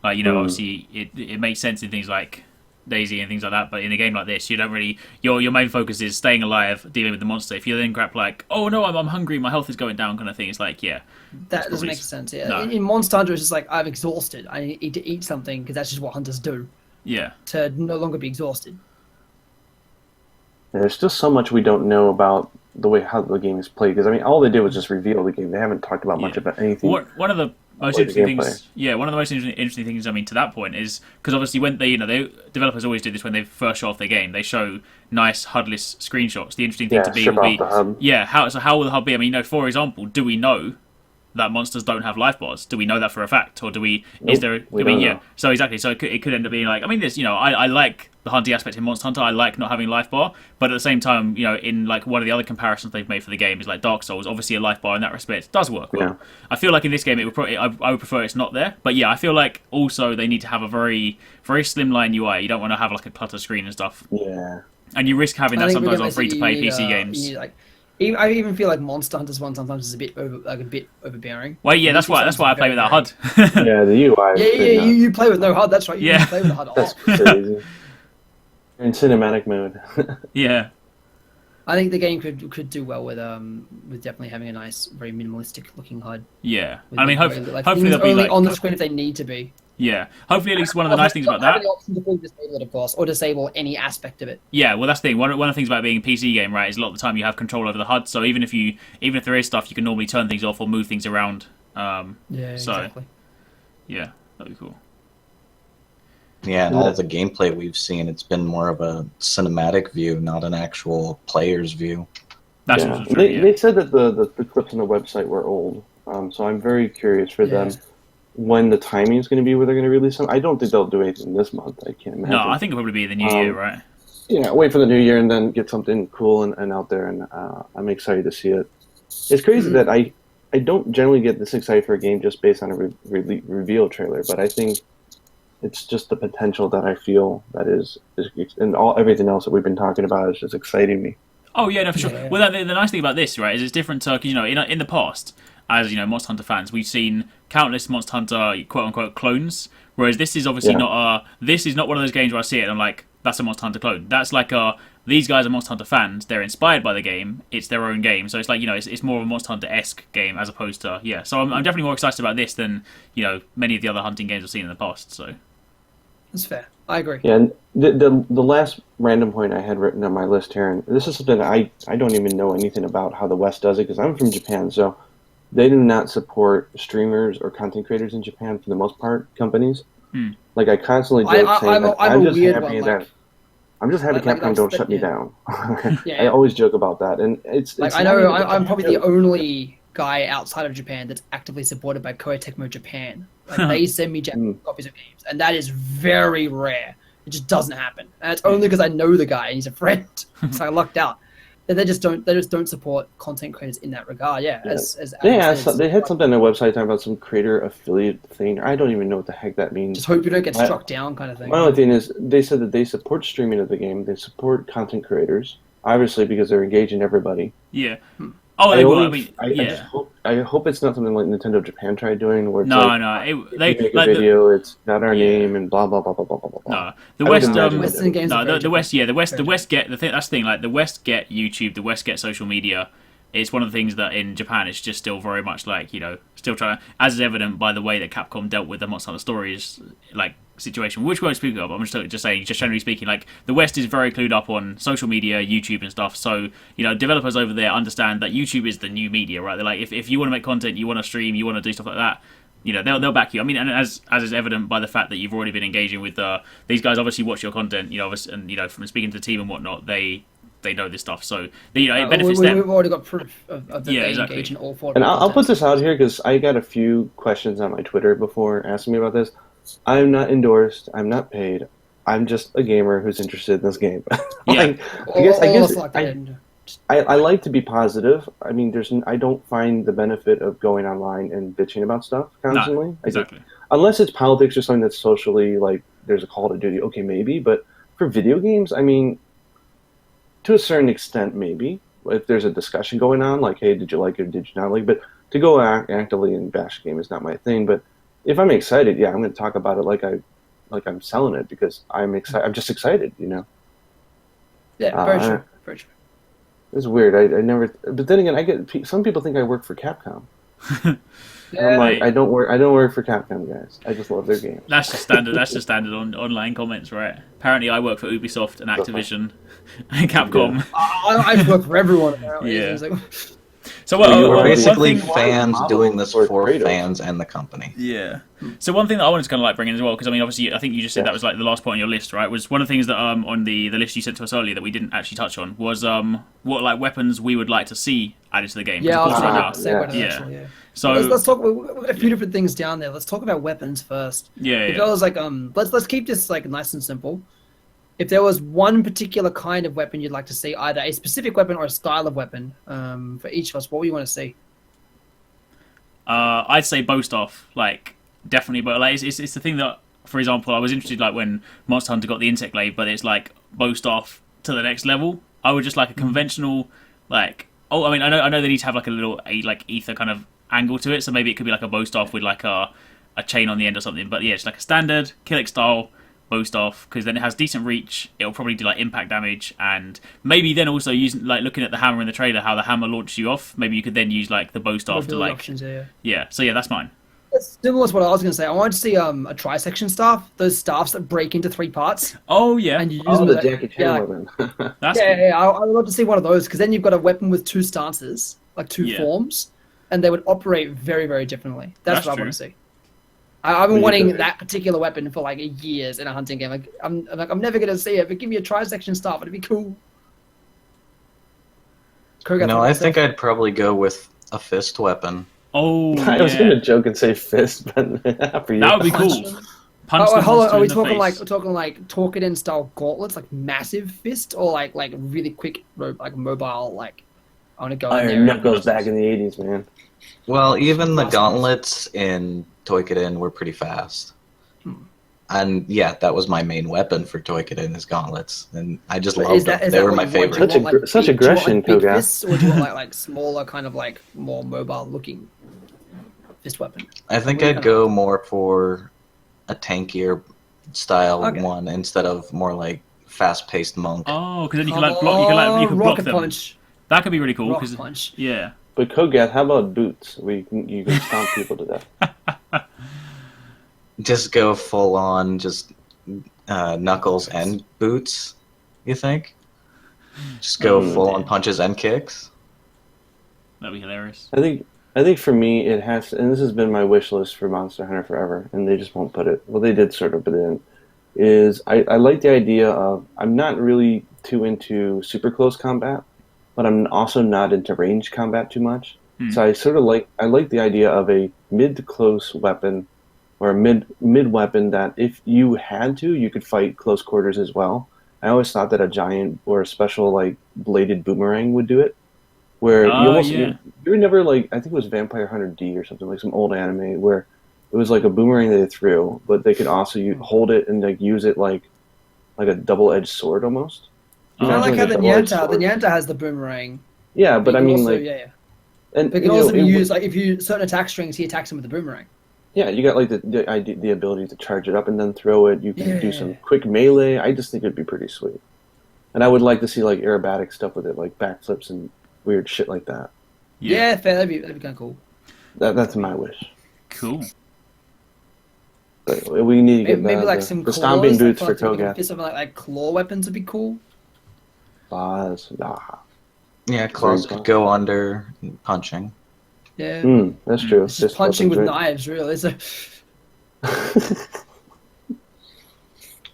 Speaker 3: Like obviously it makes sense in things like Daisy and things like that. But in a game like this, you don't really your main focus is staying alive, dealing with the monster. If you then grab like, oh no, I'm hungry, my health is going down, kind of thing. It's like
Speaker 1: That doesn't
Speaker 3: probably-
Speaker 1: make sense. Yeah,
Speaker 3: no.
Speaker 1: in Monster Hunter, it's just like I'm exhausted. I need to eat something because that's just what hunters do
Speaker 3: yeah.
Speaker 1: to no longer be exhausted.
Speaker 4: There's still so much we don't know about the way how the game is played. Because I mean, all they did was just reveal the game. They haven't talked about much about anything.
Speaker 3: One of the most
Speaker 4: Like the
Speaker 3: interesting
Speaker 4: gameplay.
Speaker 3: things, one of the most interesting things, I mean, to that point is because obviously when they developers always do this when they first show off their game, they show nice HUD-less screenshots. The interesting thing
Speaker 4: Yeah,
Speaker 3: to be
Speaker 4: strip
Speaker 3: will
Speaker 4: off
Speaker 3: be,
Speaker 4: the HUD.
Speaker 3: how will the HUD be? I mean, for example, do we know that monsters don't have life bars? Do we know that for a fact, or do we? Is
Speaker 4: Nope,
Speaker 3: there?
Speaker 4: we
Speaker 3: I mean,
Speaker 4: don't
Speaker 3: yeah.
Speaker 4: know.
Speaker 3: So exactly. So it could end up being like. I mean, this. I like the hunting aspect in Monster Hunter. I like not having life bar, but at the same time, in like one of the other comparisons they've made for the game is like Dark Souls. Obviously, a life bar in that respect does work well.
Speaker 4: Yeah.
Speaker 3: I feel like in this game, I would prefer it's not there. But yeah, I feel like also they need to have a very very slimline UI. You don't want to have like a clutter screen and stuff,
Speaker 4: Yeah.
Speaker 3: and you risk having
Speaker 1: I
Speaker 3: that
Speaker 1: think
Speaker 3: sometimes on
Speaker 1: regardless,
Speaker 3: free to play
Speaker 1: you need,
Speaker 3: PC
Speaker 1: you
Speaker 3: games.
Speaker 1: need, like, I even feel like Monster Hunter's one sometimes is a bit overbearing.
Speaker 3: Well, yeah, that's why I play with that HUD.
Speaker 4: Yeah, the UI.
Speaker 1: Yeah,
Speaker 4: is pretty nuts.
Speaker 1: you play with no HUD. That's right. You
Speaker 3: Yeah.
Speaker 1: play with the HUD
Speaker 4: That's
Speaker 1: off.
Speaker 4: crazy. In cinematic mode.
Speaker 3: Yeah.
Speaker 1: I think the game could do well with definitely having a nice, very minimalistic looking HUD.
Speaker 3: Yeah.
Speaker 1: With
Speaker 3: I mean,
Speaker 1: like,
Speaker 3: hopefully
Speaker 1: things
Speaker 3: they'll be
Speaker 1: only
Speaker 3: like
Speaker 1: on the screen if they need to be.
Speaker 3: yeah. Hopefully, at least one of the nice things about
Speaker 1: Have
Speaker 3: that.
Speaker 1: the option to fully disable it, of course, or disable any aspect of it.
Speaker 3: Yeah, well, that's the thing. One of the things about being a PC game, right, is a lot of the time you have control over the HUD. So even if there is stuff, you can normally turn things off or move things around.
Speaker 1: Yeah,
Speaker 3: So-
Speaker 1: exactly.
Speaker 3: Yeah, that'd be cool.
Speaker 2: Yeah, and all of the gameplay we've seen, it's been more of a cinematic view, not an actual player's view.
Speaker 3: That's
Speaker 4: Yeah.
Speaker 3: also true.
Speaker 4: They,
Speaker 3: Yeah.
Speaker 4: they said that the clips on the website were old. So I'm very curious for them when the timing is going to be where they're going to release them. I don't think they'll do anything this month. I can't imagine.
Speaker 3: No, I think it'll probably be in the new year, right?
Speaker 4: wait for the new year and then get something cool and out there, and I'm excited to see it. It's crazy that I don't generally get this excited for a game just based on a reveal trailer, but I think it's just the potential that I feel that is and everything else that we've been talking about is just exciting me.
Speaker 3: Oh yeah, no, for sure.
Speaker 1: Yeah.
Speaker 3: Well, the nice thing about this, right, is it's different to, in the past, as Monster Hunter fans, we've seen countless Monster Hunter quote unquote clones. Whereas this is obviously not one of those games where I see it and I'm like, that's a Monster Hunter clone. That's like these guys are Monster Hunter fans. They're inspired by the game. It's their own game, so it's like it's more of a Monster Hunter-esque game as opposed to So I'm definitely more excited about this than many of the other hunting games I've seen in the past. So
Speaker 1: That's fair. I agree.
Speaker 4: Yeah, and the last random point I had written on my list here, and this is something I don't even know anything about how the West does it because I'm from Japan, so they do not support streamers or content creators in Japan for the most part. Companies like I constantly joke saying that I'm just happy that I'm just happy Capcom don't shut me down.
Speaker 1: Yeah.
Speaker 4: I always joke about that, and it's
Speaker 1: I know I'm probably the only guy outside of Japan that's actively supported by Koei Tecmo Japan. Like, they send me Japanese copies of games, and that is very rare. It just doesn't happen, and it's only because I know the guy and he's a friend, so I lucked out. And they just don't support content creators in that regard. Yeah, as
Speaker 4: they had something on their website talking about some creator affiliate thing. I don't even know what the heck that means.
Speaker 1: Just hope you don't get struck down, kind of thing.
Speaker 4: My only thing is they said that they support streaming of the game. They support content creators, obviously because they're engaging everybody.
Speaker 3: Yeah. Oh, they will.
Speaker 4: I hope it's not something like Nintendo Japan tried doing, where it's
Speaker 3: they
Speaker 4: make a video, it's not our name, and blah blah blah blah blah blah blah.
Speaker 3: No, the West,
Speaker 1: Western games.
Speaker 3: the West, the West get that's the thing. Like the West get YouTube, the West get social media. It's one of the things that in Japan it's just still very much like still trying, as is evident by the way that Capcom dealt with the Monster Hunter Stories situation, which we won't speak of. I'm just saying, just generally speaking, like the West is very clued up on social media, YouTube and stuff. So developers over there understand that YouTube is the new media, right? They're like, if you want to make content, you want to stream, you want to do stuff like that, they'll back you. I mean, and as is evident by the fact that you've already been engaging with these guys. Obviously, watch your content, and from speaking to the team and whatnot, they know this stuff, so it benefits them.
Speaker 1: We've already got proof of that they engage in all four.
Speaker 4: And I'll put this out here because I got a few questions on my Twitter before asking me about this. I'm not endorsed. I'm not paid. I'm just a gamer who's interested in this game. I like to be positive. I mean, I don't find the benefit of going online and bitching about stuff constantly.
Speaker 3: No, exactly.
Speaker 4: Unless it's politics or something that's socially like there's a call to duty. Okay, maybe, but for video games, I mean, to a certain extent, maybe if there's a discussion going on, like, hey, did you like it or did you not like it? But to go actively and bash a game is not my thing. But if I'm excited, I'm going to talk about it like I'm selling it because I'm excited. I'm just excited,
Speaker 1: Yeah, very true. Very true.
Speaker 4: It's weird. I never. But then again, some people think I work for Capcom. I'm like, I don't work for Capcom, guys. I just love their games.
Speaker 3: That's just standard. That's just standard on online comments, right? Apparently, I work for Ubisoft and Activision and Capcom.
Speaker 1: I work for everyone. Apparently.
Speaker 3: Yeah.
Speaker 2: So we're basically fans doing this for fans and the company.
Speaker 3: Yeah. So one thing that I wanted to kind of bring in as well, because I mean, obviously, I think you just said that was like the last point on your list, right? Was one of the things that on the list you sent to us earlier that we didn't actually touch on was what weapons we would like to see added to the game.
Speaker 1: Yeah,
Speaker 3: yeah. So
Speaker 1: let's talk. We've got a few different things down there. Let's talk about weapons first.
Speaker 3: Yeah.
Speaker 1: If I was like, let's keep this like nice and simple. If there was one particular kind of weapon you'd like to see, either a specific weapon or a style of weapon, for each of us, what would you want to see?
Speaker 3: I'd say boast off, definitely, but it's the thing that, for example, I was interested when Monster Hunter got the insect glaive, but it's boast off to the next level. I would just like a conventional I know they need to have a little ether kind of angle to it, so maybe it could be a boast off with a chain on the end or something. But yeah, it's a standard Killick style boast off, because then it has decent reach. It'll probably do impact damage, and maybe then also using looking at the hammer in the trailer, how the hammer launches you off. Maybe you could then use the boast off to
Speaker 1: options,
Speaker 3: yeah. So yeah, that's mine.
Speaker 1: It's similar to what I was going to say. I wanted to see a tri-section staff, those staffs that break into 3 parts.
Speaker 3: Oh yeah,
Speaker 1: and you use them
Speaker 4: the Jackie Chan weapon.
Speaker 3: That's
Speaker 1: cool. I would love to see one of those, because then you've got a weapon with 2 stances, two forms, and they would operate very, very differently. That's what I want to see. I've been wanting that particular weapon for years in a hunting game. I'm never going to see it, but give me a tri-section staff, it'd be cool.
Speaker 2: I think I'd probably go with a fist weapon.
Speaker 3: Oh,
Speaker 4: I was going to joke and say fist, but for you.
Speaker 3: That would be cool. punch the
Speaker 1: hold on.
Speaker 3: monster
Speaker 1: Are we
Speaker 3: in the
Speaker 1: talking
Speaker 3: face.
Speaker 1: like Torkiden style gauntlets, like massive fist, or like really quick, like mobile, like I want to go in there.
Speaker 4: Iron Knuckles back in the 80s, man.
Speaker 2: Well, even the
Speaker 1: Awesome.
Speaker 2: gauntlets in Toykiden were pretty fast. And yeah, that was my main weapon for Toykiden is gauntlets, and I just
Speaker 1: But
Speaker 2: loved them. They were
Speaker 1: what
Speaker 2: my
Speaker 1: you want? Do
Speaker 2: favorite.
Speaker 1: you want, like,
Speaker 4: Such
Speaker 1: big,
Speaker 4: aggression,
Speaker 1: do you want, like, big
Speaker 4: Kogath.
Speaker 1: fists, or do you want like smaller, kind of like more mobile looking fist weapon?
Speaker 2: I think
Speaker 1: What do you
Speaker 2: I'd
Speaker 1: kinda
Speaker 2: go more for a tankier style
Speaker 1: Okay.
Speaker 2: one instead of more like fast-paced monk.
Speaker 3: Oh, because then you can like block. You can block
Speaker 1: rocket
Speaker 3: them.
Speaker 1: punch.
Speaker 3: That could be really cool.
Speaker 1: Rock
Speaker 3: 'Cause-
Speaker 1: punch.
Speaker 3: yeah.
Speaker 4: But Kogath, how about boots, where you can stomp people to death?
Speaker 2: Just go full on, just knuckles and boots. You think? Just go
Speaker 3: Oh,
Speaker 2: full
Speaker 3: dear.
Speaker 2: on punches and kicks.
Speaker 3: That'd be hilarious.
Speaker 4: I think for me it has, and this has been my wish list for Monster Hunter forever, and they just won't put it. Well, they did sort of put it in. Is I like the idea of I'm not really too into super close combat, but I'm also not into range combat too much. So I sort of like the idea of a mid to close weapon, or a mid weapon that if you had to, you could fight close quarters as well. I always thought that a giant or a special like bladed boomerang would do it. Where you almost
Speaker 3: yeah.
Speaker 4: you were never like, I think it was Vampire Hunter D or something, like some old anime where it was like a boomerang that they threw, but they could also hold it and like use it like a double-edged sword almost.
Speaker 1: Kind of
Speaker 3: Oh,
Speaker 1: like how
Speaker 4: a
Speaker 1: the
Speaker 4: double-edged
Speaker 1: Nyanta,
Speaker 4: sword.
Speaker 1: has the boomerang.
Speaker 4: Yeah, but
Speaker 1: It
Speaker 4: I
Speaker 1: can
Speaker 4: mean
Speaker 1: also,
Speaker 4: like,
Speaker 1: yeah.
Speaker 4: and
Speaker 1: It can also be used like if you certain attack strings, he attacks him with the boomerang.
Speaker 4: yeah, you got like the ability to charge it up and then throw it. You can do some quick melee. I just think it'd be pretty sweet, and I would like to see like aerobatic stuff with it, like backflips and weird shit like that.
Speaker 1: Yeah, fair. That'd be kind of cool.
Speaker 4: That's my wish.
Speaker 3: Cool.
Speaker 4: But we need to get
Speaker 1: Maybe like
Speaker 4: the
Speaker 1: some
Speaker 4: stomping
Speaker 1: claws,
Speaker 4: boots
Speaker 1: like,
Speaker 4: for Kogath.
Speaker 1: something like claw weapons would be cool.
Speaker 2: Yeah, claws could go under punching.
Speaker 1: Yeah,
Speaker 4: That's true.
Speaker 1: it's just punching with
Speaker 4: weapons, right?
Speaker 1: knives, really. So,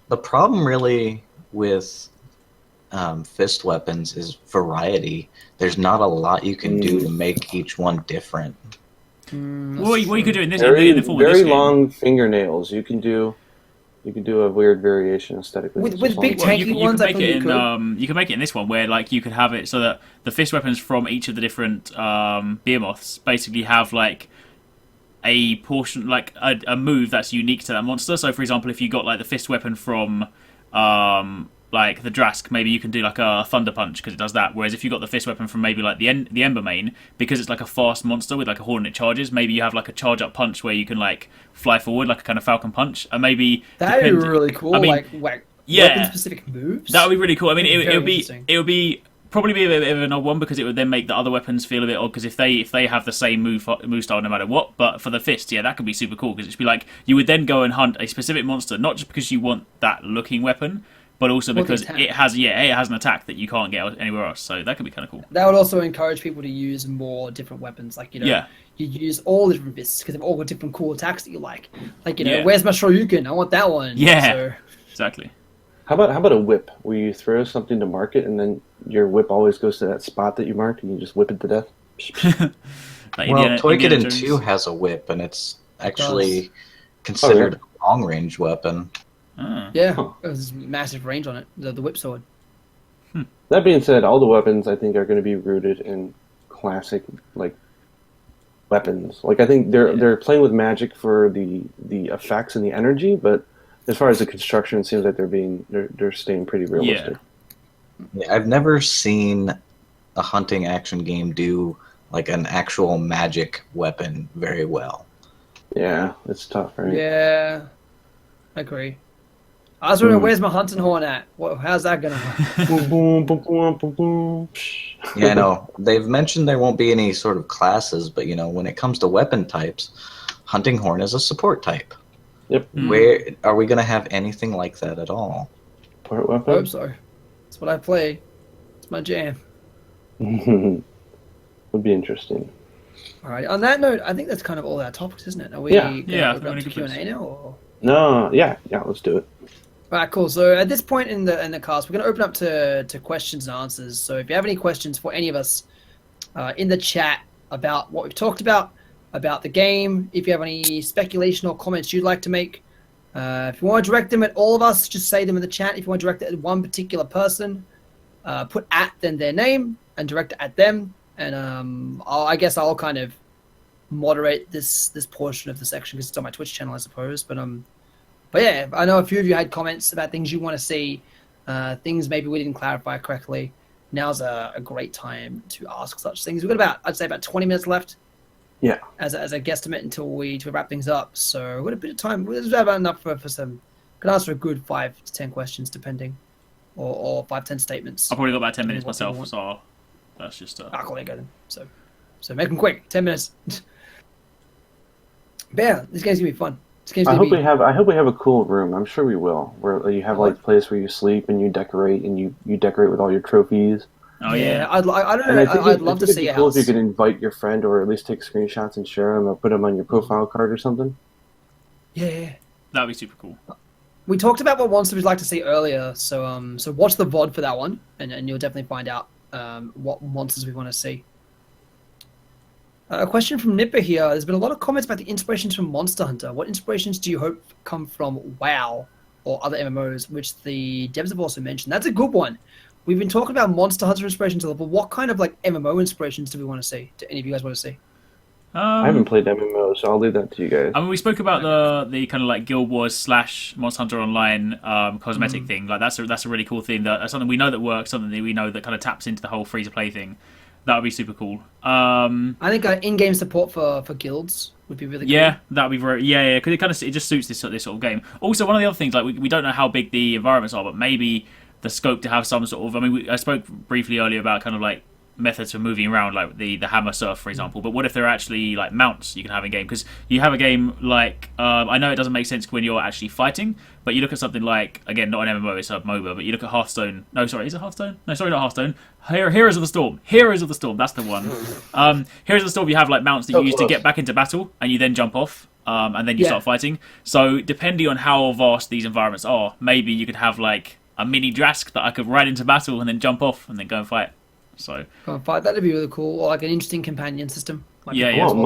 Speaker 2: The problem really with fist weapons is variety. There's not a lot you can do to make each one different.
Speaker 3: What you could do in this
Speaker 4: Very,
Speaker 3: in the form of
Speaker 4: very
Speaker 3: this game.
Speaker 4: long fingernails. You can do a weird variation aesthetically.
Speaker 1: With
Speaker 4: It's just
Speaker 1: big
Speaker 4: long-
Speaker 1: tanky ones, I
Speaker 3: make
Speaker 1: think
Speaker 3: it
Speaker 1: you
Speaker 3: in
Speaker 1: could.
Speaker 3: you can make it in this one where like you could have it so that the fist weapons from each of the different behemoths basically have like a portion, like a move that's unique to that monster. So for example, if you got like the fist weapon from like the Drask, maybe you can do like a Thunder Punch because it does that. Whereas if you got the fist weapon from maybe like the Ember Main, because it's like a fast monster with like a horn and it charges, maybe you have like a charge up punch where you can like fly forward like a kind of Falcon Punch, and maybe
Speaker 1: That'd be really cool.
Speaker 3: I mean,
Speaker 1: like
Speaker 3: yeah,
Speaker 1: weapon-specific moves.
Speaker 3: that would be really cool. I mean, it
Speaker 1: Very
Speaker 3: would be
Speaker 1: interesting.
Speaker 3: probably be a bit of an odd one because it would then make the other weapons feel a bit odd because if they have the same move style no matter what. But for the fists, yeah, that could be super cool because it'd be like you would then go and hunt a specific monster, not just because you want that looking weapon, but also because it has an attack that you can't get anywhere else. So that could be kind of cool.
Speaker 1: That would also encourage people to use more different weapons. Like, you use all the different fists because they've all got different cool attacks that you like. Like, where's my Shoryuken? I want that one.
Speaker 3: Yeah,
Speaker 1: So,
Speaker 3: exactly.
Speaker 4: How about a whip where you throw something to mark it and then your whip always goes to that spot that you marked and you just whip it to death?
Speaker 3: Like
Speaker 2: Well,
Speaker 3: Indiana
Speaker 2: Toykiden
Speaker 3: Jones.
Speaker 2: 2 has a whip, and it's actually considered a long-range weapon.
Speaker 1: yeah, it was massive range on it. The whip sword.
Speaker 4: That being said, all the weapons I think are going to be rooted in classic like weapons. Like I think they're playing with magic for the effects and the energy, but as far as the construction, it seems like they're staying pretty realistic.
Speaker 2: Yeah, I've never seen a hunting action game do like an actual magic weapon very well.
Speaker 4: Yeah, it's tough, right?
Speaker 1: Yeah, I agree. I was wondering, where's my hunting horn at? How's that gonna work?
Speaker 4: Boom, boom, boom, boom, boom, boom.
Speaker 2: Yeah, I know. They've mentioned there won't be any sort of classes, but when it comes to weapon types, hunting horn is a support type.
Speaker 4: Yep.
Speaker 2: Where are we going to have anything like that at all?
Speaker 4: Support
Speaker 1: I
Speaker 4: weapon.
Speaker 1: hope so. That's what I play. It's my jam.
Speaker 4: Would be interesting.
Speaker 1: All right. On that note, I think that's kind of all our topics, isn't it? Are we
Speaker 4: Yeah.
Speaker 1: going
Speaker 3: Yeah,
Speaker 1: to open
Speaker 3: we're
Speaker 1: up
Speaker 3: in a
Speaker 1: to
Speaker 3: good
Speaker 1: Q&A now? Or?
Speaker 4: No, yeah, let's do it.
Speaker 1: All right, cool. So at this point in the cast, we're going to open up to questions and answers. So if you have any questions for any of us in the chat about what we've talked about the game, if you have any speculation or comments you'd like to make, If you want to direct them at all of us, just say them in the chat. If you want to direct it at one particular person, put at then their name and direct it at them. And I guess I'll kind of moderate this portion of the section because it's on my Twitch channel, I suppose. But yeah, I know a few of you had comments about things you want to see, things maybe we didn't clarify correctly. Now's a great time to ask such things. We've got I'd say about 20 minutes left.
Speaker 4: Yeah.
Speaker 1: As a guesstimate until we wrap things up. So we've got a bit of time. There's about enough for some. Could answer a good 5 to 10 questions, depending, or 5-10 statements.
Speaker 3: I've probably got about 10 minutes myself, so that's just.
Speaker 1: Cool, there you go then. So make them quick. 10 minutes. But yeah, this game's gonna be fun.
Speaker 4: I hope we have a cool room. I'm sure we will. Where you have like a place where you sleep and you decorate and you decorate with all your trophies.
Speaker 3: Oh yeah.
Speaker 1: I don't know. I'd love to see a
Speaker 4: cool
Speaker 1: house.
Speaker 4: if you could invite your friend or at least take screenshots and share them or put them on your profile card or something.
Speaker 1: Yeah.
Speaker 3: That'd be super cool.
Speaker 1: We talked about what monsters we'd like to see earlier, so watch the VOD for that one, and you'll definitely find out what monsters we want to see. A question from Nipper here. There's been a lot of comments about the inspirations from Monster Hunter. What inspirations do you hope come from WoW or other MMOs, which the devs have also mentioned? That's a good one. We've been talking about Monster Hunter inspirations a lot, but what kind of like MMO inspirations do we want to see? Do any of you guys want to see?
Speaker 4: I haven't played MMO, so I'll leave that to you guys.
Speaker 3: I mean, we spoke about the kind of like Guild Wars / Monster Hunter Online cosmetic thing. Like that's a really cool thing. That's something we know that works. Something that we know that kind of taps into the whole free to play thing. That would be super cool.
Speaker 1: I think in-game support for guilds would be really cool.
Speaker 3: Yeah, that would be very because it just suits this sort of game. Also, one of the other things, like we don't know how big the environments are, but maybe the scope to have some sort of. I mean, I spoke briefly earlier about kind of like methods for moving around, like the hammer surf, for example. But what if there are actually like mounts you can have in game? Because you have a game like I know it doesn't make sense when you're actually fighting, but you look at something like, again, not an MMO, it's a MOBA, but you look at Hearthstone. No, sorry, is it Hearthstone? No, sorry, not Hearthstone. Heroes of the Storm. Heroes of the Storm. That's the one. Heroes of the Storm. You have like mounts that you use to get back into battle, and you then jump off. And then you start fighting. So depending on how vast these environments are, maybe you could have like a mini Drask that I could ride into battle and then jump off and then go and fight. So
Speaker 1: that'd be really cool, or like an interesting companion system. Like
Speaker 4: I want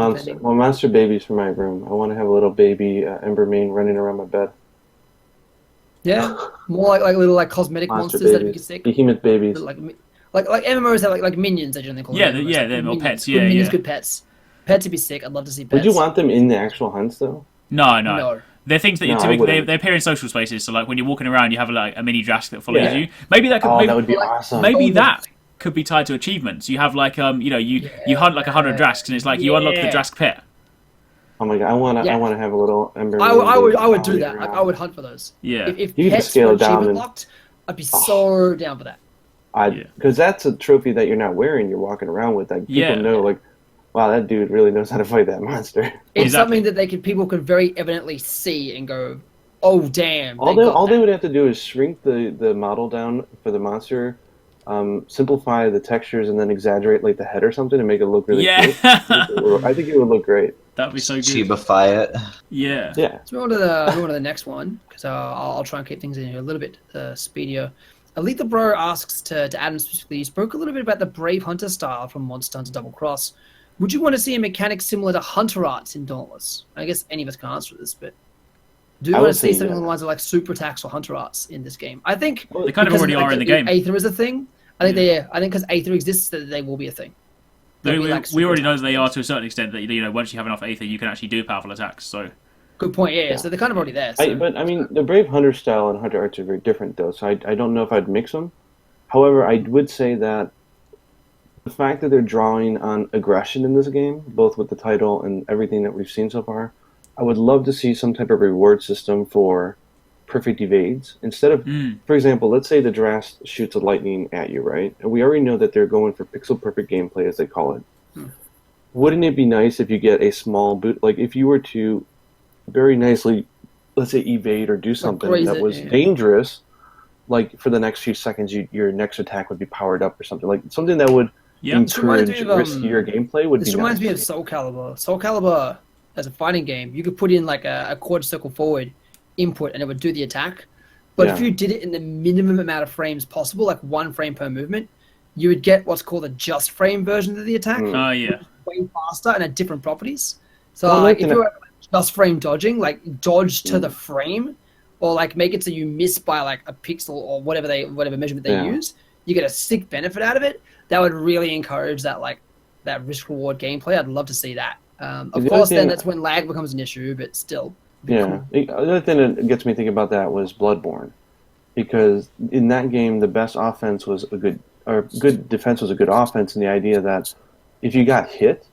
Speaker 4: monster babies for my room. I want to have a little baby Embermane running around my bed.
Speaker 1: Yeah, more like little like cosmetic monsters that you can stick.
Speaker 4: Behemoth babies.
Speaker 1: Like MMOs have like minions that you call them.
Speaker 3: They're all pets.
Speaker 1: Minions, good pets. Pets would be sick. I'd love to see pets.
Speaker 4: Would you want them in the actual hunts though?
Speaker 3: No. They're things that they appear in social spaces. So like when you're walking around, you have like a mini Drask that follows you. Maybe that could.
Speaker 4: That would be awesome.
Speaker 3: Maybe that could be tied to achievements. You have like you hunt like 100 Drasks and it's like you unlock the Drask pet.
Speaker 4: Oh my god, I want to have a little Ember.
Speaker 1: I would do that. I would hunt for those.
Speaker 3: Yeah.
Speaker 1: If
Speaker 4: you
Speaker 1: pets
Speaker 4: scale
Speaker 1: were
Speaker 4: it down
Speaker 1: achievement locked, I'd be so down for that.
Speaker 4: Because that's a trophy that you're not wearing. You're walking around with. Like people know, like, wow, that dude really knows how to fight that monster.
Speaker 1: It's something that people could very evidently see and go, oh damn.
Speaker 4: All they would have to do is shrink the model down for the monster. Simplify the textures and then exaggerate like the head or something and make it look really cool. I think it would look great.
Speaker 3: That'd be so good.
Speaker 2: Shibify it.
Speaker 3: Yeah.
Speaker 1: Let's move on to the next one because I'll try and keep things in here a little bit speedier. Alita Bro asks to Adam specifically, you spoke a little bit about the Brave Hunter style from Monster Hunter Double Cross. Would you want to see a mechanic similar to Hunter Arts in Dauntless? I guess any of us can answer this, but do you want to see something along the lines of like super attacks or Hunter Arts in this game? I think
Speaker 3: they kind of already are in the game.
Speaker 1: Aether is a thing. I think because Aether exists, that they will be a thing.
Speaker 3: We already know that they are to a certain extent. That once you have enough Aether, you can actually do powerful attacks. So
Speaker 1: good point. Yeah. So they're kind of already there. So.
Speaker 4: But I mean, the Brave Hunter style and Hunter Arts are very different, though. So I don't know if I'd mix them. However, I would say that the fact that they're drawing on aggression in this game, both with the title and everything that we've seen so far, I would love to see some type of reward system for perfect evades. Instead of, for example, let's say the Drast shoots a lightning at you, right? And we already know that they're going for pixel perfect gameplay, as they call it. Wouldn't it be nice if you get a small boot, like if you were to very nicely, let's say, evade or do something that was dangerous, like for the next few seconds, your next attack would be powered up or something, like something that would encourage riskier gameplay would be nice.
Speaker 1: This reminds me of Soul Calibur. Soul Calibur, as a fighting game, you could put in like a quarter circle forward input and it would do the attack. But if you did it in the minimum amount of frames possible, like 1 frame per movement, you would get what's called a just frame version of the attack.
Speaker 3: Oh, yeah.
Speaker 1: Way faster and had different properties. So if you were just frame dodging, like dodge to the frame, or like make it so you miss by like a pixel or whatever measurement they use, you get a sick benefit out of it. That would really encourage that risk reward gameplay. I'd love to see that. Of course, then that's when lag becomes an issue, but still.
Speaker 4: Yeah. Cool. The other thing that gets me thinking about that was Bloodborne, because in that game, the best offense was good defense was a good offense, and the idea that if you got hit,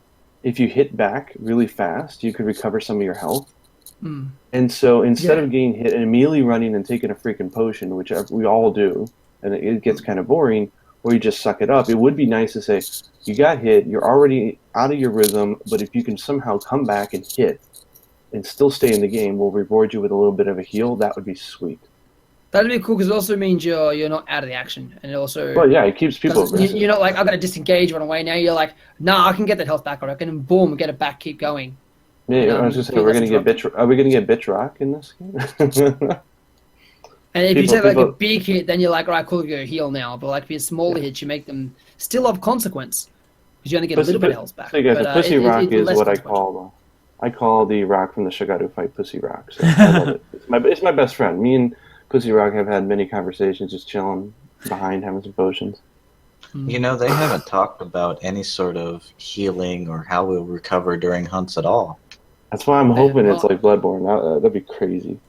Speaker 4: if you hit back really fast, you could recover some of your health. And so instead of getting hit and immediately running and taking a freaking potion, which we all do, and it gets kind of boring, or you just suck it up, it would be nice to say, you got hit, you're already out of your rhythm, but if you can somehow come back and hit and still stay in the game, we'll reward you with a little bit of a heal. That would be sweet.
Speaker 1: That'd be cool because it also means you're not out of the action, and it also
Speaker 4: it keeps people aggressive.
Speaker 1: You're not like, I'm gonna disengage, run away. Now you're like, nah, I can get that health back, I reckon, and boom, get it back, keep going.
Speaker 4: Yeah, I was just saying, are we gonna get bitch rock in this game?
Speaker 1: And if you take like a big hit, then you're like, all right, cool, you go heal now. But like if you're smaller hits, you make them still of consequence because you only get a little bit of health back.
Speaker 4: So you guys, the pussy rock is what I call the rock from the Shagaru fight, Pussy Rock. So I love it. It's my best friend. Me and Pussy Rock have had many conversations just chilling behind having some potions.
Speaker 2: You know, they haven't talked about any sort of healing or how we'll recover during hunts at all.
Speaker 4: That's why I'm hoping it's like Bloodborne. That'd be crazy.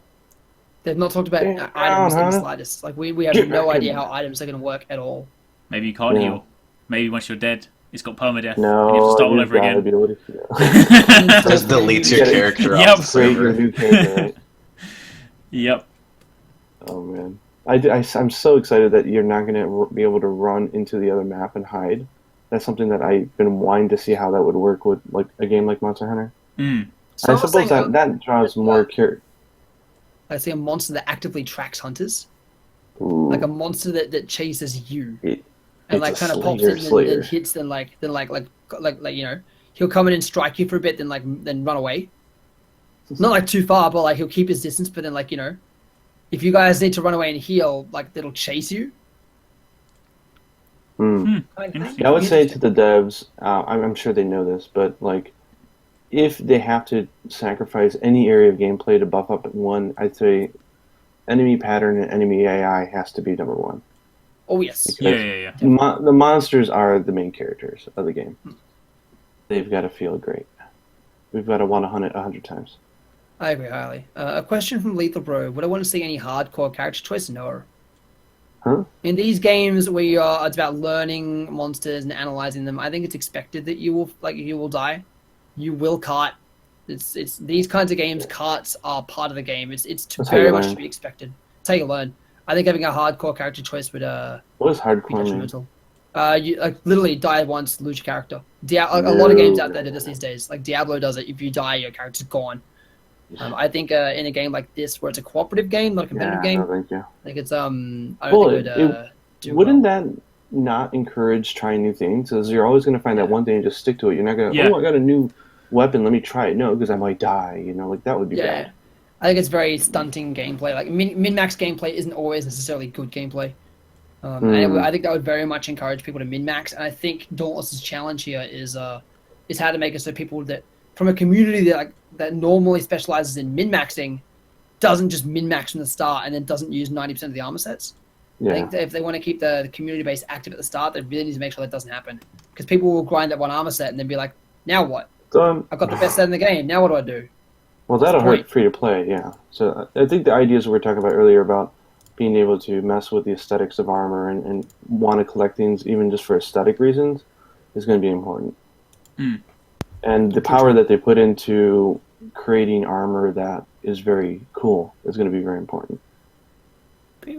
Speaker 1: They've not talked about items in the slightest. Like we have no idea how items are going to work at all.
Speaker 3: Maybe you can't heal. Maybe once you're dead, it's got permadeath.
Speaker 4: No,
Speaker 3: and you have to start all over again.
Speaker 2: Just deletes your character off the server.
Speaker 4: Your new character, right?
Speaker 3: Yep.
Speaker 4: Oh man, I'm so excited that you're not going to be able to run into the other map and hide. That's something that I've been wanting to see how that would work with like a game like Monster Hunter.
Speaker 1: So
Speaker 4: I suppose that draws more curiosity.
Speaker 1: I see a monster that actively tracks hunters.
Speaker 4: Ooh.
Speaker 1: Like a monster that chases you.
Speaker 4: And
Speaker 1: like kind of pops in and hits, then you know, he'll come in and strike you for a bit, then run away. Not like too far, but like he'll keep his distance, but then like, you know, if you guys need to run away and heal, like it'll chase you.
Speaker 4: I would say to the devs, I'm sure they know this, but like if they have to sacrifice any area of gameplay to buff up one, I'd say enemy pattern and enemy AI has to be number one.
Speaker 1: Oh, yes.
Speaker 3: Yeah.
Speaker 4: The monsters are the main characters of the game. They've got to feel great. We've got to want to hunt it 100 times.
Speaker 1: I agree highly. A question from Lethal Bro. Would I want to see any hardcore character choice? No.
Speaker 4: Huh?
Speaker 1: In these games where it's about learning monsters and analyzing them, I think it's expected that you will die. You will cart. It's these kinds of games. Carts are part of the game. It's very much to be expected. It's how you learn. I think having a hardcore character choice would
Speaker 4: what is hardcore
Speaker 1: be detrimental. You literally die once, lose your character. A lot of games out there do this these days. Like Diablo does it. If you die, your character's gone. I think in a game like this, where it's a cooperative game, not a competitive game,
Speaker 4: no, thank you.
Speaker 1: I think it's I don't think it would do
Speaker 4: wouldn't
Speaker 1: well.
Speaker 4: that not encourage trying new things? Because you're always going to find that one thing and just stick to it. You're not going to, I got a new weapon, let me try it. No, because I might die. You know, like that would be bad.
Speaker 1: I think it's very stunting gameplay. Like min-max gameplay isn't always necessarily good gameplay. And I think that would very much encourage people to min-max. And I think Dauntless's challenge here is how to make it so people that from a community that normally specializes in min-maxing doesn't just min-max from the start and then doesn't use 90% of the armor sets. I think that if they want to keep the community base active at the start, they really need to make sure that doesn't happen. Because people will grind that one armor set and then be like, now what? I've got the best set in the game. Now what do I do?
Speaker 4: Well, that'll hurt free to play, yeah. So I think the ideas we were talking about earlier about being able to mess with the aesthetics of armor and want to collect things even just for aesthetic reasons is going to be important. And the power that they put into creating armor that is very cool is going to be very important.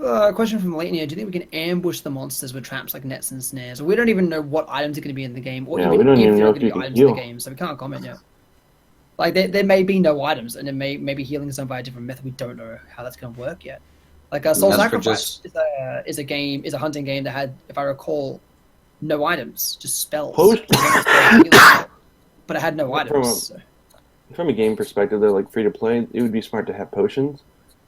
Speaker 1: A question from Leighton here. Do you think we can ambush the monsters with traps like nets and snares? We don't even know what items are going to be in the game, or even if there are going to be items in the game, so we can't comment yet. Like, there may be no items, and maybe healing is done by a different method. We don't know how that's going to work yet. Like, Soul Sacrifice is a hunting game that had, if I recall, no items, just spells. But it had no items.
Speaker 4: From a game perspective, they're like free to play. It would be smart to have potions.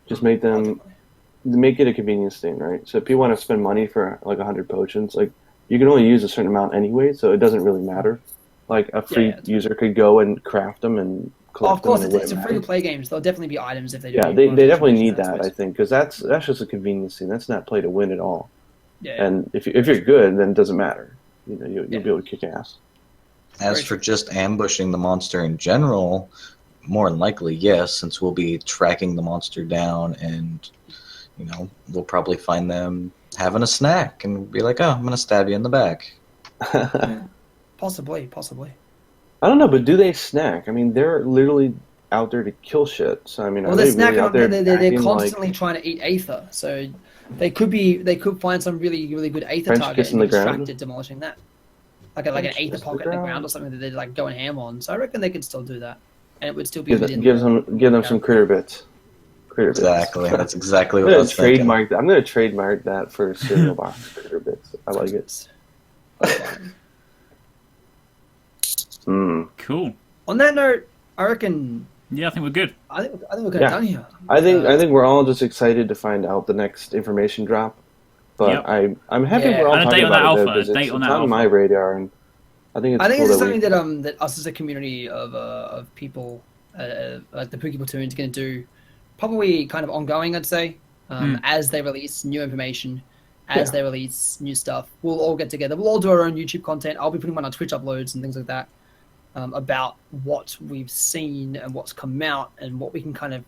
Speaker 4: Just make it a convenience thing, right? So if you want to spend money for like 100 potions, like you can only use a certain amount anyway, so it doesn't really matter. Like a free user could go and craft them and collect
Speaker 1: of course,
Speaker 4: them in a way,
Speaker 1: it's a
Speaker 4: right?
Speaker 1: free-to-play game, so there'll definitely be items if they do.
Speaker 4: Yeah,
Speaker 1: need
Speaker 4: they
Speaker 1: monetization
Speaker 4: definitely need
Speaker 1: that's
Speaker 4: that,
Speaker 1: what
Speaker 4: I think, because that's just a convenience thing. That's not play to win at all.
Speaker 1: Yeah.
Speaker 4: And if you're good, then it doesn't matter. You'll be able to kick ass.
Speaker 2: As for just ambushing the monster in general, more than likely, yes, since we'll be tracking the monster down and, we'll probably find them having a snack and be like, oh, I'm going to stab you in the back.
Speaker 1: Possibly.
Speaker 4: I don't know, but do they snack? I mean, they're literally out there to kill shit. So I mean,
Speaker 1: Well,
Speaker 4: are
Speaker 1: they're
Speaker 4: they really
Speaker 1: snacking
Speaker 4: out there
Speaker 1: on. They're
Speaker 4: acting
Speaker 1: constantly trying to eat aether, so they could find some really good aether
Speaker 4: French
Speaker 1: target
Speaker 4: kiss in
Speaker 1: and
Speaker 4: the
Speaker 1: be
Speaker 4: ground?
Speaker 1: distracted demolishing that, like an
Speaker 4: French
Speaker 1: aether
Speaker 4: kiss in the
Speaker 1: pocket in the ground
Speaker 4: ground?
Speaker 1: or something that they're like going ham on. So I reckon they could still do that, and it would still be
Speaker 4: give
Speaker 1: within.
Speaker 4: them some critter bits? Critter bits.
Speaker 2: Exactly. That's exactly
Speaker 4: I'm
Speaker 2: what I
Speaker 4: gonna
Speaker 2: was thinking.
Speaker 4: trademark that. I'm gonna trademark that for cereal box. Critter bits. I like it.
Speaker 3: Cool.
Speaker 1: On that note, I reckon.
Speaker 3: Yeah, I think we're good.
Speaker 1: I think we're kind of done here.
Speaker 4: I think we're all just excited to find out the next information drop. But
Speaker 3: Yep.
Speaker 4: I'm happy
Speaker 1: Yeah.
Speaker 4: we're all
Speaker 3: And a
Speaker 4: talking
Speaker 3: date on that
Speaker 4: about it though,
Speaker 3: alpha,
Speaker 4: because
Speaker 3: a date
Speaker 4: it's
Speaker 3: on that
Speaker 4: on
Speaker 3: alpha.
Speaker 4: my radar, and I think it's
Speaker 1: I think
Speaker 4: cool
Speaker 1: this is
Speaker 4: that
Speaker 1: something that us as a community of people, like the Pookie Platoon, is going to do, probably kind of ongoing. I'd say, as they release new information, as they release new stuff, we'll all get together. We'll all do our own YouTube content. I'll be putting one on Twitch uploads and things like that, about what we've seen and what's come out and what we can kind of,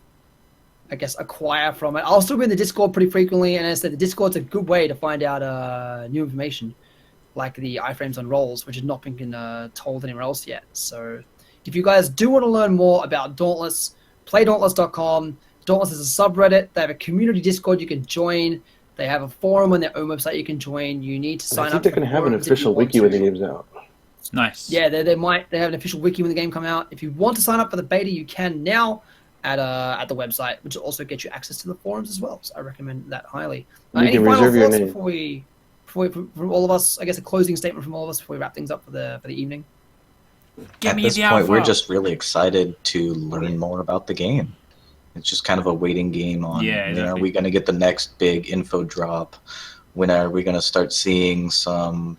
Speaker 1: I guess, acquire from it. I'll still be in the Discord pretty frequently, and as I said, the Discord's a good way to find out new information, like the iframes on rolls, which has not been told anywhere else yet. So if you guys do want to learn more about Dauntless, play Dauntless.com. Dauntless is a subreddit. They have a community Discord you can join. They have a forum on their own website you can join. You need to sign up.
Speaker 4: I think they're going to have an official wiki when the game's out.
Speaker 3: Nice.
Speaker 1: Yeah, they have an official wiki when the game come out. If you want to sign up for the beta, you can now at the website, which will also get you access to the forums as well. So I recommend that highly.
Speaker 4: You
Speaker 1: Any
Speaker 4: can
Speaker 1: final
Speaker 4: reserve your
Speaker 1: thoughts
Speaker 4: name.
Speaker 1: before we, from all of us? I guess a closing statement from all of us before we wrap things up for the evening.
Speaker 3: Get
Speaker 2: At
Speaker 3: me
Speaker 2: this
Speaker 3: the
Speaker 2: point,
Speaker 3: alpha.
Speaker 2: we're just really excited to learn more about the game. It's just kind of a waiting game on
Speaker 3: Yeah,
Speaker 2: when are
Speaker 3: exactly.
Speaker 2: we going to get the next big info drop? When are we going to start seeing some,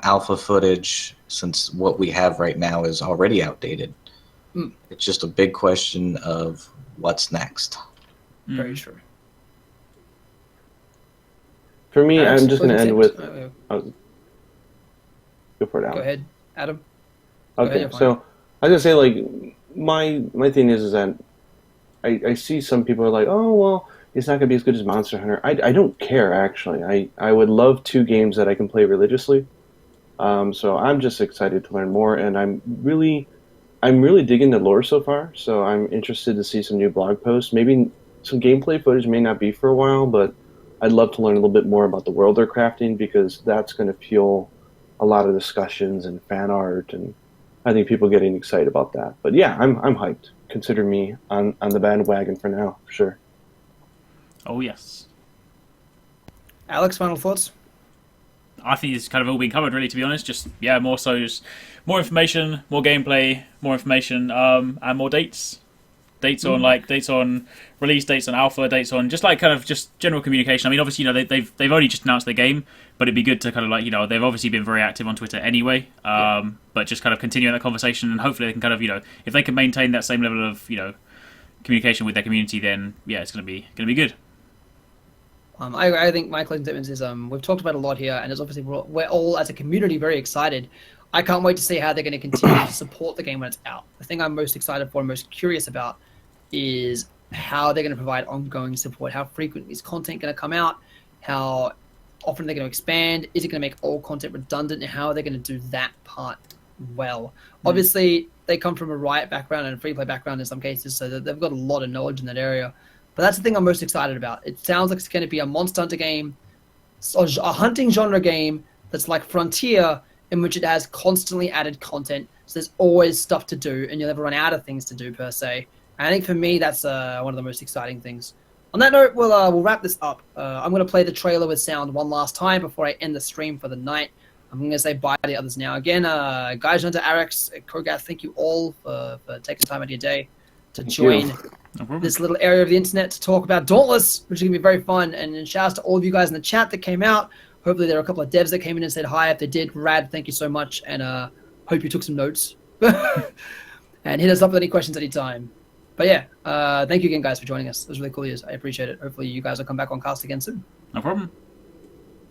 Speaker 2: alpha footage? Since what we have right now is already outdated. It's just a big question of what's next.
Speaker 1: Very true.
Speaker 4: For me,
Speaker 1: Alex,
Speaker 4: I'm just going to
Speaker 1: closing
Speaker 4: end with.
Speaker 1: statements?
Speaker 4: Go for it, Alan.
Speaker 1: Go ahead, Adam. Go
Speaker 4: Okay,
Speaker 1: ahead, you're
Speaker 4: so I was gonna say, like, my thing is that I see some people are like, oh well, it's not gonna be as good as Monster Hunter. I don't care actually. I would love two games that I can play religiously. So I'm just excited to learn more, and I'm really digging the lore so far. So I'm interested to see some new blog posts. Maybe some gameplay footage may not be for a while, but I'd love to learn a little bit more about the world they're crafting, because that's going to fuel a lot of discussions and fan art, and I think people getting excited about that. But yeah, I'm hyped. Consider me on the bandwagon for now, for sure.
Speaker 3: Oh, yes.
Speaker 1: Alex, final thoughts?
Speaker 3: I think it's kind of all been covered, really, to be honest. Just, more so just more information, more gameplay, more information, and more dates. Dates on release dates on alpha, dates on just general communication. I mean, obviously, they've only just announced the game, but it'd be good to kind of they've obviously been very active on Twitter anyway. But just kind of continuing that conversation, and hopefully they can kind of if they can maintain that same level of communication with their community, then it's gonna be good.
Speaker 1: I think my closing statement is we've talked about a lot here, and it's obviously we're all as a community very excited. I can't wait to see how they're going to continue to support the game when it's out. The thing I'm most excited for and most curious about is how they're going to provide ongoing support. How frequent is content going to come out? How often they're going to expand? Is it going to make all content redundant? And how are they going to do that part well? Obviously, they come from a Riot background and a free play background in some cases, so they've got a lot of knowledge in that area. But that's the thing I'm most excited about. It sounds like it's going to be a Monster Hunter game, a hunting genre game that's like Frontier, in which it has constantly added content. So there's always stuff to do, and you'll never run out of things to do, per se. And I think for me, that's one of the most exciting things. On that note, we'll wrap this up. I'm going to play the trailer with sound one last time before I end the stream for the night. I'm going to say bye to the others now. Again, Guys Hunter, Arax, Kogath, thank you all for taking time out of your day to join this little area of the internet to talk about Dauntless, which is going to be very fun. And shout out to all of you guys in the chat that came out. Hopefully there are a couple of devs that came in and said hi. If they did, rad, thank you so much. And hope you took some notes. And hit us up with any questions anytime. But yeah, thank you again, guys, for joining us. It was really cool news. I appreciate it. Hopefully, you guys will come back on cast again soon.
Speaker 3: No problem.